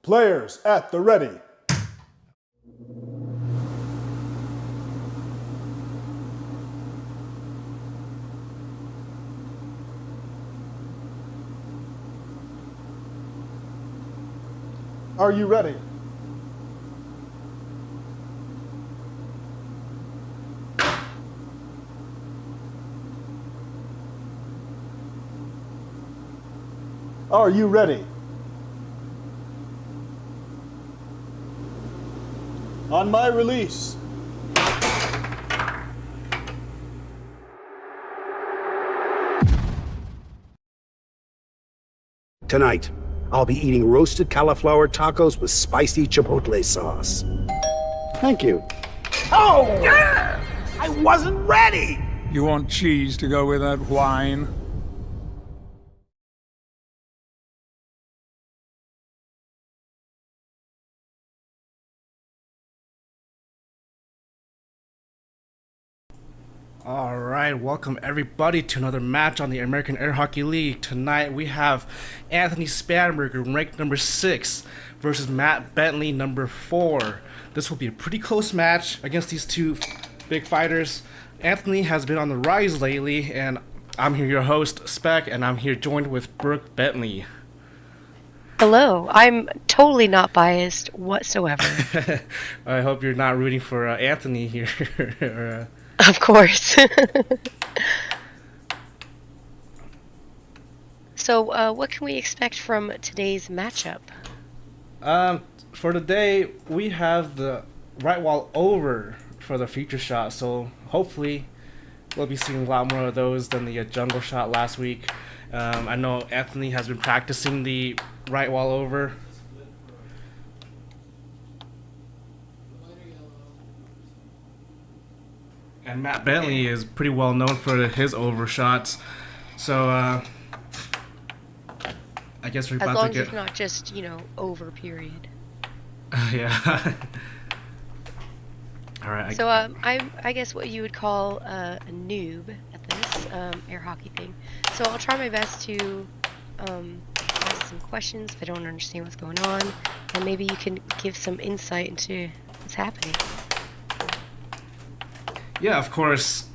Players at the ready. Are you ready? Are you ready? On my release. Tonight, I'll be eating roasted cauliflower tacos with spicy chipotle sauce. Thank you. Oh! I wasn't ready! You want cheese to go with that wine? Alright, welcome everybody to another match on the American Air Hockey League. Tonight we have Anthony Spanberger, ranked number 6, versus Mat Bentley, number 4. This will be a pretty close match against these two big fighters. Anthony has been on the rise lately, and I'm here, your host, Spec, and I'm here joined with Brooke Bentley. Hello, I'm totally not biased whatsoever. I hope you're not rooting for Anthony here. or, Of course. So, what can we expect from today's matchup? For today, we have the right wall over for the feature shot, so hopefully we'll be seeing a lot more of those than the jungle shot last week. I know Anthony has been practicing the right wall over. And Mat Bentley is pretty well known for his overshots, so I guess we're As about long to as get. it's not just, over period. Yeah. All right. So, I guess what you would call a noob at this air hockey thing. So I'll try my best to ask some questions if I don't understand what's going on, and maybe you can give some insight into what's happening. Yeah, of course.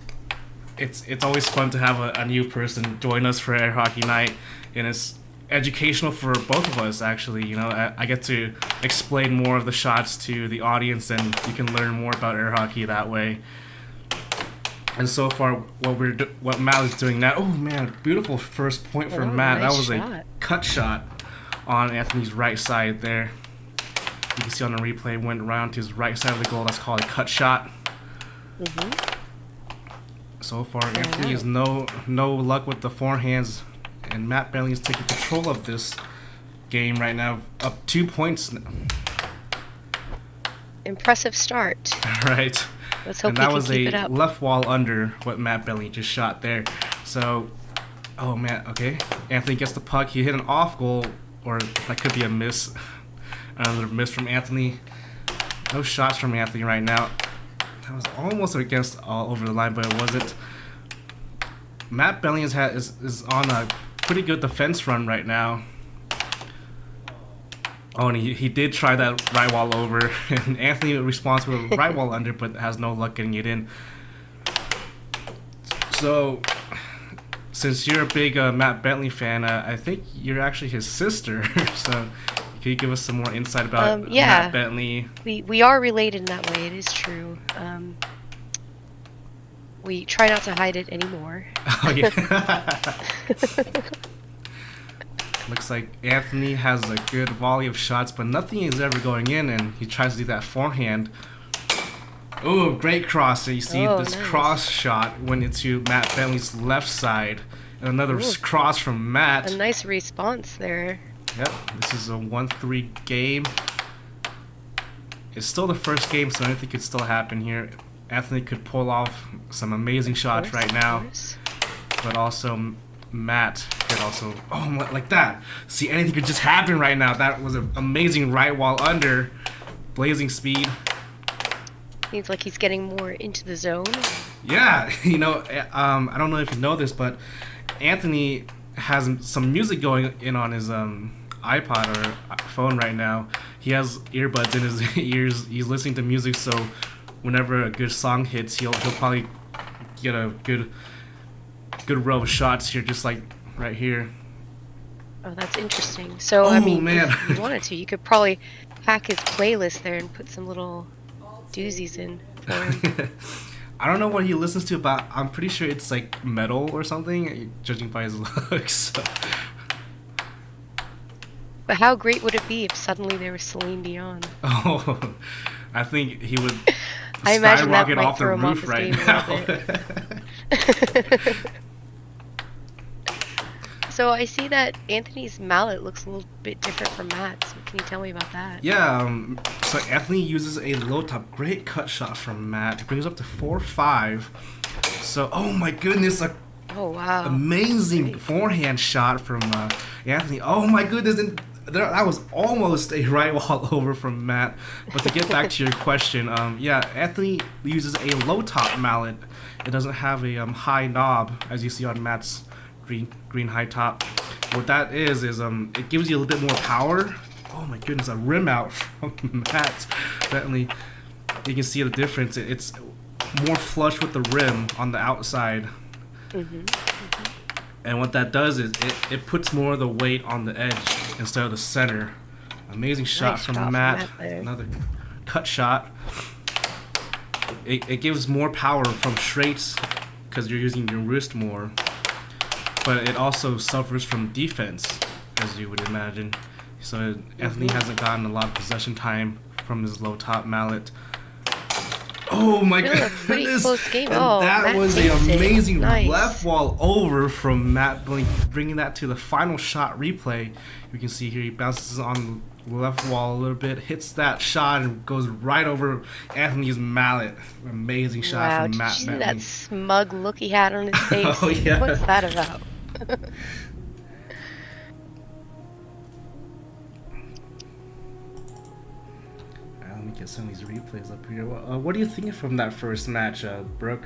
It's always fun to have a new person join us for Air Hockey Night, and it's educational for both of us, actually. I get to explain more of the shots to the audience, and you can learn more about air hockey that way. And so far, what Matt is doing now, oh man, beautiful first point from Matt. Nice That was shot. a cut shot on Anthony's right side there. You can see on the replay, went around to his right side of the goal. That's called a cut shot. So far, Anthony has no luck with the forehands, and Mat Bentley is taking control of this game right now, up 2 points. Impressive start. Right. Let's hope and we that can was keep a it up. left wall under what Mat Bentley just shot there. So, oh man, okay. Anthony gets the puck. He hit an off goal, or that could be a miss. Another miss from Anthony. No shots from Anthony right now. That was almost against all over the line, but it wasn't. Mat Bentley is on a pretty good defense run right now. Oh, and he did try that right wall over, and Anthony responds with a right wall under, but has no luck getting it in. So, since you're a big Mat Bentley fan, I think you're actually his sister. So, can you give us some more insight about Mat Bentley? We are related in that way. It is true. We try not to hide it anymore. Oh yeah. Looks like Anthony has a good volley of shots, but nothing is ever going in, and he tries to do that forehand. Oh, great cross. So you see this nice. cross shot went into Mat Bentley's left side, and another cross from Matt. A nice response there. Yep, this is a 1-3 game. It's still the first game, so anything could still happen here. Anthony could pull off some amazing shots right now, but also Matt could also, oh, like that. See, anything could just happen right now. That was an amazing right wall under, blazing speed. Seems like he's getting more into the zone. Yeah, I don't know if you know this, but Anthony has some music going in on his iPod or phone right now. He has earbuds in his ears. He's listening to music, so whenever a good song hits, he'll probably get a good row of shots here, just like right here. Oh, that's interesting. So, Oh, I mean, man. if you wanted to, you could probably hack his playlist there and put some little doozies in for him. I don't know what he listens to, but I'm pretty sure it's like metal or something, judging by his looks. So. But how great would it be if suddenly there was Celine Dion? Oh, I think he would I imagine that skyrocket might off the throw him off roof his right game a now. little bit. So I see that Anthony's mallet looks a little bit different from Matt's. Can you tell me about that? Yeah, so Anthony uses a low top. Great cut shot from Matt. It brings up to 4-5. So, oh my goodness, Oh, wow. amazing forehand shot from Anthony. Oh my goodness, and that was almost a right wall over from Matt. But to get back to your question, yeah, Anthony uses a low top mallet. It doesn't have a high knob, as you see on Matt's green high top. What that is it gives you a little bit more power. Oh my goodness, a rim out from Matt Bentley. You can see the difference. It's more flush with the rim on the outside. And what that does is it puts more of the weight on the edge instead of the center. Amazing shot Nice from shot from Matt. Matt there. Another cut shot. It gives more power from straights because you're using your wrist more. But it also suffers from defense, as you would imagine. So Anthony hasn't gotten a lot of possession time from his low top mallet. Oh my Really a pretty goodness! close game. And Oh, that Matt was takes an it. amazing Nice. left wall over from Matt Bentley, bringing that to the final shot replay. You can see here he bounces on the left wall a little bit, hits that shot, and goes right over Anthony's mallet. Amazing shot Wow, from did Matt you see Bentley. that smug look he had on his face? Oh, yeah. What's that about? Let me get some of these replays up here. What do you think from that first match, Brooke?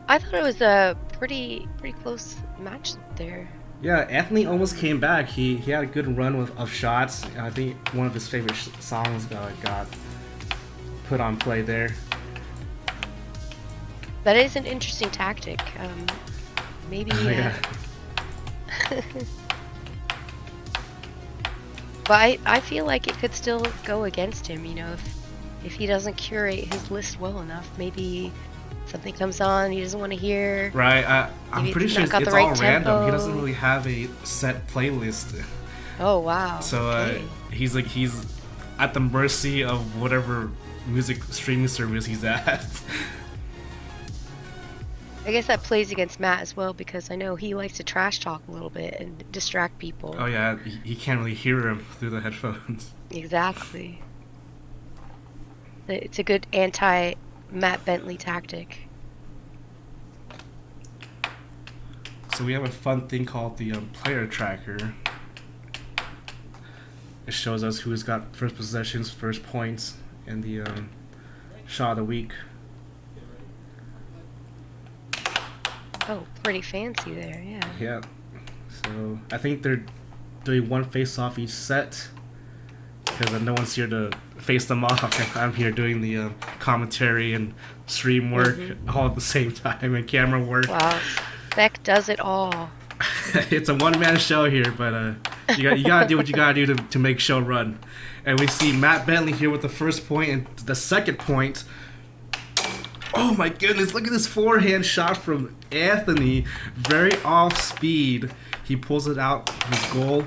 I thought it was a pretty close match there. Yeah, Anthony almost came back. He had a good run of shots. I think one of his favorite songs got put on play there. That is an interesting tactic. Maybe. Yeah. But I feel like it could still go against him. You know, if he doesn't curate his list well enough, maybe something comes on he doesn't want to hear. Right. I'm Maybe pretty it's sure not got it's the right all random. He tempo. doesn't really have a set playlist. Oh wow. So Okay. he's at the mercy of whatever music streaming service he's at. I guess that plays against Matt as well because I know he likes to trash talk a little bit and distract people. Oh yeah, he can't really hear him through the headphones. Exactly. It's a good anti-Matt Bentley tactic. So we have a fun thing called the player tracker. It shows us who's got first possessions, first points in the shot of the week. Oh, pretty fancy there, yeah. Yeah. So I think they're doing one face-off each set because no one's here to face them off. I'm here doing the commentary and stream work all at the same time and camera work. Wow, Beck does it all. It's a one-man show here, but you gotta do what you gotta do to make show run. And we see Mat Bentley here with the first point and the second point. Oh my goodness, look at this forehand shot from Anthony. Very off speed. He pulls it out his goal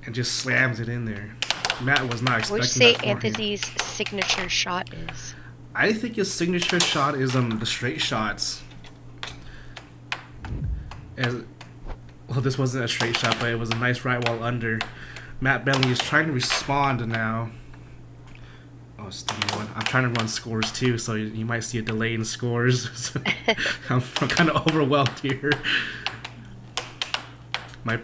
and just slams it in there. Matt was not expecting What would you say that forehand. Anthony's signature shot is? I think his signature shot is the straight shots. Well, this wasn't a straight shot, but it was a nice right wall under. Mat Bentley is trying to respond now. Oh, I'm trying to run scores too, so you might see a delay in scores. I'm kind of overwhelmed here. My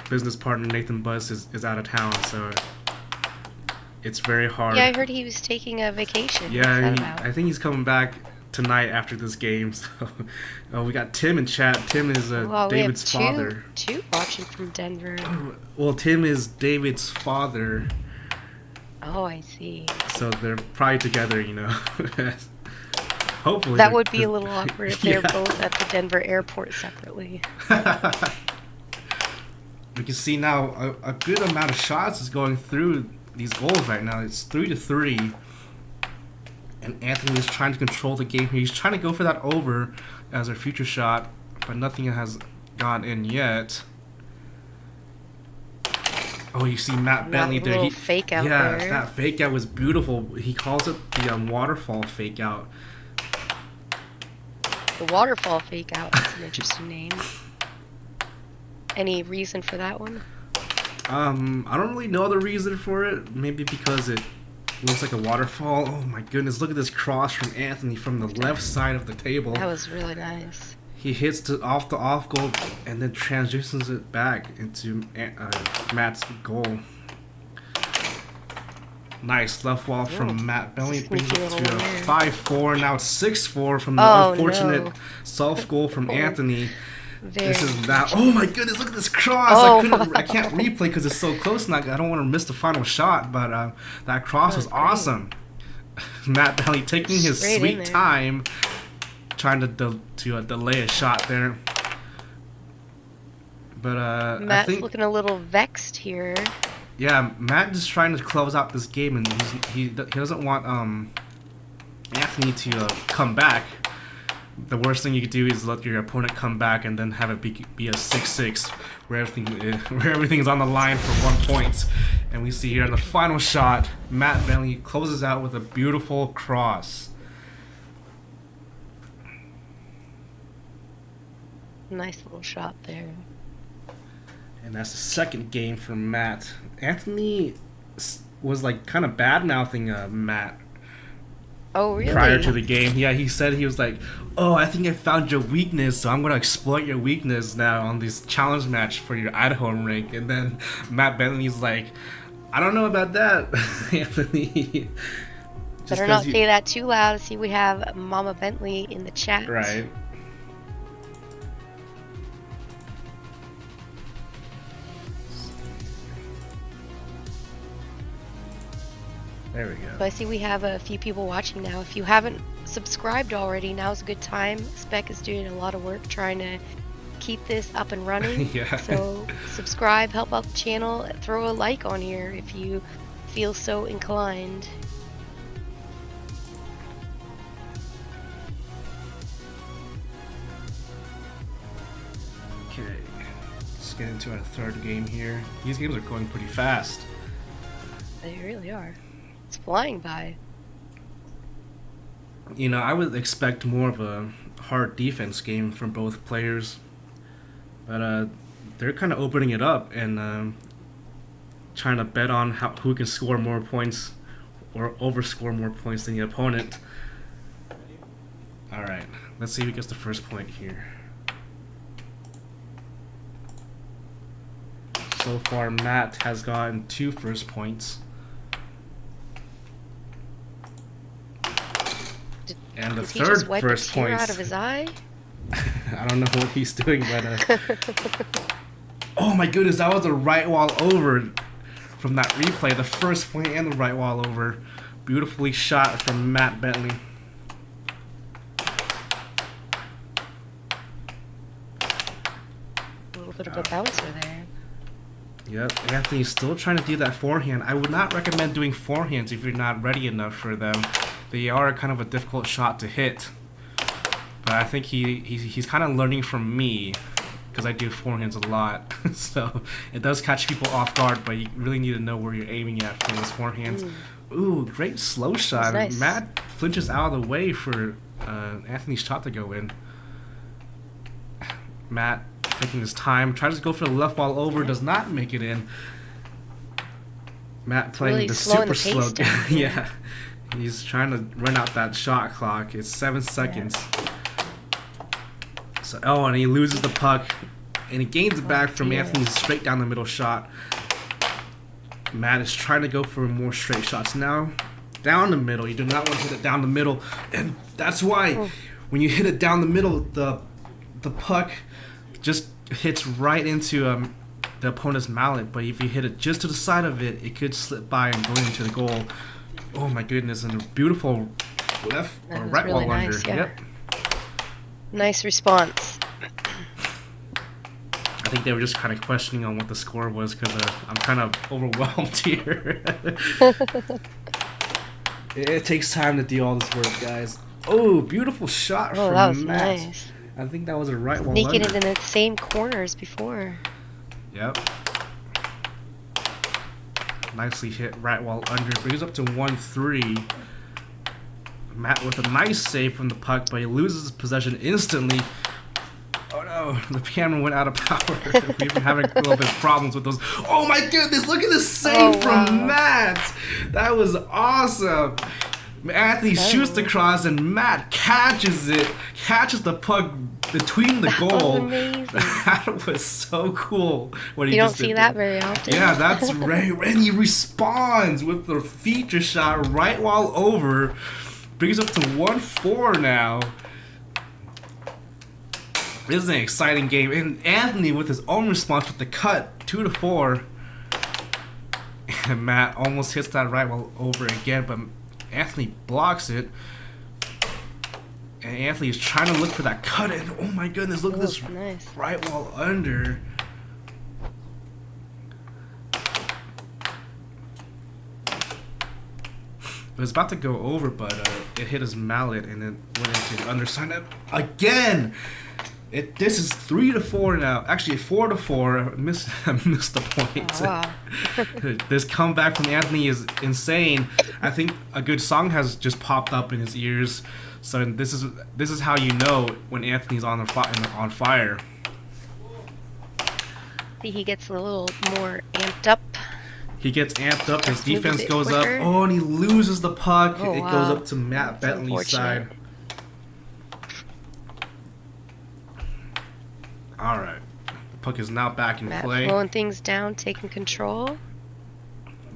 business partner Nathan Buss is out of town, so it's very hard. Yeah, I heard he was taking a vacation. What's Yeah, that about? I think he's coming back tonight after this game. So we got Tim in chat. Tim is Well, David's we have father. two watching from Denver. Well, Tim is David's father, Oh, I see. so they're probably together, you know. Hopefully. That would be a little awkward if they're Yeah. both at the Denver airport separately. We can see now a good amount of shots is going through these goals right now. It's 3-3. And Anthony is trying to control the game here. He's trying to go for that over as a future shot, but nothing has gone in yet. Oh, you see Mat Bentley there. Little fake out yeah, there. that fake out was beautiful. He calls it the waterfall fake out. The waterfall fake out is an interesting name. Any reason for that one? I don't really know the reason for it. Maybe because it looks like a waterfall. Oh my goodness, look at this cross from Anthony from the left side of the table. That was really nice. He hits off the off goal and then transitions it back into Matt's goal. Nice left wall from Mat Bentley. Brings it to a 5-4. Now it's 6-4 from the unfortunate self goal from Anthony. This is now. Oh my goodness! Look at this cross. Oh. I can't replay because it's so close. Now I don't want to miss the final shot. But that cross was awesome. Mat Bentley taking his sweet time, trying to delay a shot there. But Matt's I think looking a little vexed here. yeah, Matt is trying to close out this game, and he doesn't want Anthony to come back. The worst thing you could do is let your opponent come back and then have it be a 6-6 where everything is on the line for 1 point. And we see here in the final shot, Mat Bentley closes out with a beautiful cross. Nice little shot there. And that's the second game for Matt. Anthony was like kind of bad mouthing Matt. Oh, really? Prior to the game. Yeah, he said, he was like, oh, I think I found your weakness, so I'm going to exploit your weakness now on this challenge match for your Idaho rank. And then Mat Bentley's like, I don't know about that, Anthony. Better not say that too loud. See, we have Mama Bentley in the chat. Right. There we go. So I see we have a few people watching now. If you haven't subscribed already, now's a good time. Spec is doing a lot of work trying to keep this up and running. Yeah. So subscribe, help out the channel, throw a like on here if you feel so inclined. Okay. Let's get into our third game here. These games are going pretty fast. They really are. It's flying by. You know, I would expect more of a hard defense game from both players, but they're kind of opening it up and trying to bet on who can score more points or overscore more points than the opponent. All right, let's see who gets the first point here. So far, Matt has gotten 2 first points. And the Did he third just wipe first a tear points. out of his eye? I don't know what he's doing, but oh my goodness, that was a right wall over from that replay. The first point and the right wall over, beautifully shot from Mat Bentley. A little bit of a bouncer there. Yep, Anthony's still trying to do that forehand. I would not recommend doing forehands if you're not ready enough for them. They are kind of a difficult shot to hit. But I think he's kind of learning from me, because I do forehands a lot. So it does catch people off guard, but you really need to know where you're aiming at for those forehands. Ooh, great slow shot. Nice. Matt flinches out of the way for Anthony's shot to go in. Matt taking his time, tries to go for the left wall over, does not make it in. Matt playing really the slowing super the slow pace game. down. Yeah. He's trying to run out that shot clock. It's 7 seconds. So, oh, and he loses the puck. And he gains it back from Anthony's straight down the middle shot. Matt is trying to go for more straight shots now. down the middle. You do not want to hit it down the middle, and that's why when you hit it down the middle, the puck just hits right into the opponent's mallet. But if you hit it just to the side of it, it could slip by and go into the goal. Oh my goodness! And a beautiful left or right really wall nice, under. yeah. Yep. Nice response. I think they were just kind of questioning on what the score was because I'm kind of overwhelmed here. It takes time to do all this work, guys. Oh, beautiful shot from That was Matt. nice. I think that was a right wall Sneaking under. it in the same corner as before. Yep. Nicely hit right wall under. Brings up to 1-3. Matt with a nice save from the puck, but he loses possession instantly. Oh no, the camera went out of power. We've been having a little bit of problems with those. Oh my goodness, look at this save from Matt. That was awesome. Anthony shoots the cross and Matt catches it, catches the puck between the goal. Amazing. That was so cool. What he You don't just see did that there. very often. Yeah, that's right. And he responds with the feature shot right wall over. Brings up to 1-4 now. This is an exciting game. And Anthony with his own response with the cut, 2-4. And Matt almost hits that right wall over again, but Anthony blocks it. And Anthony is trying to look for that cut, and oh my goodness, look at this Nice. right wall under. It was about to go over, but it hit his mallet and then went into the underside. And again, this is 3-4 now. Actually, 4-4. I missed the point. Oh, wow. This comeback from Anthony is insane. I think a good song has just popped up in his ears. So this is how you know when Anthony's on fire. See, he gets a little more amped up. He gets amped up, his Move a defense bit goes quicker. up. Oh, and he loses the puck. Oh, It wow. goes up to Mat That's Bentley's side. unfortunate. Alright. The puck is now back in Matt play. slowing things down, taking control.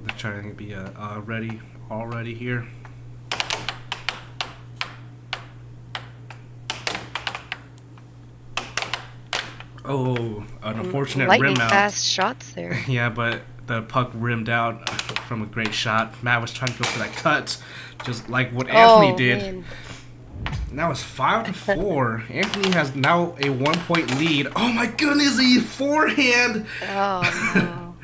They're trying to be ready here. Oh, an unfortunate Lightning rim out. fast shots there. Yeah, but the puck rimmed out from a great shot. Matt was trying to go for that cut, just like what Anthony did. Man. Now it's 5-4. Anthony has now a 1-point lead. Oh my goodness, a forehand! Oh no.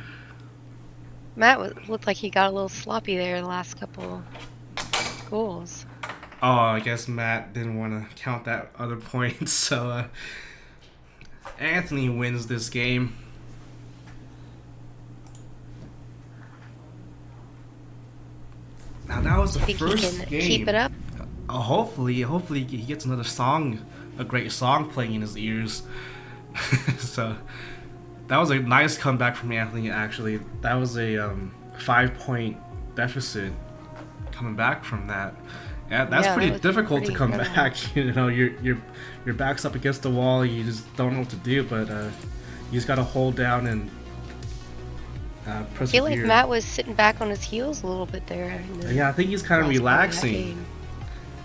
Matt looked like he got a little sloppy there the last couple goals. Oh, I guess Matt didn't want to count that other point, so Anthony wins this game. Now that was the Think he first can game. keep it up? Hopefully he gets another song, a great song playing in his ears. So that was a nice comeback from Anthony. Actually, that was a 5-point deficit coming back from that. Yeah, that's Yeah, pretty that was difficult to pretty come incredible. back. You know, your back's up against the wall. You just don't know what to do, but you just gotta hold down and I persevere. feel like Matt was sitting back on his heels a little bit there. in the Yeah, I think he's kind of last part that relaxing. game.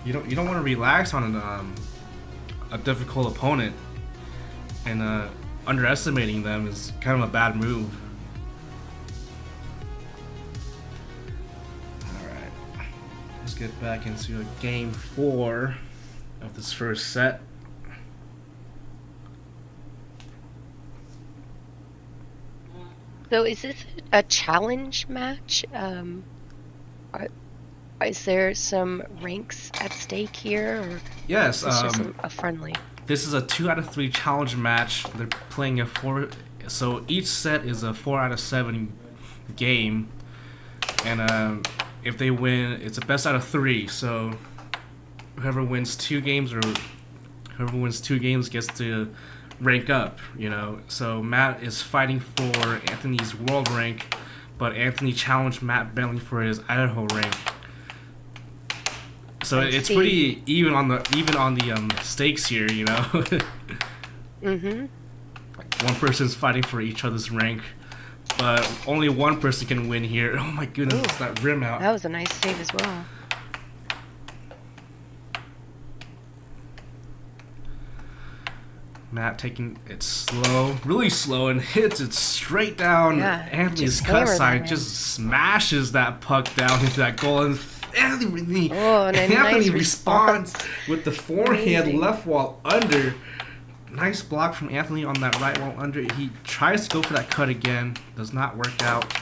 You don't want to relax on a difficult opponent, and underestimating them is kind of a bad move. All right, let's get back into game 4 of this first set. So is this a challenge match? Is there some ranks at stake here, or Yes, is this just a friendly? this is a 2 out of 3 challenge match. They're playing a 4, so each set is a 4 out of 7 game, and if they win, it's a best out of 3. So whoever wins 2 games gets to rank up. You know, so Matt is fighting for Anthony's world rank, but Anthony challenged Mat Bentley for his Idaho rank. So I it's see. pretty even on the stakes here, you know. Mm-hmm. One person's fighting for each other's rank, but only one person can win here. Oh my goodness, Ooh. that rim out. That was a nice save as well. Matt taking it slow, really slow, and hits it straight down Anthony's just cut hammered side. that Just smashes that puck down into that goal, and Anthony, and a nice responds with the forehand Amazing. left wall under. Nice block from Anthony on that right wall under. He tries to go for that cut again. Does not work out.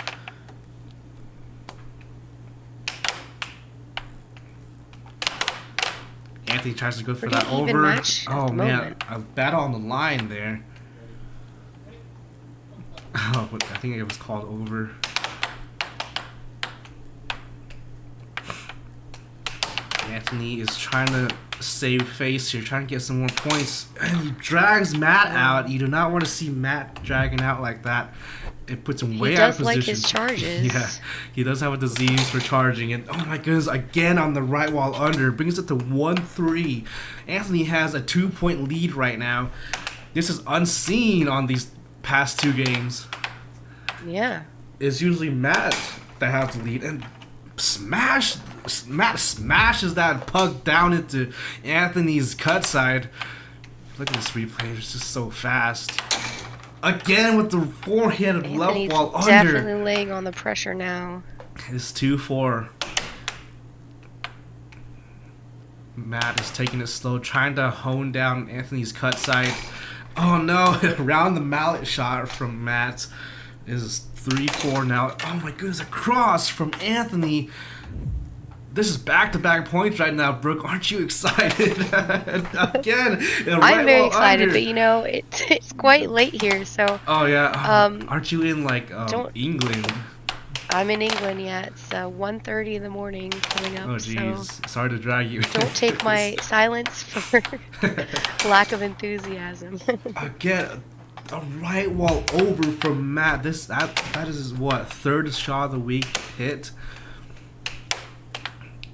Anthony tries to go for Pretty that even over. match at Oh the man, moment. a battle on the line there. Oh, I think it was called over. Anthony is trying to save face here, trying to get some more points. And he drags Matt out. You do not want to see Matt dragging out like that. It puts him way out of position. He does like his charges. Yeah, he does have a disease for charging. And oh my goodness, again on the right wall under. Brings it to 1-3. Anthony has a 2-point lead right now. This is unseen on these past 2 games. Yeah. It's usually Matt that has the lead. And Matt smashes that puck down into Anthony's cut side. Look at this replay. It's just so fast. Again with the forehand Anthony's left wall under. definitely laying on the pressure now. It's 2-4. Matt is taking it slow, trying to hone down Anthony's cut side. Oh no, around the mallet shot from Matt is 3-4 now. Oh my goodness, a cross from Anthony. This is back-to-back points right now, Brooke. Aren't you excited? Again, I'm very excited, but you know, it's quite late here, so oh yeah. Aren't you in like England? I'm in England. Yeah, it's 1:30 in the morning coming up. Oh jeez, So sorry to drag you. don't take my silence for lack of enthusiasm. Again, a right wall over from Matt. That is what, 3rd shot of the week hit.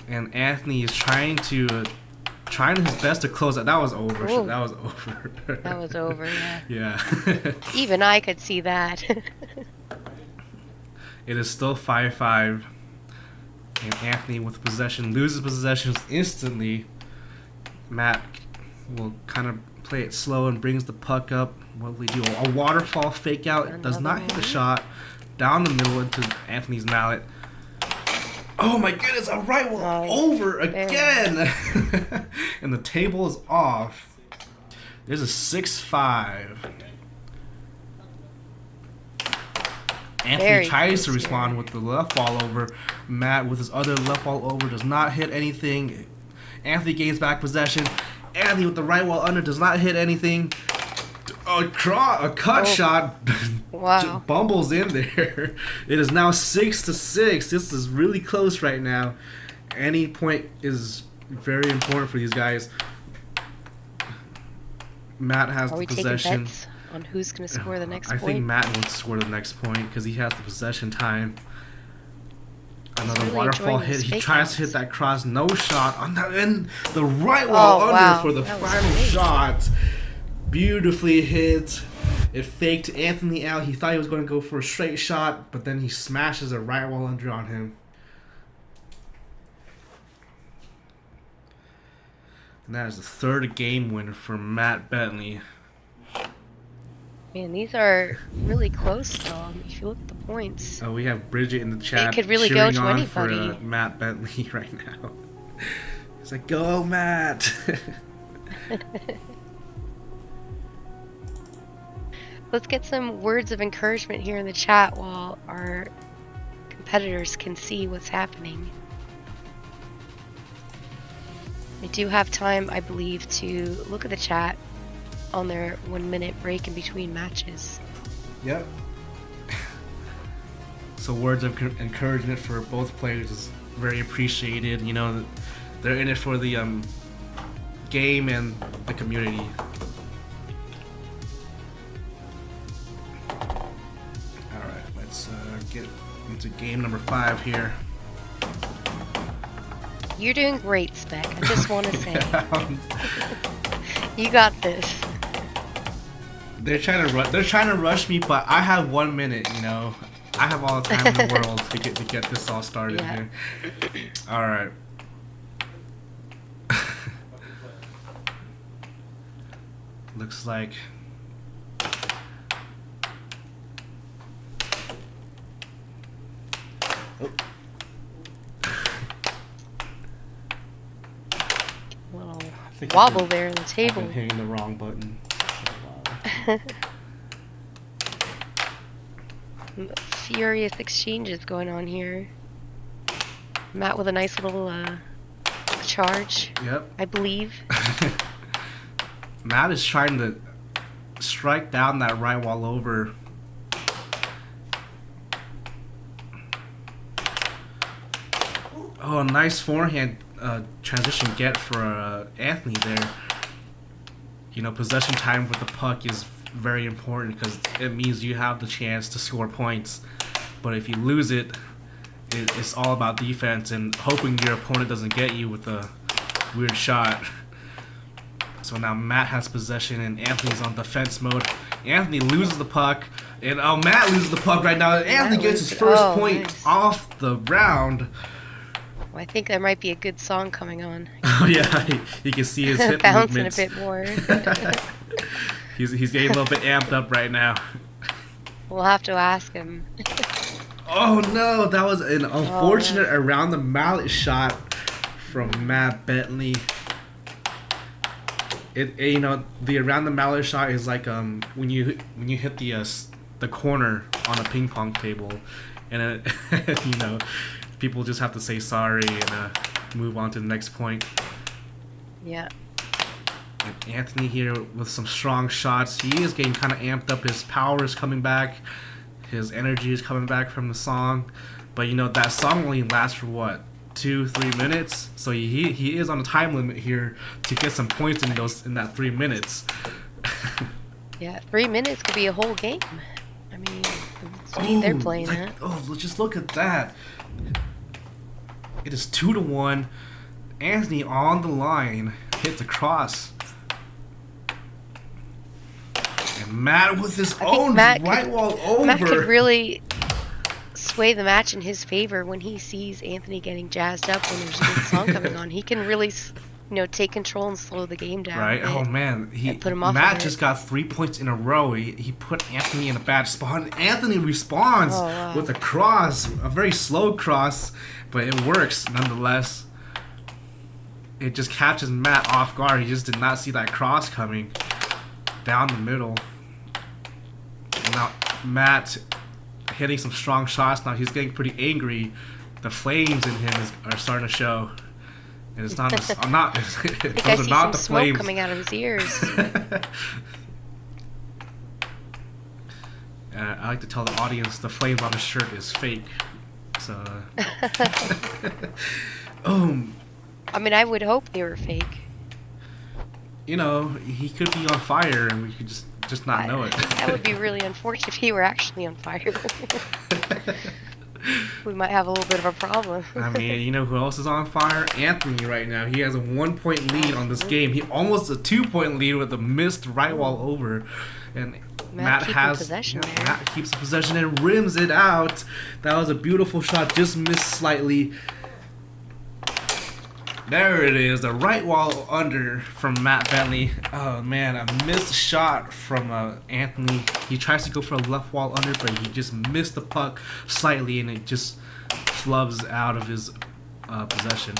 And Anthony is trying his best to close that. That was over. Ooh. That was over. That was over. Yeah. Yeah. Even I could see that. It is still 5-5. And Anthony with possession loses possessions instantly. Matt will kind of play it slow and brings the puck up. What will he do? A waterfall fake out. It does not hit the shot. Down the middle into Anthony's mallet. Oh my goodness, a right wall over again! And the table is off. There's a 6-5. Anthony tries to respond with the left wall over. Matt with his other left wall over does not hit anything. Anthony gains back possession. Anthony with the right wall under does not hit anything. A cut shot. Wow. Bumbles in there. It is now 6-6. This is really close right now. Any point is very important for these guys. Matt has the possession. Are we taking bets on who's going to score the next point? I think Matt will score the next point because he has the possession time. Another really waterfall enjoying hit. these He fake tries outs. to hit that cross. No shot on that end. The right wall under for the That was final amazing. shot. Beautifully hit. It faked Anthony out. He thought he was going to go for a straight shot, but then he smashes a right wall under on him. And that is the 3rd game winner for Mat Bentley. Man, these are really close, though. If you look at the points. Oh, we have Bridget in the chat could really go cheering to on anybody. for Mat Bentley right now. He's like, go, Matt. Let's get some words of encouragement here in the chat while our competitors can see what's happening. I do have time, I believe, to look at the chat on their 1-minute break in between matches. Yep. So words of encouragement for both players is very appreciated. You know, they're in it for the game and the community. All right, let's get into game number 5 here. You're doing great, Spec. I just want to say. You got this. They're trying to rush me, but I have 1 minute. You know, I have all the time in the world to get this all started here. All right. Looks like oh. Little I think wobble there on the I've table. been hitting the wrong button. Furious exchanges going on here. Matt with a nice little charge, Yep. I believe. Matt is trying to strike down that right wall over. Oh, a nice forehand transition get for Anthony there. You know, possession time with the puck is very important because it means you have the chance to score points. But if you lose it, it's all about defense and hoping your opponent doesn't get you with a weird shot. So now Matt has possession and Anthony's on defense mode. Anthony loses the puck, and Matt loses the puck right now. Anthony gets his first point off the round. Well, I think there might be a good song coming on. Oh yeah, you can see his hip Bouncing movements. a bit more. He's getting a little bit amped up right now. We'll have to ask him. Oh no, that was an unfortunate around the mallet shot from Mat Bentley. You know, the around the mallet shot is like when you hit the corner on a ping pong table, and you know, people just have to say sorry and move on to the next point. Yeah. And Anthony here with some strong shots. He is getting kind of amped up. His power is coming back. His energy is coming back from the song. But you know, that song only lasts for what, 2-3 minutes? So he is on a time limit here to get some points in that 3 minutes. Yeah, 3 minutes could be a whole game. I mean, they're playing that. Oh, just look at that. It is 2-1. Anthony on the line hits a cross. And Matt with his own right wall over. Matt could really sway the match in his favor when he sees Anthony getting jazzed up when there's a good song coming on. He can really, you know, take control and slow the game down. Right? Oh man, put him off Matt just got 3 points in a row. He put Anthony in a bad spot. And Anthony responds with a cross, a very slow cross, but it works nonetheless. It just catches Matt off guard. He just did not see that cross coming down the middle. And now Matt hitting some strong shots. Now he's getting pretty angry. The flames in him are starting to show. And it's not. I'm not. Those are not the smoke flames coming out of his ears. I like to tell the audience the flames on his shirt is fake. So. I mean, I would hope they were fake. You know, he could be on fire, and we could just not know it. That would be really unfortunate if he were actually on fire. We might have a little bit of a problem. I mean, you know who else is on fire? Anthony right now. He has a 1-point lead on this game. He almost a 2-point lead with a missed right wall over. And Matt has possession Matt keeps the possession and rims it out. That was a beautiful shot, just missed slightly. There it is, the right wall under from Mat Bentley. Oh man, a missed shot from Anthony. He tries to go for a left wall under, but he just missed the puck slightly, and it just flubs out of his possession.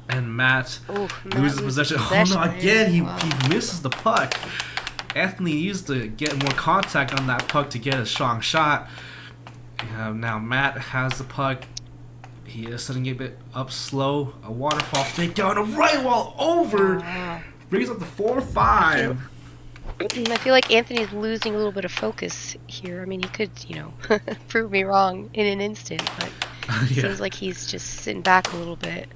And Matt loses possession. Oh no, again he misses the puck. Anthony needs to get more contact on that puck to get a strong shot. Now Matt has the puck. He is setting it a bit up slow. A waterfall fake down, a right wall over. Brings up the 4-5. I feel like Anthony's losing a little bit of focus here. I mean, he could, you know, prove me wrong in an instant, but it seems like he's just sitting back a little bit.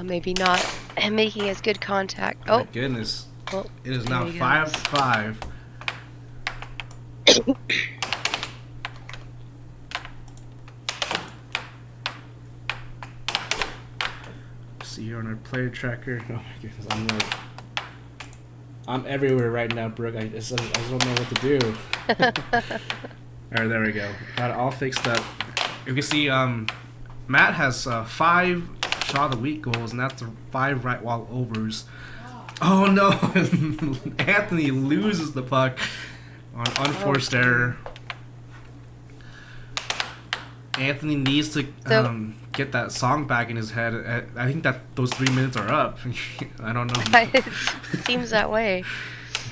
Maybe not making as good contact. Oh my goodness. Well, it is now 5-5. See here on our player tracker. Oh my goodness, I'm everywhere right now, Brooke. I just don't know what to do. Alright, there we go. Got it all fixed up. You can see Matt has 5 shot of the week goals, and that's 5 right wall overs. Oh no! Anthony loses the puck on unforced error. Anthony needs to get that song back in his head. I think that those 3 minutes are up. I don't know. It seems that way.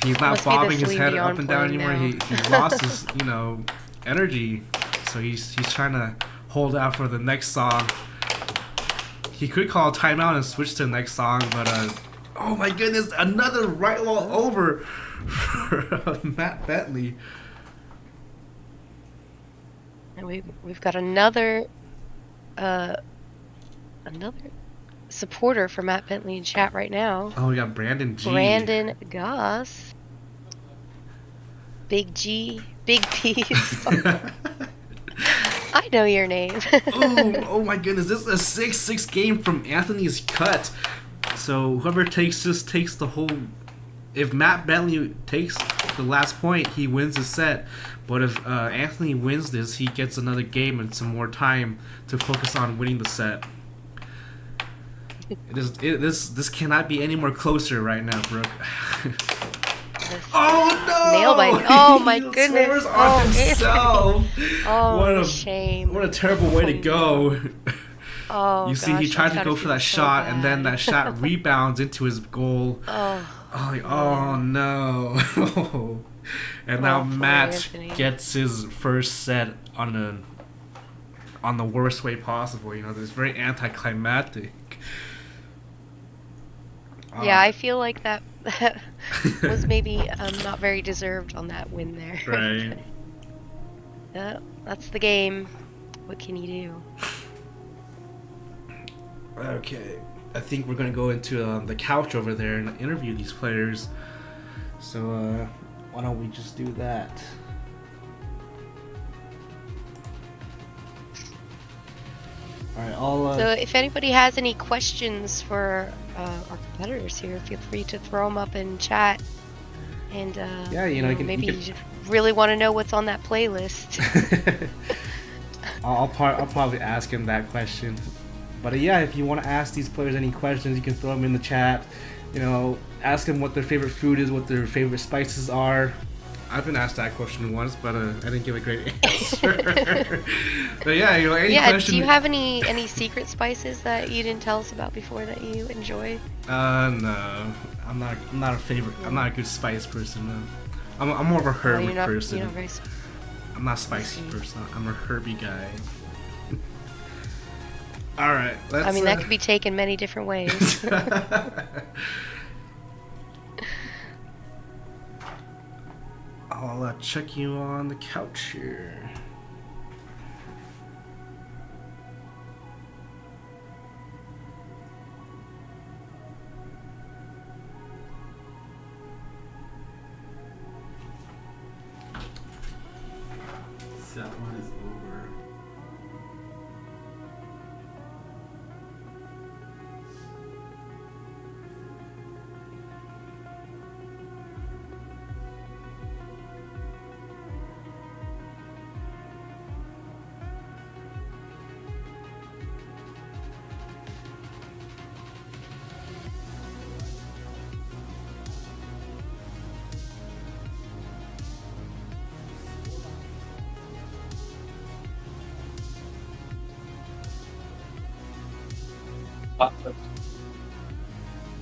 He's not Must be the bobbing his Celine head Dion up and down playing anymore. now. He's lost his, energy. So he's trying to hold out for the next song. He could call a timeout and switch to the next song, but oh my goodness, another right wall over for Mat Bentley. And we've got another supporter for Mat Bentley in chat right now. Oh, we got Brandon G. Brandon Goss. Big G. Big P's. I know your name. Oh my goodness, this is a 6-6 game from Anthony's cut. So whoever takes this takes the whole... If Mat Bentley takes the last point, he wins the set. But if Anthony wins this, he gets another game and some more time to focus on winning the set. This cannot be any more closer right now, Brooke. Oh no! Nail bite. Oh my He goodness. scores on himself. Oh, What a shame. What a terrible way to go. Oh, You see, he gosh, tried I to go feel for that so shot, and then bad. that shot rebounds into his goal. Oh no! And now poor Matt Anthony. gets his first set on the worst way possible. It's very anticlimactic. Yeah, I feel like that was maybe not very deserved on that win there. Right. Yeah, that's the game. What can you do? Okay, I think we're gonna go into the couch over there and interview these players. So why don't we just do that? All right, So if anybody has any questions for our competitors here, feel free to throw them up in chat. And Yeah, you can- maybe you you, can- really want to know what's on that playlist. I'll probably ask him that question. But yeah, if you want to ask these players any questions, you can throw them in the chat. Ask them what their favorite food is, what their favorite spices are. I've been asked that question once, but I didn't give a great answer. But yeah, any question. Do you have any secret spices that you didn't tell us about before that you enjoy? No, I'm not a favorite. I'm not a good spice person. No. I'm more of a herby person. You're not very I'm not a spicy person. I'm a herby guy. All right. Let's, I mean, that could be taken many different ways. I'll check you on the couch here. That one is over.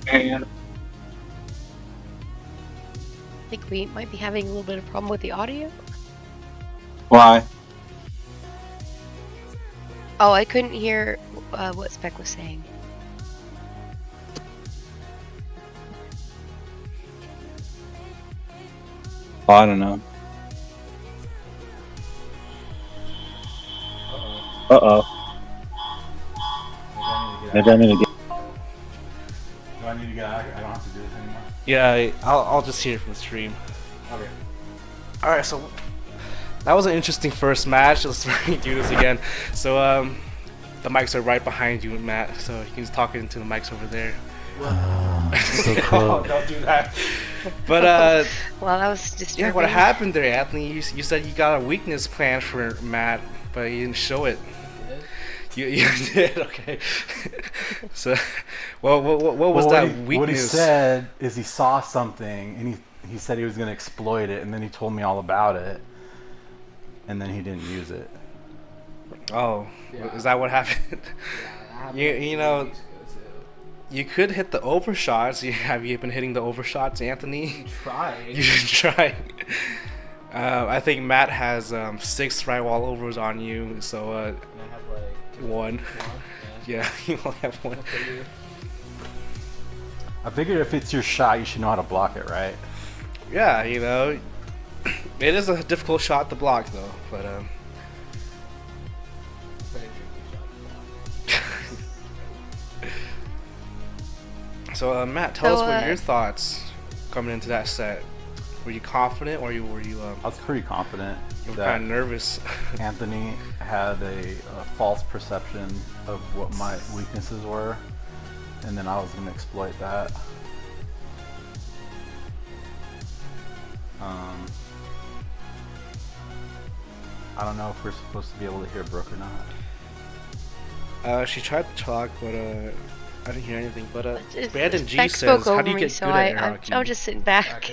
And I think we might be having a little bit of problem with the audio. why? Oh, I couldn't hear what Spec was saying. Oh, I don't know. Uh-oh. Maybe I need to get... Do I need to get out? I don't have to do this anymore. Yeah, I'll just hear it from the stream. Okay. All right, so that was an interesting first match. Let's do this again. So the mics are right behind you, Matt. So you can just talk into the mics over there. So cool. Don't do that. But Well, that was disturbing. yeah, what happened there, Anthony? You said you got a weakness plan for Matt, but you didn't show it. You did? Okay. So, well, what was that weakness? What he said is he saw something, and he said he was going to exploit it, and then he told me all about it, and then he didn't use it. Oh, is that what happened? You know, you could hit the overshots. Have you been hitting the overshots, Anthony? You should try. I think Matt has 6 right wall overs on you, so And I have like 1. Yeah, you only have 1. I figured if it's your shot, you should know how to block it, right? Yeah, you know, it is a difficult shot to block though, but So Matt, tell us what your thoughts coming into that set. Were you confident, or were you? I was pretty confident. You were that kind of nervous. Anthony had a false perception of what my weaknesses were, and then I was going to exploit that. I don't know if we're supposed to be able to hear Brooke or not. She tried to talk, but I didn't hear anything. But Brandon G Beck says, spoke "How do you over get me, so good at air hockey?" I'm just sitting back.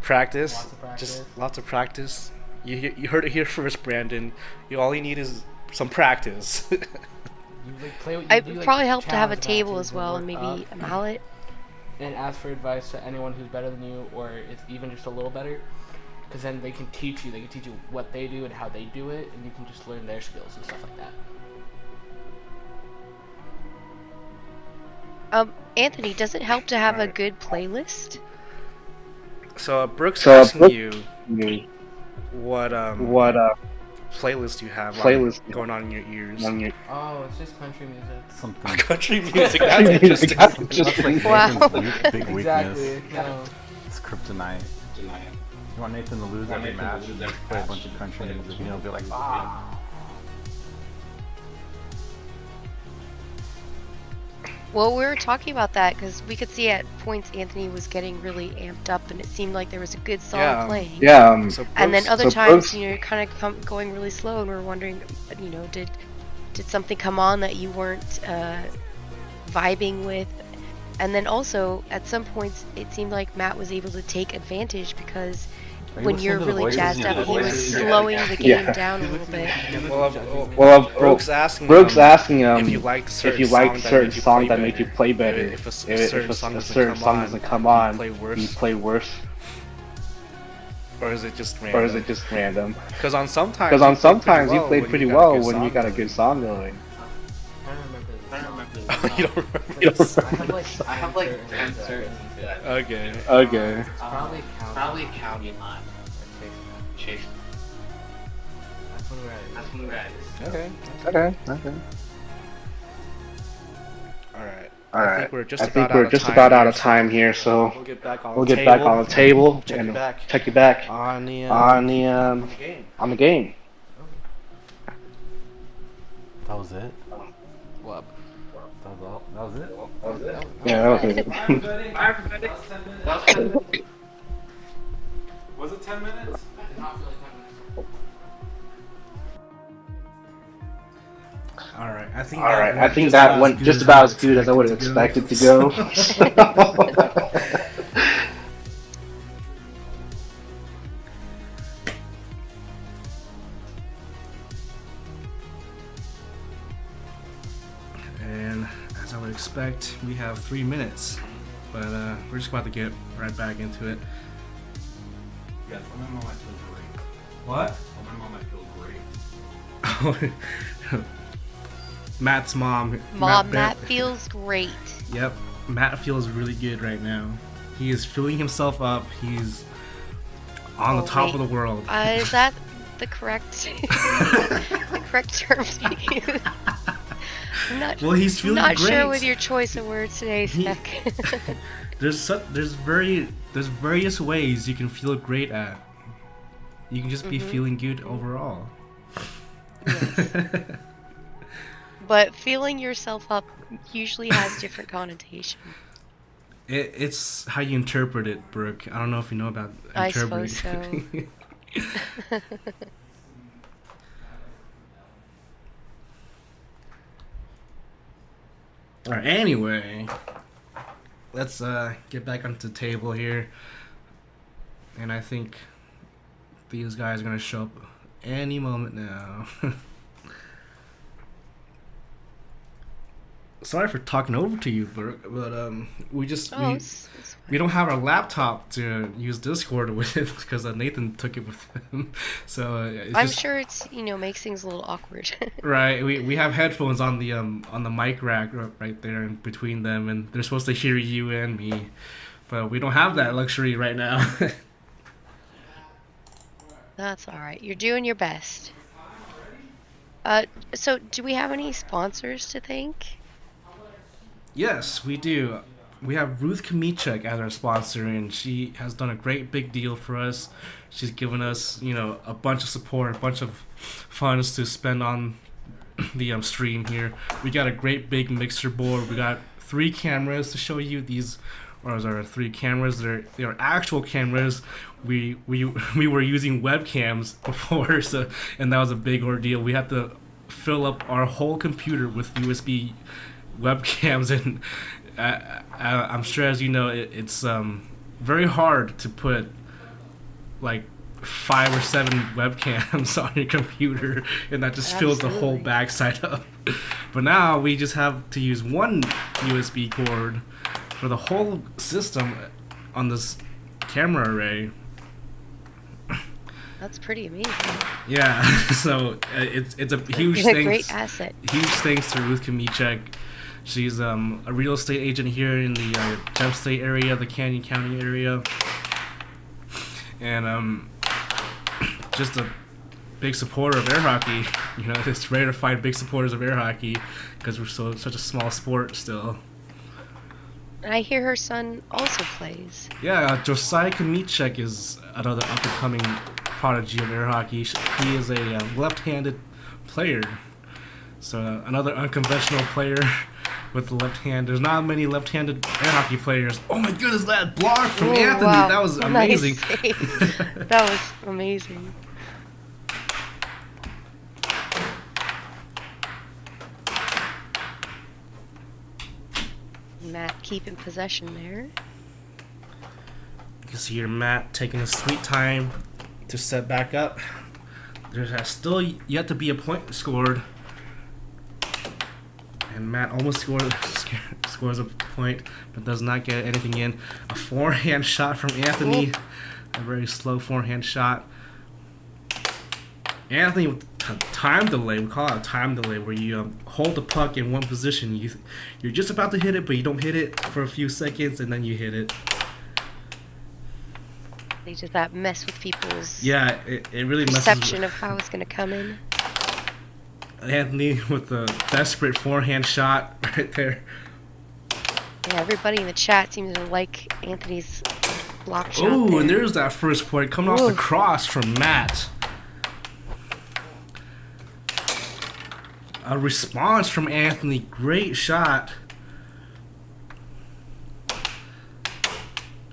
Practice. Lots of practice. Just lots of practice. You heard it here first, Brandon. All you need is some practice. You like play what you I do, like, probably help to have a challenge table matches as well, and work maybe up a mallet. and ask for advice to anyone who's better than you, or is even just a little better. Because then they can teach you. They can teach you what they do and how they do it, and you can just learn their skills and stuff like that. Anthony, does it help to have a good playlist? So Brooke's asking you what playlist you have going on in your ears. Oh, it's just country music. Something. Country music. That's interesting. That's like Wow. Nathan's big weakness. Exactly. No. It's kryptonite. You want Nathan to lose every match? Play a bunch of country music, and he'll be like, ah. Well, we were talking about that because we could see at points Anthony was getting really amped up, and it seemed like there was a good song playing. Yeah. So And then Brooke's- other times, you're kind of going really slow, and we're wondering, did something come on that you weren't vibing with? And then also, at some points, it seemed like Matt was able to take advantage because Are you when listening you're to the really voices jazzed in your up, he was voices? slowing the game Yeah. down a little bit. Well, Brooke's asking if you liked certain songs that make you play better. If a If certain a song certain song doesn't come on, play worse, you play worse, or is it just or is it just random? Because on sometimes you play pretty well when you got a good song going. I don't remember this. Oh, you don't remember? You don't this? I have like 10 certain. Okay. Okay. It's probably county line. Chase. That's when we're at. Okay. Okay. All right. All I right. think we're just I think we're just about out of time here, so We'll get back on we'll the get table. back on the table Check and it back. check you back on the on the game. That was it? What? That was all? That was it? Yeah, that was it. Was it 10 minutes? All right. I think. I think that went just about as good as I would have expected to go. And as I would expect, we have 3 minutes, but we're just about to get right back into it. Yes, my mom might feel great. What? My mom might feel great. Matt's mom. Matt feels great. Yep, Matt feels really good right now. He is filling himself up. He's on the top of the world. Is that the correct the correct term to use? I'm not, Well, he's feeling not great. sure with your choice of words today, He- Spec. There's various ways you can feel great at. You can just be feeling good overall. But feeling yourself up usually has different connotation. It's how you interpret it, Brooke. I don't know if you know about I interpreting. suppose so. Alright, anyway, let's get back onto the table here. And I think these guys are going to show up any moment now. Sorry for talking over to you, but we don't have our laptop to use Discord with because Nathan took it with him. So I'm sure it's makes things a little awkward. Right. We have headphones on the mic rack right there in between them, and they're supposed to hear you and me, but we don't have that luxury right now. That's all right. You're doing your best. So do we have any sponsors to thank? Yes, we do. We have Ruth Kamichek as our sponsor, and she has done a great big deal for us. She's given us, a bunch of support, a bunch of funds to spend on the stream here. We got a great big mixer board. We got 3 cameras to show you. These are 3 cameras. They're actual cameras. We were using webcams before, and that was a big ordeal. We had to fill up our whole computer with USB webcams, and I'm sure, as you know, it's very hard to put like 5 or 7 webcams on your computer, and that just fills the whole backside up. But now we just have to use one USB cord for the whole system on this camera array. That's pretty amazing. Yeah, so it's a huge thing. Great asset. Huge thanks to Ruth Kamichek. She's a real estate agent here in the Gem State area, the Canyon County area, and just a big supporter of air hockey. It's rare to find big supporters of air hockey because we're such a small sport still. I hear her son also plays. Yeah, Josiah Kamichek is another up-and-coming prodigy of air hockey. He is a left-handed player, so another unconventional player with the left hand. There's not many left-handed air hockey players. Oh my goodness, that block from Anthony! Wow. That was amazing. Nice. That was amazing. Matt keeping possession there. You can see here Matt taking his sweet time to set back up. There has still yet to be a point scored. And Matt almost scores a point, but does not get anything in. A forehand shot from Anthony. A very slow forehand shot. Anthony with a time delay. We call it a time delay, where you hold the puck in one position. You're just about to hit it, but you don't hit it for a few seconds, and then you hit it. They just that mess with people's it really perception of how it's going to come in. Anthony with a desperate forehand shot right there. Yeah, everybody in the chat seems to like Anthony's block shot. Oh, and there's that first point coming off the cross from Matt. A response from Anthony. Great shot.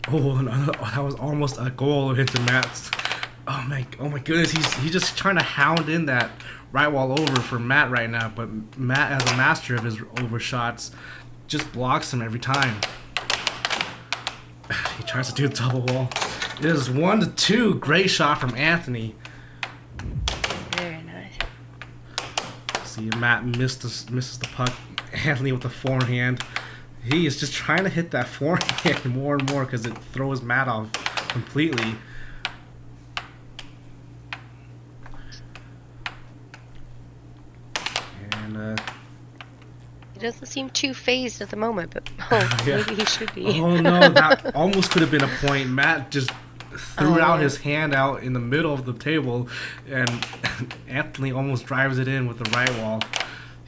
Oh, that was almost a goal into Matt's. Oh my goodness, he's just trying to hound in that right wall over for Matt right now, but Matt, as a master of his overshots, just blocks him every time. He tries to do a double wall. It is 1-2. Great shot from Anthony. Very nice. See, Matt misses the puck. Anthony with the forehand. He is just trying to hit that forehand more and more because it throws Matt off completely. And he doesn't seem too phased at the moment, but maybe he should be. Oh no, that almost could have been a point. Matt just threw out his hand out in the middle of the table, and Anthony almost drives it in with the right wall.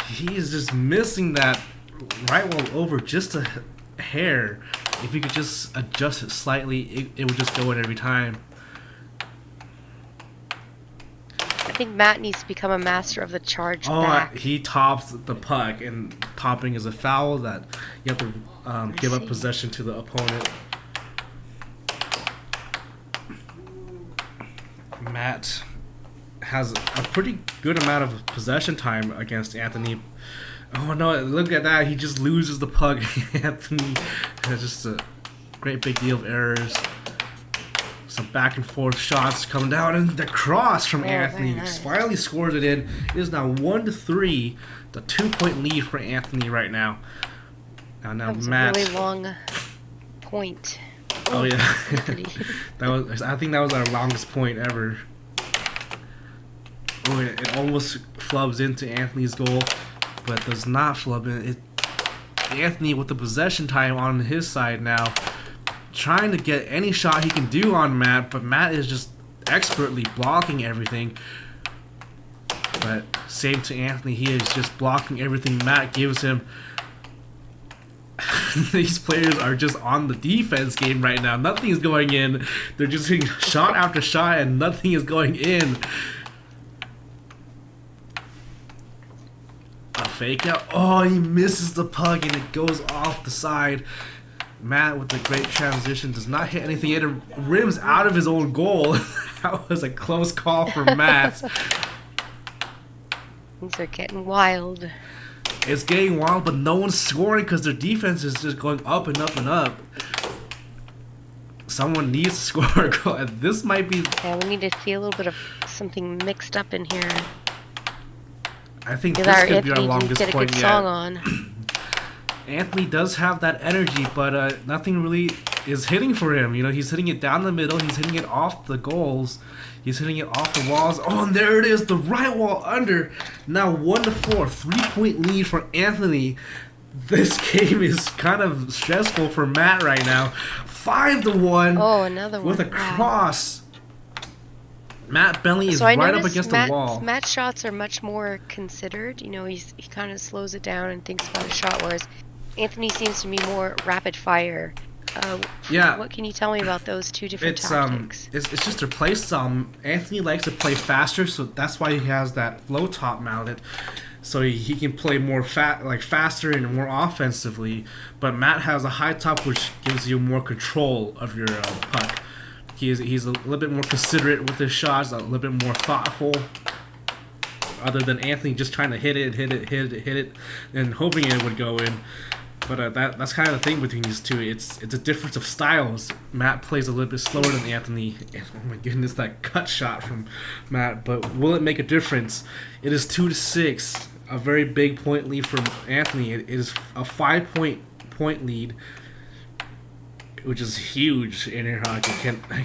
He is just missing that right wall over just a hair. If he could just adjust it slightly, it would just go in every time. I think Matt needs to become a master of the charge back. He tops the puck, and topping is a foul that you have to give up possession to the opponent. Matt has a pretty good amount of possession time against Anthony. Oh no, look at that. He just loses the puck. Anthony has just a great big deal of errors. Some back and forth shots coming down, and the cross from Anthony finally scores it in. It is now 1-3, the 2-point lead for Anthony right now. Now That was Matt. a really long point. Oh yeah, that was. I think that was our longest point ever. Oh, it almost flubs into Anthony's goal, but does not flub in. Anthony with the possession time on his side now, trying to get any shot he can do on Matt, but Matt is just expertly blocking everything. But same to Anthony, he is just blocking everything Matt gives him. These players are just on the defense game right now. Nothing is going in. They're just hitting shot after shot and nothing is going in. A fake out. Oh, he misses the puck and it goes off the side. Matt with the great transition does not hit anything. It rims out of his own goal. That was a close call for Matt. Things are getting wild. It's getting wild, but no one's scoring because their defense is just going up and up and up. Someone needs to score a goal. And this might be... Yeah, we need to see a little bit of something mixed up in here. I think this could be our longest get a point good yet. song on. Anthony does have that energy, but nothing really is hitting for him. You know, he's hitting it down the middle. He's hitting it off the goals. He's hitting it off the walls. Oh, and there it is, the right wall under. Now 1-4, 3-point lead for Anthony. This game is kind of stressful for Matt right now. 5-1. Oh, another one. With a cross. Matt Bentley is So I right up noticed against the wall. Matt's shots are much more considered. You know, he kind of slows it down and thinks about a shot, whereas Anthony seems to be more rapid fire. Yeah. What can you tell me about those two different tactics? It's just their play style. Anthony likes to play faster, so that's why he has that low top mounted, so he can play more faster and more offensively. But Matt has a high top, which gives you more control of your puck. He's a little bit more considerate with his shots, a little bit more thoughtful. Other than Anthony just trying to hit it, and hoping it would go in. But that's kind of the thing between these two. It's a difference of styles. Matt plays a little bit slower than Anthony. And, oh my goodness, that cut shot from Matt. But will it make a difference? It is 2-6, a very big point lead for Anthony. It is a 5-point lead, which is huge in air hockey.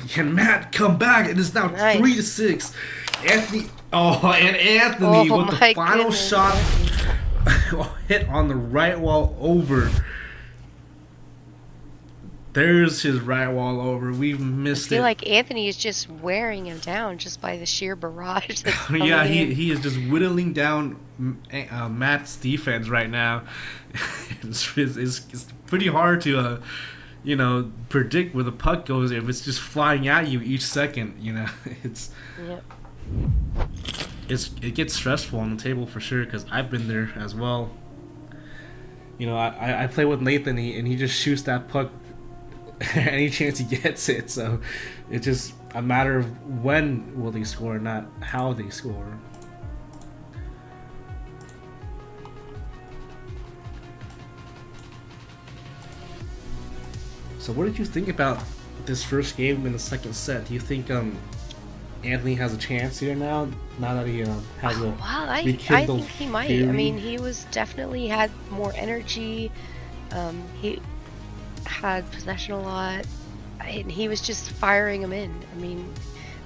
Can Matt come back? It is now 3-6. Anthony. Oh, and Anthony with the final shot. Hit on the right wall over. There's his right wall over. We've missed it. I feel like Anthony is just wearing him down just by the sheer barrage that's coming yeah, in. he is just whittling down Matt's defense right now. It's pretty hard to predict where the puck goes if it's just flying at you each second. You know, Yep. It gets stressful on the table for sure, because I've been there as well. You know, I play with Nathan, and he just shoots that puck any chance he gets it. So it's just a matter of when will they score, not how they score. So what did you think about this first game in the second set? Do you think Anthony has a chance here now that he has a I rekindled think he might. fury? I mean, he was definitely had more energy. He had possession a lot, and he was just firing them in. I mean,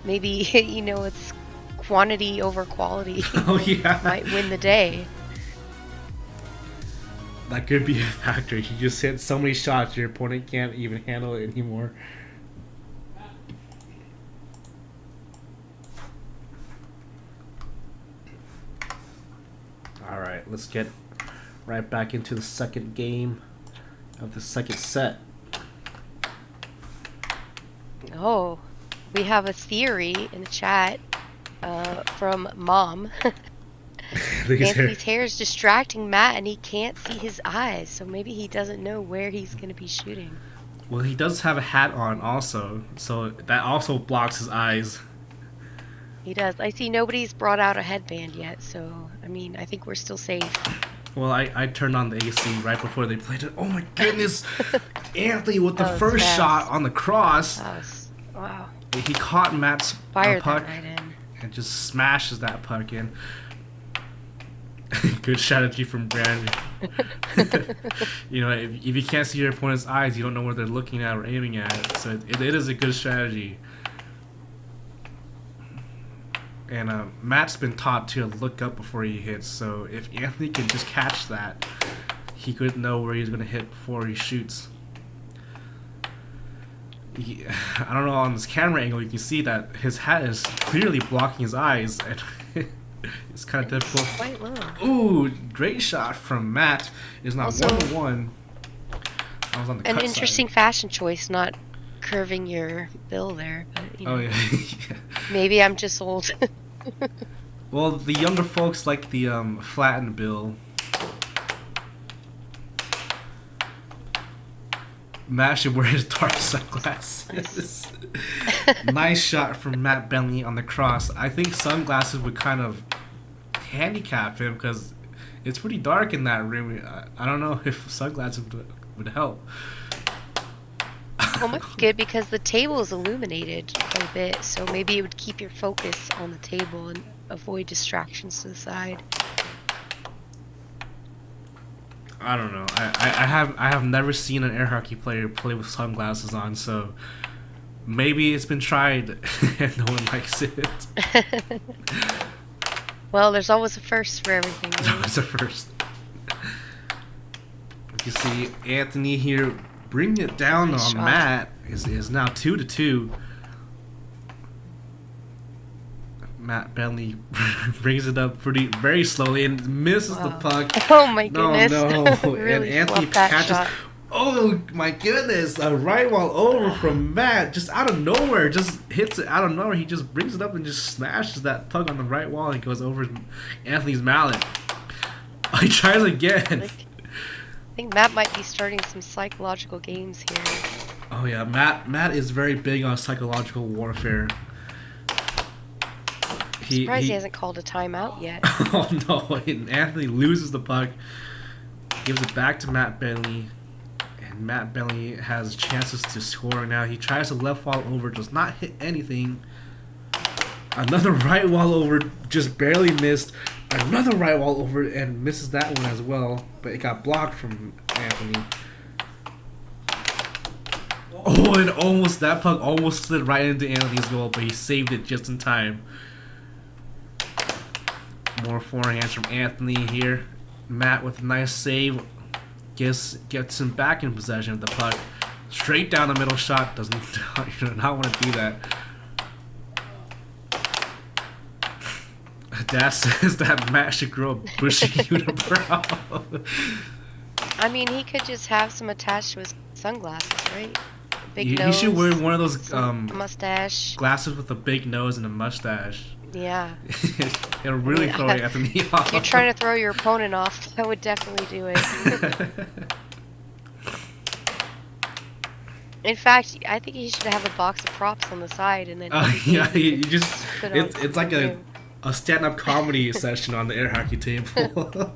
maybe it's quantity over quality. Oh yeah, might win the day. That could be a factor. You just hit so many shots, your opponent can't even handle it anymore. Alright, let's get right back into the second game of the second set. Oh, we have a theory in the chat from Mom. Anthony's hair is distracting Matt, and he can't see his eyes, so maybe he doesn't know where he's going to be shooting. Well, he does have a hat on also, so that also blocks his eyes. He does. I see nobody's brought out a headband yet, so I mean, I think we're still safe. Well, I turned on the AC right before they played it. Oh my goodness! Anthony with the That was first fast. shot on the cross. That was, wow. He caught Matt's Fired puck that right in. and just smashes that puck in. Good strategy from Brandon. You know, if you can't see your opponent's eyes, you don't know where they're looking at or aiming at. So it is a good strategy. And Matt's been taught to look up before he hits, so if Anthony can just catch that, he could know where he's going to hit before he shoots. I don't know, on this camera angle you can see that his hat is clearly blocking his eyes, and it's kind of difficult. Quite low. Ooh, great shot from Matt. It's not Also, 1-1. I was on the An cut interesting side. fashion choice, not curving your bill there. But, you know, Oh yeah. maybe I'm just old. Well, the younger folks like the flattened bill. Matt should wear his dark sunglasses. Nice shot from Mat Bentley on the cross. I think sunglasses would kind of handicap him because it's pretty dark in that room. I don't know if sunglasses would help. Well, it might be good because the table is illuminated quite a bit, so maybe it would keep your focus on the table and avoid distractions to the side. I don't know. I have never seen an air hockey player play with sunglasses on, so maybe it's been tried and no one likes it. Well, there's always a first for everything. That Right? was the first. You see Anthony here bringing it down Nice on shot. Matt. Is now 2-2. Mat Bentley brings it up very slowly and misses the Wow. puck. Oh my goodness! No. Really And Anthony flubbed that catches. shot. Oh my goodness! A right wall over from Matt, just out of nowhere, just hits it out of nowhere. He just brings it up and just smashes that puck on the right wall and goes over Anthony's mallet. He tries again. I think Matt might be starting some psychological games here. Oh yeah, Matt is very big on psychological warfare. Surprised he hasn't called a timeout yet. Oh no! And Anthony loses the puck, gives it back to Mat Bentley, and Mat Bentley has chances to score now. He tries to left wall over, does not hit anything. Another right wall over, just barely missed. Another right wall over and misses that one as well, but it got blocked from Anthony. Oh, and that puck almost slid right into Anthony's goal, but he saved it just in time. More forehands from Anthony here. Matt with a nice save gets him back in possession of the puck. Straight down the middle shot. Does not want to do that. Dad says that Matt should grow a bushy unibrow. I mean, he could just have some attached to his sunglasses, right? Big He nose. should wear one of those mustache. glasses with a big nose and a mustache. Yeah. It'll really throw Anthony off. If you're trying to throw your opponent off, I would definitely do it. In fact, I think he should have a box of props on the side and then. Yeah, you just put it on it's like him. a stand-up comedy session on the air hockey table.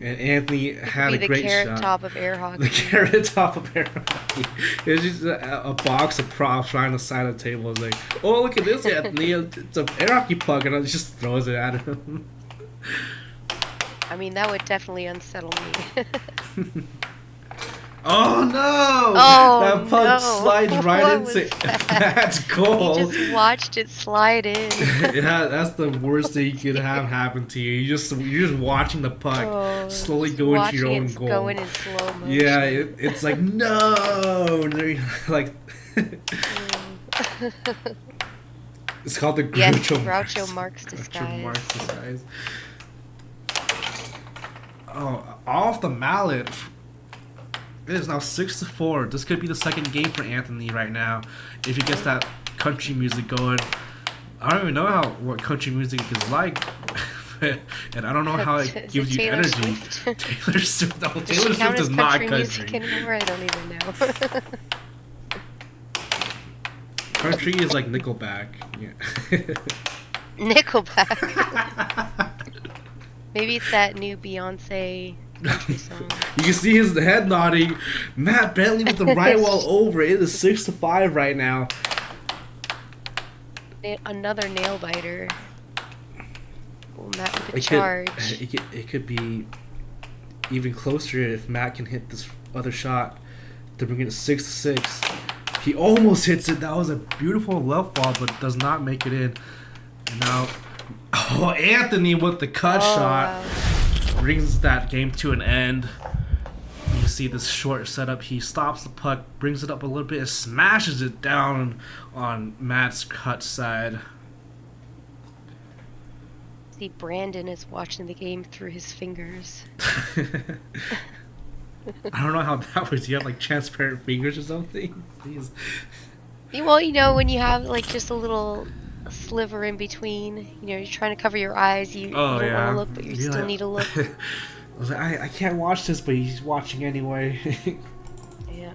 And Anthony had a Be the great carrot shot. top of air hockey. The carrot top of air hockey. It's just a box of props right on the side of the table. It's like, oh, look at this, Anthony. It's an air hockey puck, and it just throws it at him. I mean, that would definitely unsettle me. Oh no! Oh, that puck no. slides right What into was that? Matt's goal. You just watched it slide in. Yeah, that's the worst thing you could have happen to you. You're just watching the puck slowly go into your own goal. Going in slow motion. Yeah, it's like no, and then you're like it's called the Groucho Yes, Groucho Marx Marx disguise. Groucho Marx disguise. Oh, off the mallet. It is now 6-4. This could be the second game for Anthony right now if he gets that country music going. I don't even know what country music is like, and I don't know how it Is gives it you Taylor energy. Swift? Taylor Swift. No, Does Taylor she count Swift as is not music country. anymore? I don't even know. Country is like Nickelback. Yeah. Nickelback. Maybe it's that new Beyonce country song. You can see his head nodding. Mat Bentley with the right wall over. It is 6-5 right now. Another nail biter. Oh, Matt with the charge. It could be even closer if Matt can hit this other shot to bring it to 6-6. He almost hits it. That was a beautiful left ball, but does not make it in. And now, oh, Anthony with the cut shot brings that game to an end. You see this short setup. He stops the puck, brings it up a little bit, and smashes it down on Matt's cut side. See, Brandon is watching the game through his fingers. I don't know how that works. You have like transparent fingers or something? Jeez. Well, you know, when you have like just a little sliver in between, you know, you're trying to cover your eyes, you don't want to look, but you still need to look. I was like, I can't watch this, but he's watching anyway. Yeah.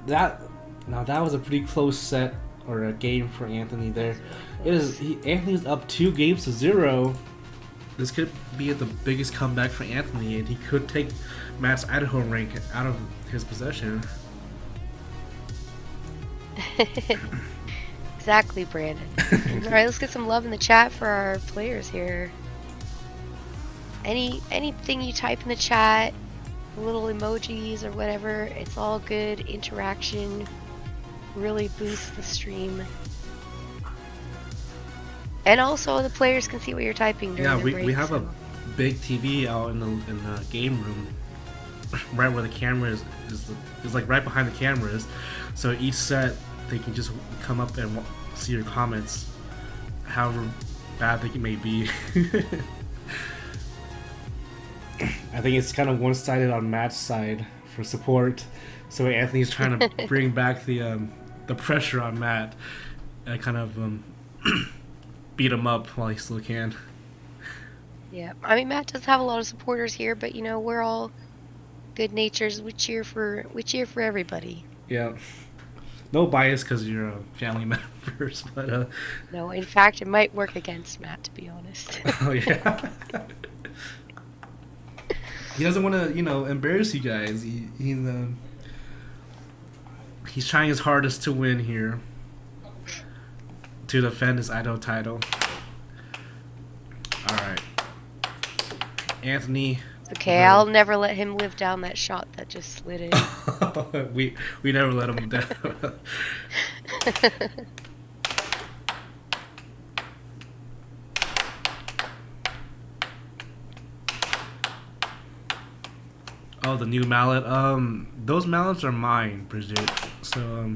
That was a pretty close set or a game for Anthony there. Anthony's up 2-0. This could be the biggest comeback for Anthony, and he could take Matt's Idaho rank out of his possession. Exactly, Brandon. Alright, let's get some love in the chat for our players here. Anything you type in the chat, little emojis or whatever, it's all good interaction. Really boosts the stream. And also the players can see what you're typing during the break. We have a big TV out in the game room, right where the camera is like right behind the cameras. So each set they can just come up and see your comments, however bad they may be. I think it's kind of one-sided on Matt's side for support. So Anthony's trying to bring back the pressure on Matt and kind of beat him up while he still can. Yeah, I mean, Matt does have a lot of supporters here, but you know, we're all good natures. We cheer for everybody. Yeah, no bias because you're family members, but no, in fact, it might work against Matt, to be honest. Oh yeah. He doesn't want to, embarrass you guys. He's trying his hardest to win here, to defend his Idaho title. All right, Anthony. Okay, I'll never let him live down that shot that just slid in. we never let him down. Oh, the new mallet. Those mallets are mine, Bridget. So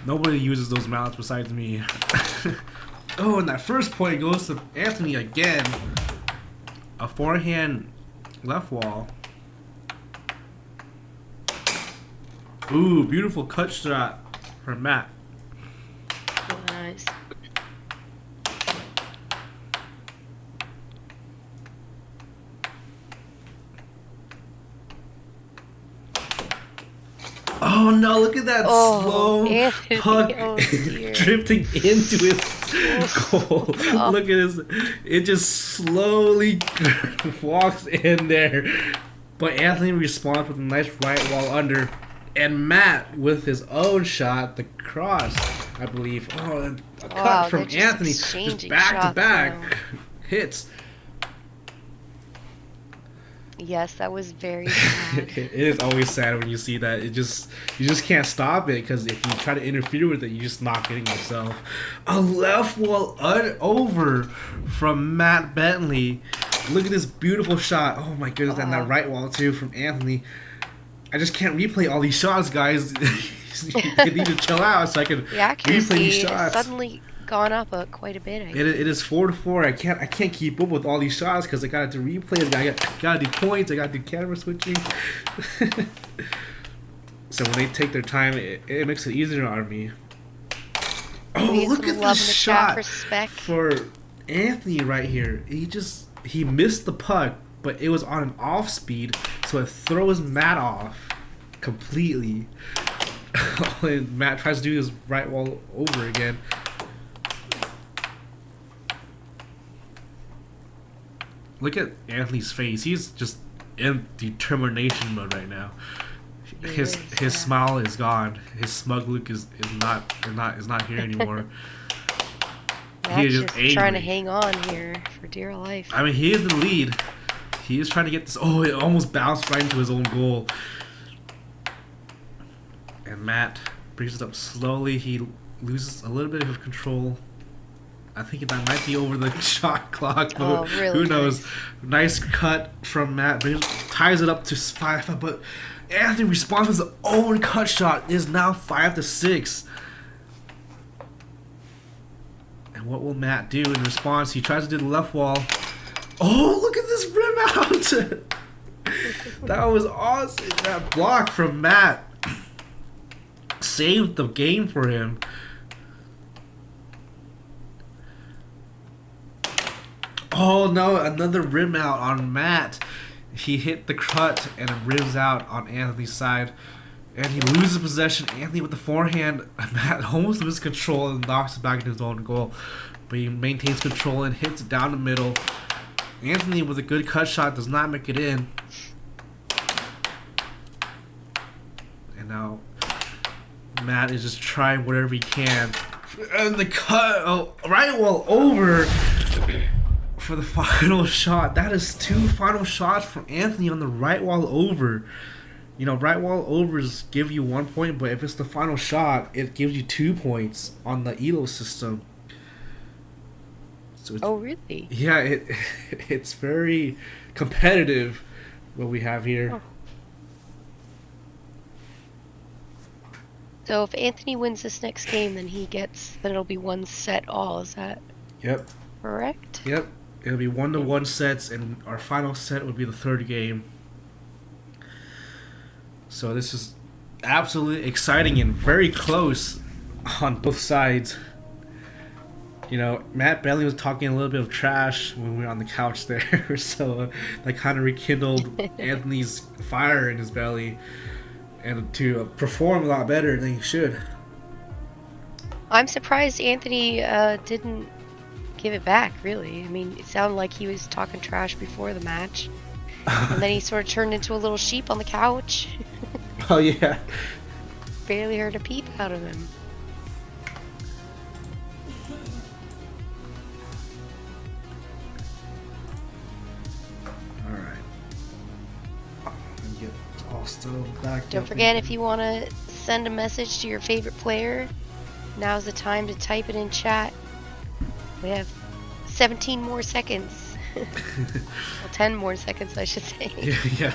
nobody uses those mallets besides me. Oh, and that first point goes to Anthony again. A forehand left wall. Ooh, beautiful cut shot for Matt. Nice. Oh no, look at that slow Anthony, puck drifting into his goal. Look at this. It just slowly walks in there. But Anthony responds with a nice right wall under. And Matt with his own shot, the cross, I believe. Oh, a cut from Anthony. Just back-to-back hits. Yes, that was very sad. It is always sad when you see that. You just can't stop it, because if you try to interfere with it, you just knock it in yourself. A left wall over from Mat Bentley. Look at this beautiful shot. Oh my goodness, and that right wall too from Anthony. I just can't replay all these shots, guys. You need to chill out so I can replay these shots. Suddenly gone up quite a bit. It is 4-4. I can't keep up with all these shots because I got to replay. I gotta do points. I gotta do camera switching. So when they take their time, it makes it easier on me. Oh, look at this shot for Anthony right here. He missed the puck, but it was on an off speed, so it throws Matt off completely. And Matt tries to do his right wall over again. look at Anthony's face. He's just in determination mode right now. His smile is gone. His smug look is not here anymore. He is just angry. Trying to hang on here for dear life. I mean, he is the lead. He is trying to get this. Oh, it almost bounced right into his own goal. And Matt brings it up slowly. He loses a little bit of control. I think that might be over the shot clock, but really who knows? Nice cut from Matt. Ties it up to 5, but Anthony responds with his own cut shot. It is now 5-6. And what will Matt do in response? He tries to do the left wall. Oh, look at this rim out! That was awesome. That block from Matt saved the game for him. Oh no, another rim out on Matt. He hit the cut and it rims out on Anthony's side. And he loses possession. Anthony with the forehand. Matt almost loses control and knocks it back into his own goal. But he maintains control and hits it down the middle. Anthony with a good cut shot does not make it in. And now Matt is just trying whatever he can. And the cut, right wall over for the final shot. That is 2 final shots from Anthony on the right wall over. You know, right wall overs give you 1 point, but if it's the final shot, it gives you 2 points on the ELO system. So oh, really? Yeah, it's very competitive what we have here. Oh. So if Anthony wins this next game, then it'll be 1 set all. Is that correct? Yep. It'll be 1-1 sets, and our final set would be the 3rd game. So this is absolutely exciting and very close on both sides. You know, Mat Bentley was talking a little bit of trash when we were on the couch there, so that kind of rekindled Anthony's fire in his belly, and to perform a lot better than he should. I'm surprised Anthony didn't give it back, really. I mean, it sounded like he was talking trash before the match. And then he sort of turned into a little sheep on the couch. Oh, yeah. Barely heard a peep out of him. Alright. Get all still back. Don't forget, if you want to send a message to your favorite player, now's the time to type it in chat. We have 17 more seconds. Well, 10 more seconds, I should say. Yeah.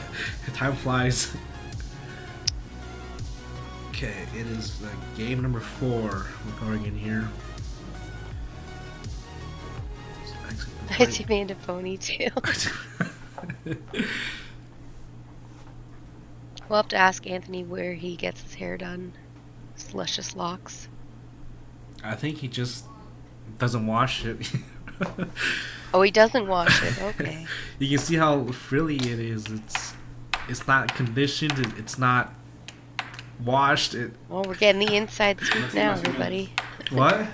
Time flies. Okay, it is game number 4 we're going in here. I demand a ponytail. We'll have to ask Anthony where he gets his hair done. His luscious locks. I think he just doesn't wash it. Oh, he doesn't wash it. Okay. You can see how frilly it is. It's not conditioned. It's not washed. Well, we're getting the inside scoop now, everybody. What?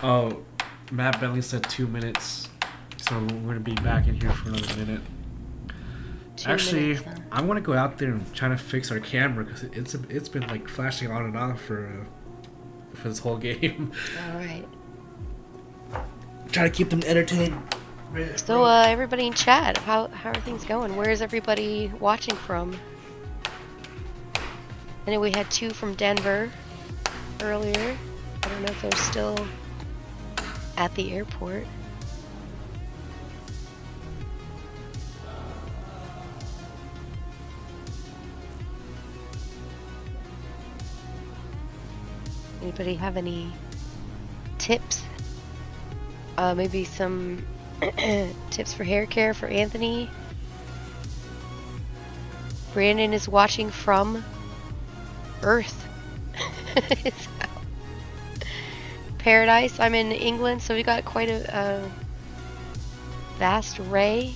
Oh, Mat Bentley said 2 minutes, so we're gonna be back in here for another minute. 2 Actually, minutes, huh? I want to go out there and try to fix our camera because it's been like flashing on and off for this whole game. All right. Try to keep them entertained. So, everybody in chat, how are things going? Where is everybody watching from? I know we had 2 from Denver earlier. I don't know if they're still at the airport. Anybody have any tips? Maybe some tips for hair care for Anthony. Brandon is watching from Earth. Paradise. I'm in England, so we got quite a vast array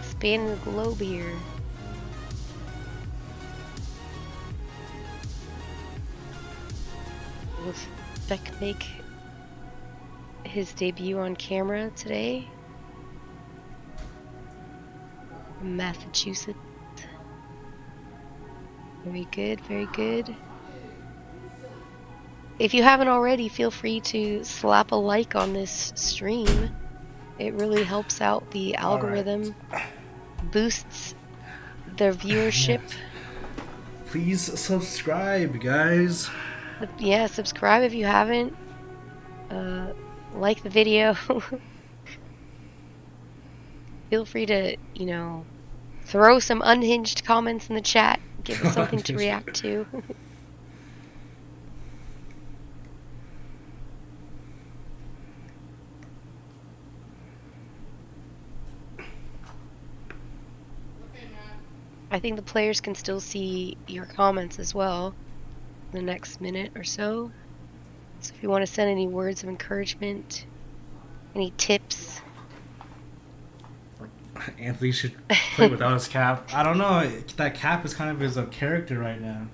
spanning the globe here. Will Beck make his debut on camera today? Massachusetts. Very good, very good. If you haven't already, feel free to slap a like on this stream. It really helps out the algorithm, boosts their viewership. Yes. Please subscribe, guys. Yeah, subscribe if you haven't. Like the video. Feel free to, you know, throw some unhinged comments in the chat. Give us something to react to. I think the players can still see your comments as well in the next minute or so. So if you want to send any words of encouragement, any tips. Anthony should play without his cap. I don't know. That cap is kind of his character right now.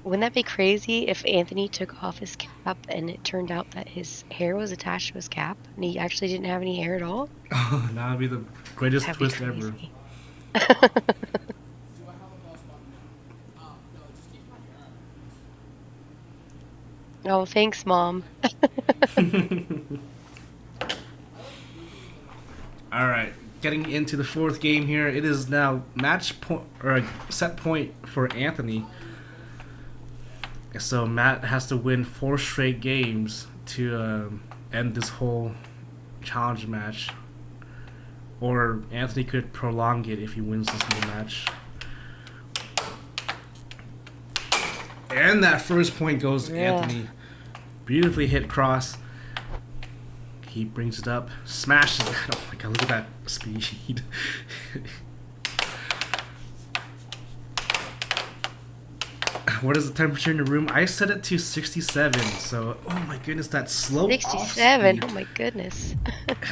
Wouldn't that be crazy if Anthony took off his cap and it turned out that his hair was attached to his cap and he actually didn't have any hair at all? Oh, that would be the greatest That'd twist be ever. Oh, thanks, Mom. All right, getting into the fourth game here. It is now match point or a set point for Anthony. So Matt has to win 4 straight games to end this whole challenge match, or Anthony could prolong it if he wins this new match. And that first point goes to Anthony. Beautifully hit cross. He brings it up, smashes it. Oh my god, look at that speed. What is the temperature in your room? I set it to 67, so oh my goodness, that slow 67, oh my goodness.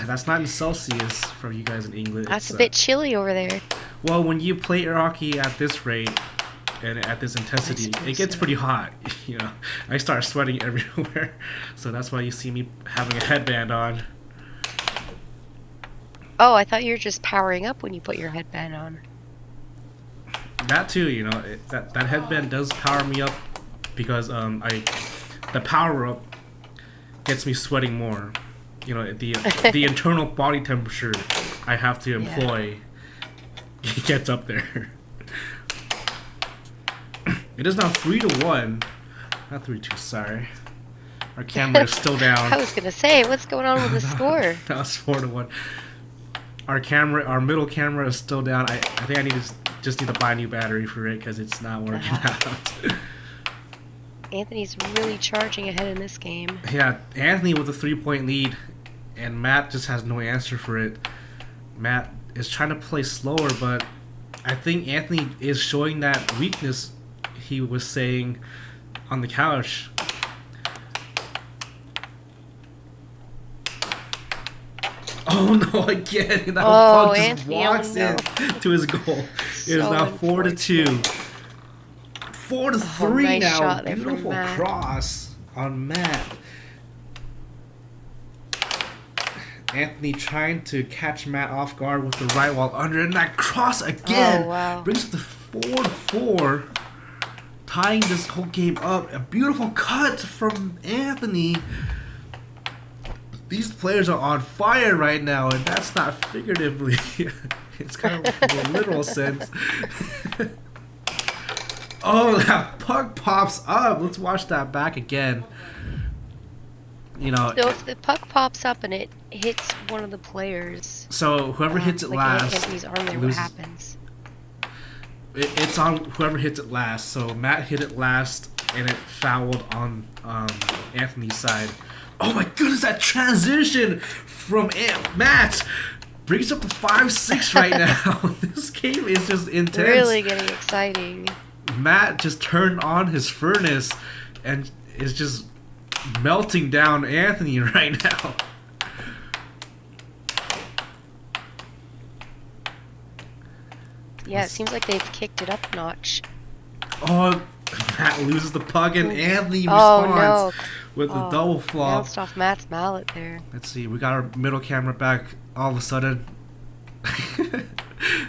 That's not in Celsius for you guys in England. That's a bit chilly over there. Well, when you play air hockey at this rate and at this intensity, it gets pretty hot. You know, I start sweating everywhere, so that's why you see me having a headband on. Oh, I thought you were just powering up when you put your headband on. That too, you know, that headband does power me up because the power up gets me sweating more. You know, the internal body temperature I have to employ gets up there. It is now 3-1, not 3-2. Sorry, our camera is still down. I was gonna say, what's going on with the score? That was 4-1. Our middle camera is still down. I think I just need to buy a new battery for it because it's not working out. Anthony's really charging ahead in this game. Yeah, Anthony with a 3-point lead, and Matt just has no answer for it. Matt is trying to play slower, but I think Anthony is showing that weakness he was saying on the couch. Oh no, again. That puck just Anthony, walks in to his goal. It is now 4-2. 4-3 nice now. shot there from Beautiful Matt. cross on Matt. Anthony trying to catch Matt off guard with the right wall under, and that cross again brings it to 4-4, tying this whole game up. A beautiful cut from Anthony. These players are on fire right now, and that's not figuratively. It's kind of in a literal sense. Oh, that puck pops up. Let's watch that back again. You know. So if the puck pops up and it hits one of the players. So whoever hits it last Anthony's arm there, what happens? It's on whoever hits it last. So Matt hit it last, and it fouled on Anthony's side. Oh my goodness, that transition from Matt brings up to 5-6 right now. This game is just intense. Really getting exciting. Matt just turned on his furnace and is just melting down Anthony right now. Yeah, it seems like they've kicked it up a notch. Oh, Matt loses the puck, and Anthony Oh, responds no. with a double flop. Bounced off Matt's mallet there. Let's see, we got our middle camera back all of a sudden.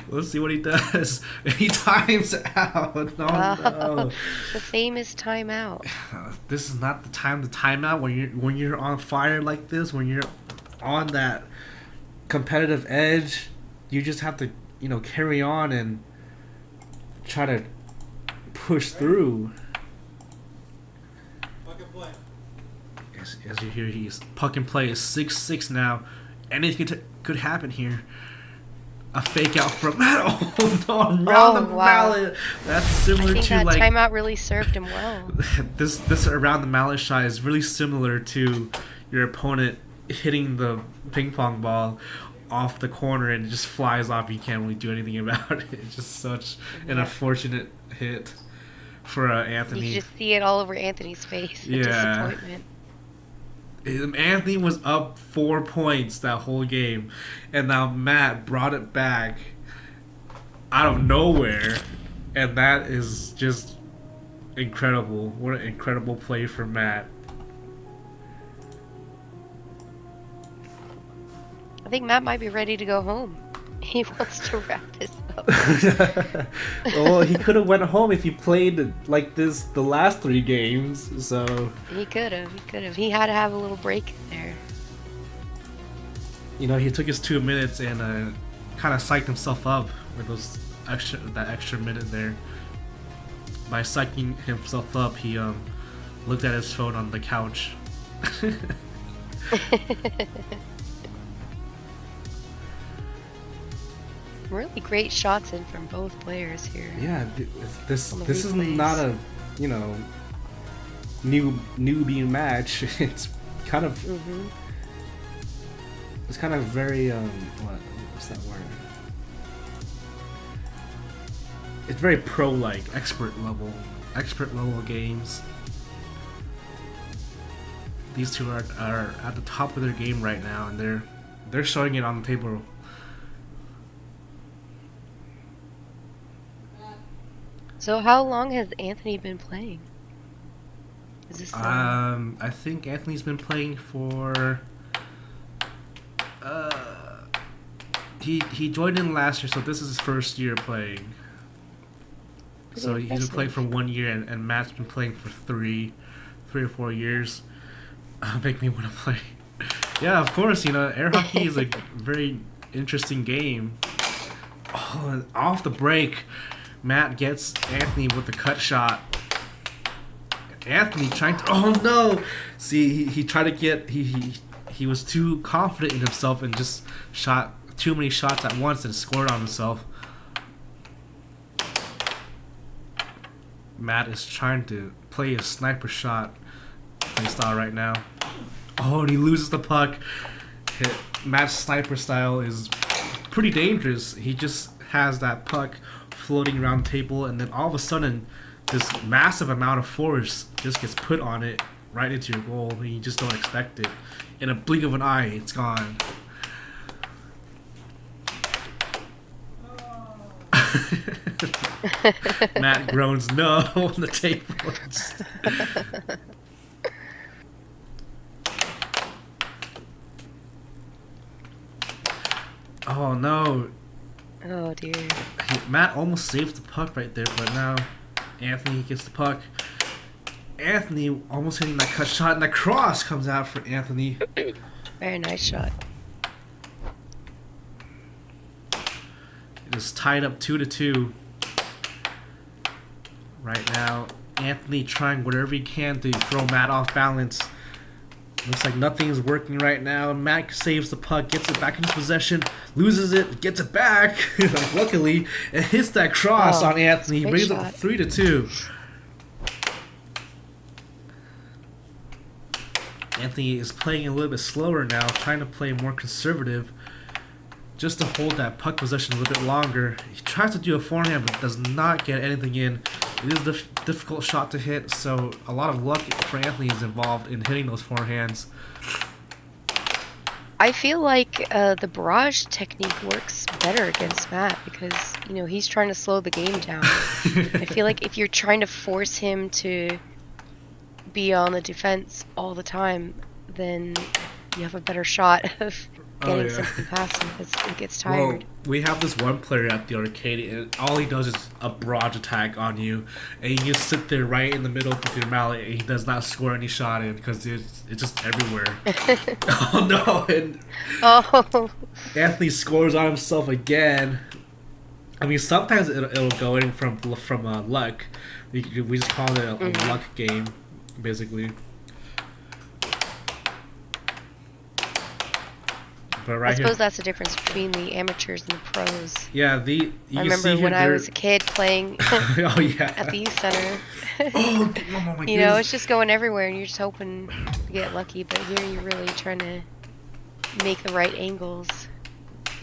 Let's see what he does. He times out. Oh, no. The famous timeout. This is not the time to time out when you're on fire like this, when you're on that competitive edge. You just have to, carry on and try to push through. As you hear, he's puck and play is 6-6 now. Anything could happen here. A fake out from Matt. Oh no! Around the mallet. That's similar I think to that like timeout really served him well. this around the mallet shot is really similar to your opponent hitting the ping pong ball off the corner and it just flies off. You can't really do anything about it. It's just such an unfortunate hit for Anthony. You just see it all over Anthony's face. The disappointment. Anthony was up 4 points that whole game, and now Matt brought it back out of nowhere, and that is just incredible. What an incredible play for Matt. I think Matt might be ready to go home. He wants to wrap this up. Well, he could have went home if he played like this the last 3 games. So He could have. He had to have a little break in there. he took his 2 minutes and kind of psyched himself up with that extra minute there. By psyching himself up, he looked at his phone on the couch. Really great shots in from both players here. Yeah, this is not a newbie match. It's kind of it's kind of very what's that word? It's very pro-like, expert level games. These two are at the top of their game right now, and they're showing it on the table. So how long has Anthony been playing? Is this I think Anthony's been playing for he joined in last year, so this is his first year playing. So he's been playing for 1 year, and Matt's been playing for three or 4 years. Make me want to play. Yeah, of course, air hockey is a very interesting game. Oh, and off the break, Matt gets Anthony with the cut shot. Anthony trying to... Oh, no! See, he tried to get... He was too confident in himself and just shot too many shots at once and scored on himself. Matt is trying to play a sniper shot play style right now. Oh, and he loses the puck. Matt's sniper style is pretty dangerous. He just has that puck floating around the table, and then all of a sudden this massive amount of force just gets put on it right into your goal, and you just don't expect it. In a blink of an eye, it's gone. Matt groans no on the table. Oh no. Oh dear. Matt almost saved the puck right there, but now Anthony gets the puck. Anthony almost hitting that cut shot, and the cross comes out for Anthony. Very nice shot. It is tied up 2-2. Right now, Anthony trying whatever he can to throw Matt off balance. Looks like nothing is working right now. Matt saves the puck, gets it back in his possession, loses it, gets it back, luckily, and hits that cross on Anthony. He brings it up 3-2. Anthony is playing a little bit slower now, trying to play more conservative, just to hold that puck possession a little bit longer. He tries to do a forehand, but does not get anything in. It is a difficult shot to hit, so a lot of luck for Anthony is involved in hitting those forehands. I feel like the barrage technique works better against Matt because, you know, he's trying to slow the game down. I feel like if you're trying to force him to be on the defense all the time, then you have a better shot of getting something past him because it gets tired. Well, we have this one player at the arcade, and all he does is a barrage attack on you, and you just sit there right in the middle with your mallet, and he does not score any shot in because it's just everywhere. Oh no! And Anthony scores on himself again. I mean, sometimes it'll go in from luck. We just call it a luck game, basically. But right I suppose here, that's the difference between the amateurs and the pros. yeah, I remember when I was a kid playing oh yeah, at the youth center. oh my You know, it's just going everywhere, and you're just hoping to get lucky. But here, you're really trying to make the right angles.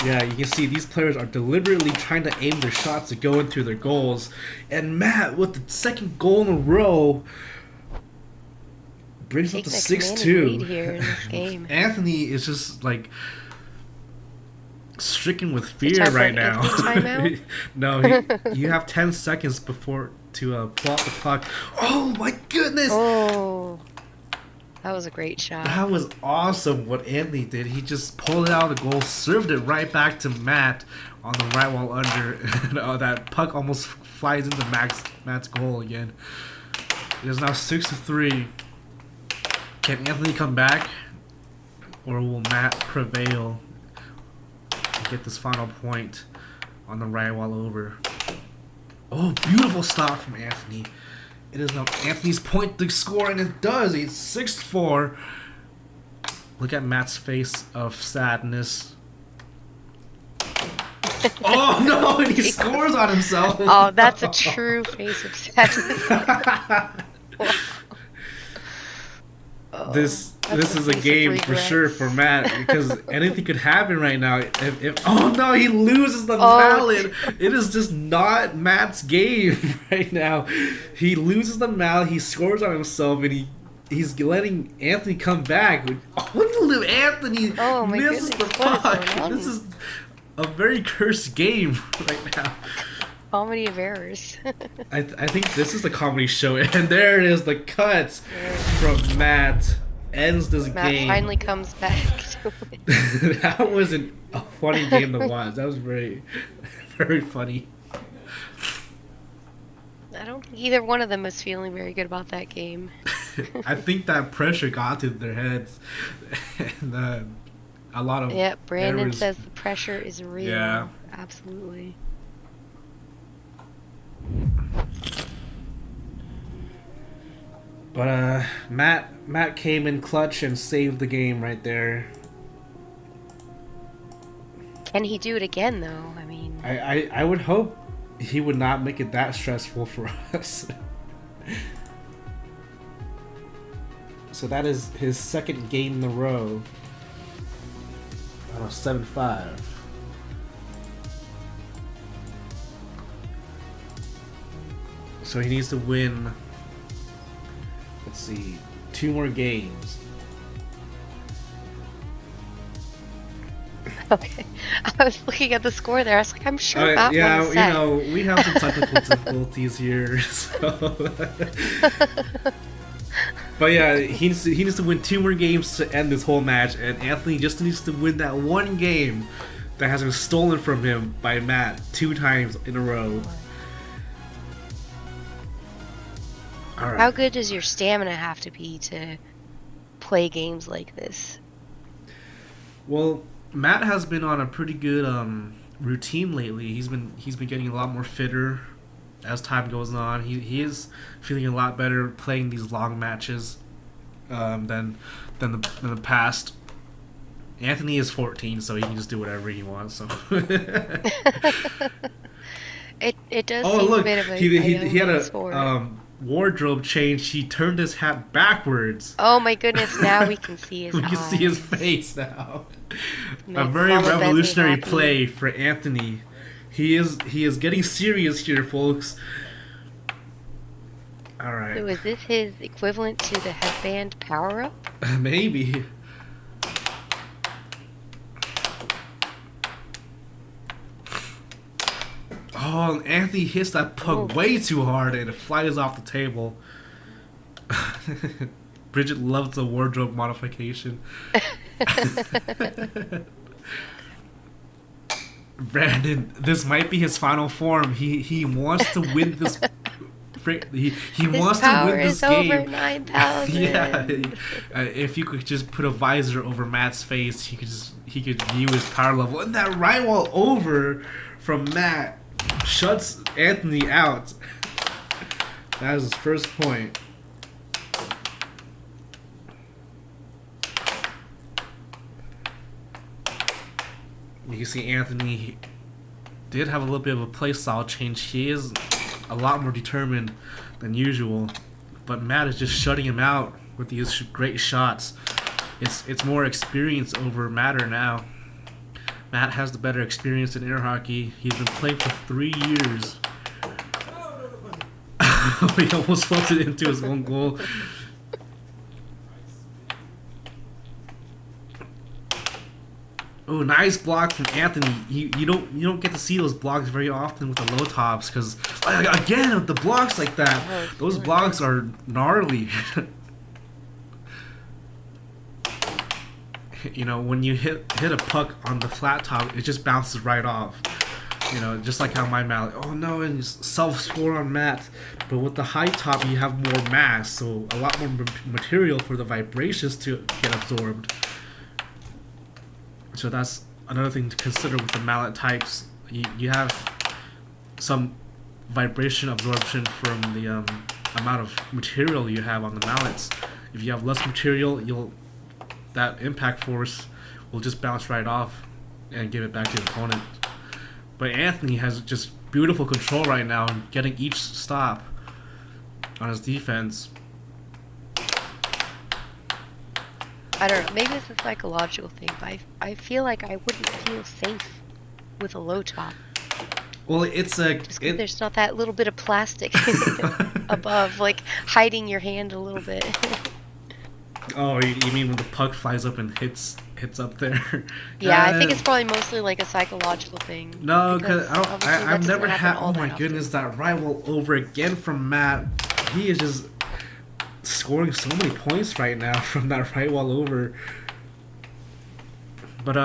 Yeah, you can see these players are deliberately trying to aim their shots to go into their goals. And Matt, with the second goal in a row, brings up to 6-2. Here in this game. Anthony is just like stricken with fear right now. No, you have 10 seconds before to pull out the puck. Oh my goodness! Oh, that was a great shot. That was awesome what Anthony did. He just pulled it out of the goal, served it right back to Matt on the right wall under. And, that puck almost flies into Matt's goal again. It is now 6-3. Can Anthony come back? Or will Matt prevail and get this final point on the right wall over? Oh, beautiful stop from Anthony. It is now Anthony's point to score, and it does. It's 6-4. Look at Matt's face of sadness. Oh no, and he scores on himself. Oh, that's a true face of sadness. This is a game for sure for Matt because anything could happen right now. If oh no, he loses the mallet. It is just not Matt's game right now. He loses the mallet. He scores on himself, and he's letting Anthony come back. Oh, look at Anthony misses the puck. This is a very cursed game right now. Comedy of errors. I think this is the comedy show, and there it is. The cuts from Matt ends this game. Matt finally comes back to win. That wasn't a funny game to watch. That was very, very funny. I don't think either one of them was feeling very good about that game. I think that pressure got to their heads, and a lot of Brandon errors. says the pressure is real. Yeah, absolutely. But Matt came in clutch and saved the game right there. Can he do it again though? I mean, I would hope he would not make it that stressful for us. So that is his second game in a row. 7-5. So he needs to win, let's see, 2 more games. okay. I was looking at the score there. I was like, I'm sure Matt yeah, won a set. you know, we have some technical difficulties here. So. But yeah, he needs to win 2 more games to end this whole match, and Anthony just needs to win that one game that has been stolen from him by Matt 2 times in a row. All right. How good does your stamina have to be to play games like this? Well, Matt has been on a pretty good routine lately. He's been getting a lot more fitter as time goes on. He is feeling a lot better playing these long matches than the past. Anthony is 14, so he can just do whatever he wants. So. It does oh seem look, a bit of a he had a sport. Wardrobe change. He turned his hat backwards. Oh my goodness! Now we can see his we eyes. can see his face now. Makes A very Mama revolutionary Bentley happy. play for Anthony. He is getting serious here, folks. All right. So is this his equivalent to the headband power-up? Maybe. Oh, Anthony hits that puck way too hard and it flies off the table. Bridget loves the wardrobe modification. Brandon, this might be his final form. He wants to win this. He wants to win this game. Over 9,000. Yeah. If you could just put a visor over Matt's face, he could view his power level. And that right wall over from Matt shuts Anthony out. That is his first point. You can see Anthony did have a little bit of a playstyle change. He is a lot more determined than usual, but Matt is just shutting him out with these great shots. It's more experience over matter now. Matt has the better experience in air hockey. He's been playing for 3 years. He almost floated into his own goal. Oh, nice block from Anthony. You don't get to see those blocks very often with the low tops, because again with the blocks like that, those blocks are gnarly. You know, when you hit a puck on the flat top, it just bounces right off. You know, just like how my mallet. Oh no, and self-score on Matt. But with the high top, you have more mass, so a lot more material for the vibrations to get absorbed. So that's another thing to consider with the mallet types. You have some vibration absorption from the amount of material you have on the mallets. If you have less material, that impact force will just bounce right off and give it back to the opponent. But Anthony has just beautiful control right now, getting each stop on his defense. I don't know, maybe it's a psychological thing, but I feel like I wouldn't feel safe with a low top. Well, it's a... Just 'cause there's not that little bit of plastic above, like hiding your hand a little bit. Oh, you mean when the puck flies up and hits up there? Yeah, I think it's probably mostly like a psychological thing. No, because obviously I've that never doesn't had... happen all Oh my that goodness, that rival over again from Matt. He is just scoring so many points right now from that right wall over. But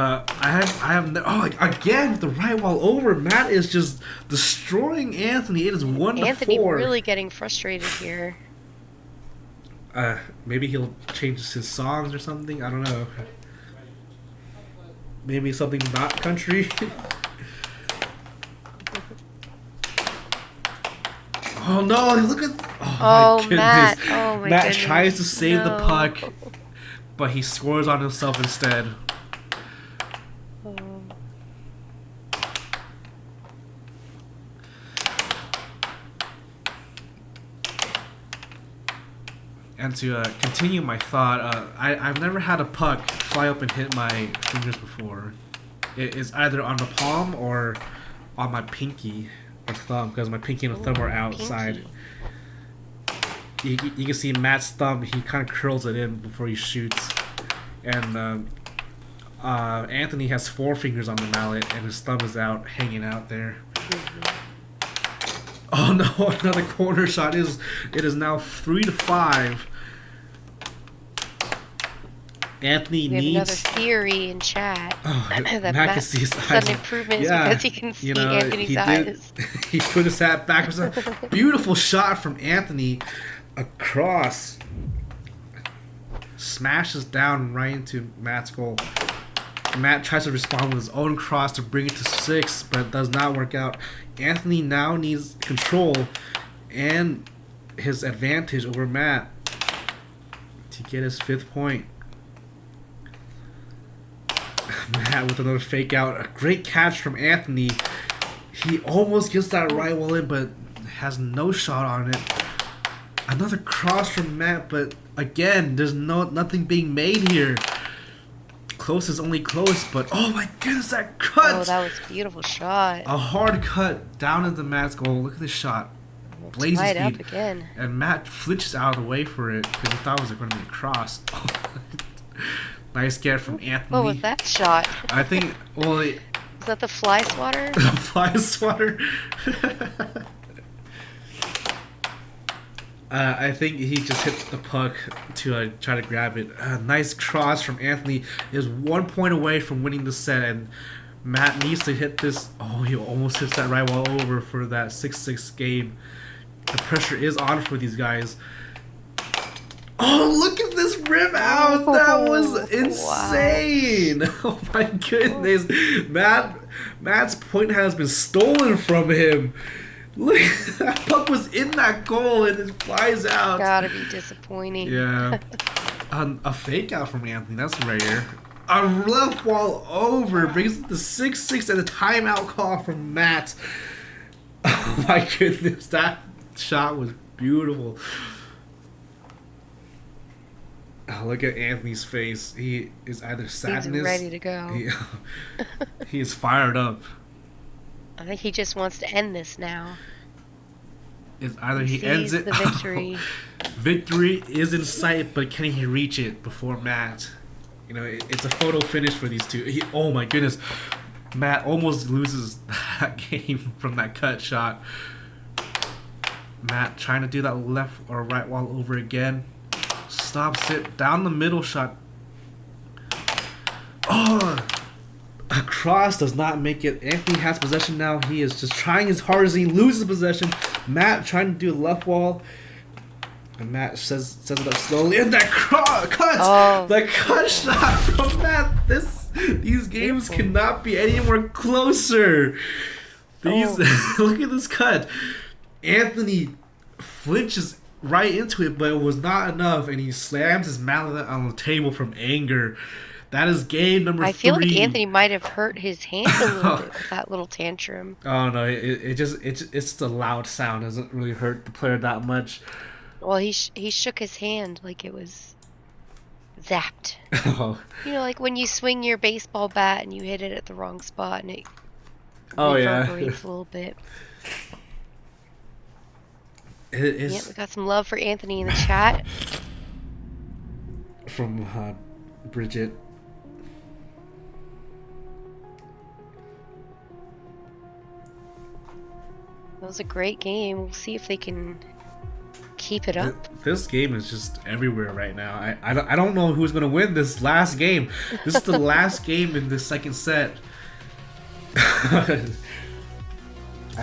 again with the right wall over, Matt is just destroying Anthony. It is 1-4. Anthony really getting frustrated here. Maybe he'll change his songs or something. I don't know. Maybe something not country. Oh no! Look at. Oh my goodness! Matt! Oh my Matt goodness. tries to save the puck, but he scores on himself instead. And to continue my thought, I've never had a puck fly up and hit my fingers before. It is either on the palm or on my pinky or thumb, because my pinky and thumb are outside. You can see Matt's thumb, he kind of curls it in before he shoots. And Anthony has 4 fingers on the mallet and his thumb is out, hanging out there. Oh no, another corner shot. It is now 3-5. We Anthony have needs another theory in chat that Matt can see his eyes. sudden improvements because he can see Anthony's eyes. He put his hat back. It was a beautiful shot from Anthony across. Smashes down right into Matt's goal. Matt tries to respond with his own cross to bring it to 6, but it does not work out. Anthony now needs control and his advantage over Matt to get his 5th point. Matt with another fake out. A great catch from Anthony. He almost gets that right wall in, but has no shot on it. Another cross from Matt, but again, there's nothing being made here. Close is only close, but oh my goodness, that cut! Oh, that was a beautiful shot. A hard cut down into Matt's goal. Look at this shot. Blazing Tied speed. up again. And Matt flinches out of the way for it because he thought it was going to be a cross. Nice get from Anthony. What was that shot? I think, well, Is that the fly swatter? The fly swatter. I think he just hit the puck to try to grab it. Nice cross from Anthony. Is 1 point away from winning the set, and Matt needs to hit this. Oh, he almost hits that right wall over for that 6-6 game. The pressure is on for these guys. Oh, look at this rim out! That was insane! Wow. Oh my goodness. Matt's point has been stolen from him. Look, that puck was in that goal and it flies out. Gotta be disappointing. Yeah. A fake out from Anthony, that's rare. A left wall over brings it to 6-6 and a timeout call from Matt. Oh my goodness, that shot was beautiful. Oh, look at Anthony's face. He is either sadness. He's ready to go. He is fired up. I think he just wants to end this now. It's either he ends it. The victory. Victory is in sight, but can he reach it before Matt? You know, it's a photo finish for these two. Oh my goodness, Matt almost loses that game from that cut shot. Matt trying to do that left or right wall over again. Stops it down the middle shot. Oh. Cross does not make it. Anthony has possession now. He is just trying as hard as he loses possession. Matt trying to do the left wall. And Matt says it up slowly. And that cut! Oh. The cut shot from Matt. These games cannot be any more closer. Look at this cut. Anthony flinches right into it, but it was not enough. And he slams his mallet on the table from anger. That is game number 3. I feel like Anthony might have hurt his hand a little bit with that little tantrum. Oh no, it's the loud sound. It doesn't really hurt the player that much. Well, he shook his hand like it was zapped. Oh. You know, like when you swing your baseball bat and you hit it at the wrong spot and it reverberates a little bit. Yeah, we got some love for Anthony in the chat. From Bridget. That was a great game. We'll see if they can keep it up. This game is just everywhere right now. I don't know who's going to win this last game. This is the last game in the second set. I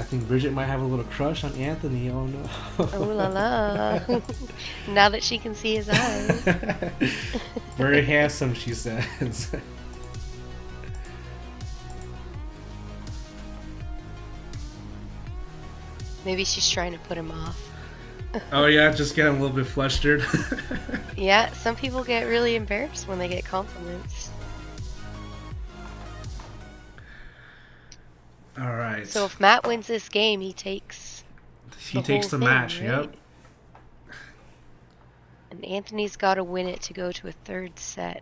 think Bridget might have a little crush on Anthony. Oh no. Oh la la. Now that she can see his eyes. Very handsome, she says. Maybe she's trying to put him off. Oh yeah, just getting a little bit flustered. Yeah, some people get really embarrassed when they get compliments. All right. So if Matt wins this game, he takes the match, right? Yep. And Anthony's got to win it to go to a third set.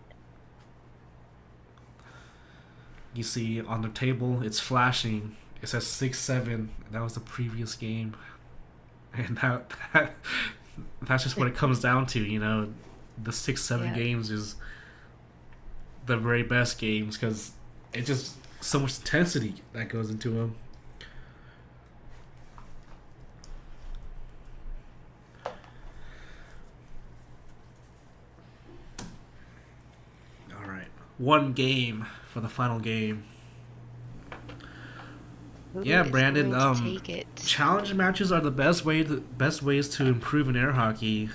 You see on the table, it's flashing. It says 6-7. That was the previous game. And that's just what it comes down to, you know. The 6-7 games is the very best games because it just so much intensity that goes into them. All right, one game for the final game. Yeah, Brandon. Challenge matches are the best ways to improve in air hockey.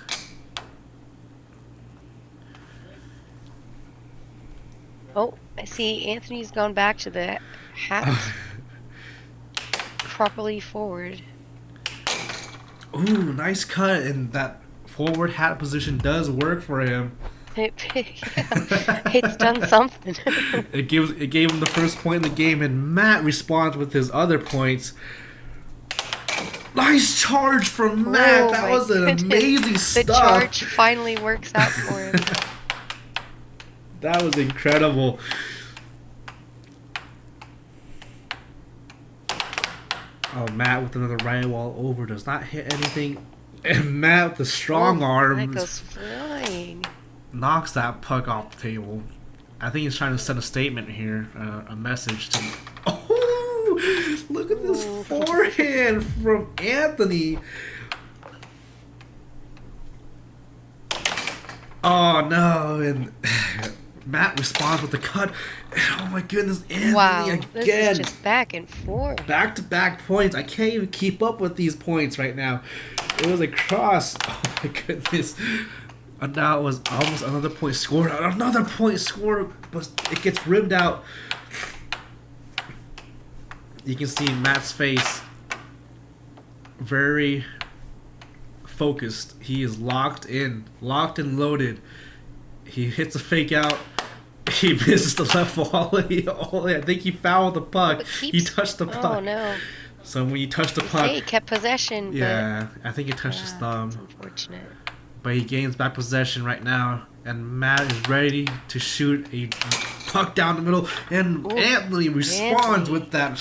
Oh, I see Anthony's gone back to the hat properly forward. Ooh, nice cut, and that forward hat position does work for him. It's done something. It gave him the first point in the game, and Matt responds with his other points. Nice charge from Matt. That was an amazing stuff. The charge finally works out for him. That was incredible. Oh, Matt with another right wall over does not hit anything. And Matt with the strong arms. That goes flying. Knocks that puck off the table. I think he's trying to send a statement here, a message to Oh, look at this Ooh. forehand from Anthony. Oh no, and Matt responds with the cut. Oh my goodness, Anthony Wow, again. this is just back and forth. Back-to-back points. I can't even keep up with these points right now. It was a cross. Oh my goodness. And now it was almost another point scored. Another point scored, but it gets rimmed out. You can see Matt's face. Very focused. He is locked and loaded. He hits a fake out. He misses the left volley. I think he fouled the puck. He touched the puck. Oh no. So when you touch the He puck, kept possession. yeah, I think he touched his That's thumb. unfortunate. But he gains back possession right now, and Matt is ready to shoot a puck down the middle, and Ooh, Anthony responds with that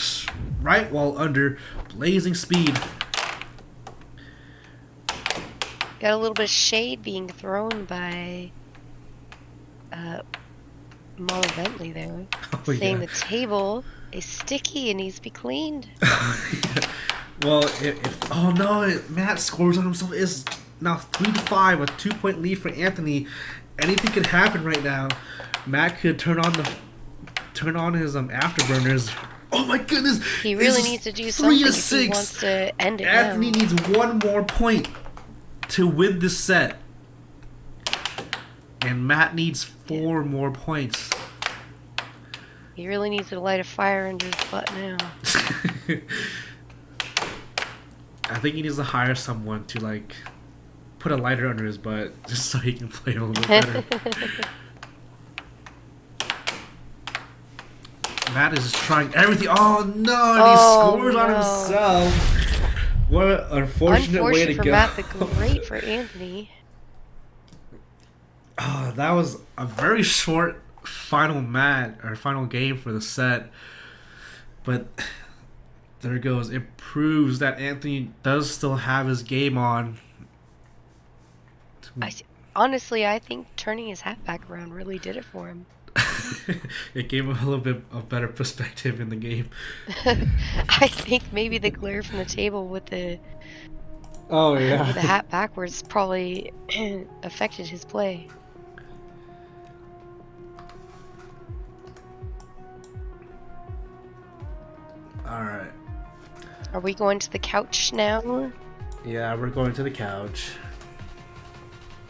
right wall under blazing speed. Got a little bit of shade being thrown by Mat Bentley there, Oh, saying yeah. the table is sticky and needs to be cleaned. Well, oh no, Matt scores on himself. It's now 3-5, a 2-point lead for Anthony. Anything could happen right now. Matt could turn on his afterburners. Oh my goodness! He really It's needs to do something if 3-6. he wants to end it Anthony now. needs one more point to win this set. And Matt needs 4 more points. He really needs to light a fire under his butt now. I think he needs to hire someone to like put a lighter under his butt just so he can play a little bit better. Matt is trying everything. Oh no, and he scores on himself. What an unfortunate way to for go. Matt, but great for Anthony. Oh, that was a very short final game for the set. But there it goes. It proves that Anthony does still have his game on. Honestly, I think turning his hat back around really did it for him. It gave him a little bit of better perspective in the game. I think maybe the glare from the table with the Oh with the yeah. hat backwards probably affected his play. All right. Are we going to the couch now? Yeah, we're going to the couch.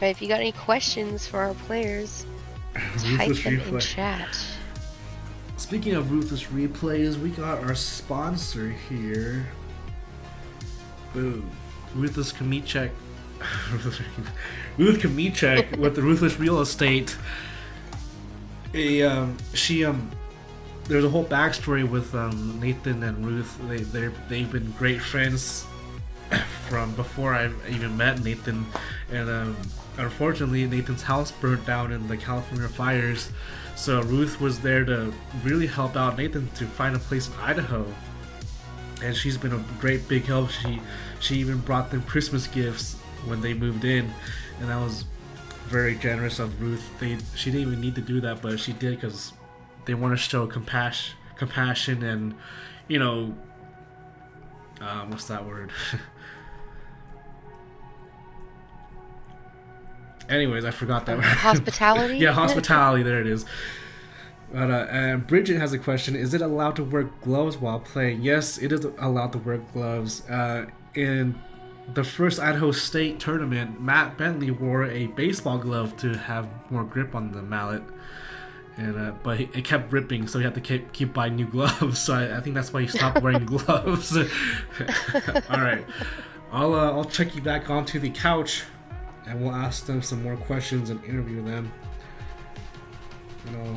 Right, if you got any questions for our players, type Ruthless them in replay. chat. Speaking of ruthless replays, we got our sponsor here. Boom. Ruthless Kamichek. Ruth Kamichek with the Ruthless Real Estate. There's a whole backstory with Nathan and Ruth. They've been great friends from before I even met Nathan, and unfortunately Nathan's house burned down in the California fires, so Ruth was there to really help out Nathan to find a place in Idaho, and she's been a great big help. She even brought them Christmas gifts when they moved in, and that was very generous of Ruth. She didn't even need to do that, but she did because they want to show compassion and, you know, what's that word? Anyways, I forgot that word. Hospitality? Yeah, hospitality, there it is. But, and Bridget has a question. Is it allowed to wear gloves while playing? Yes, it is allowed to wear gloves. In the first Idaho State tournament, Mat Bentley wore a baseball glove to have more grip on the mallet. And but it kept ripping, so he had to keep buying new gloves. So I think that's why he stopped wearing gloves. All right, I'll check you back onto the couch, and we'll ask them some more questions and interview them. You know.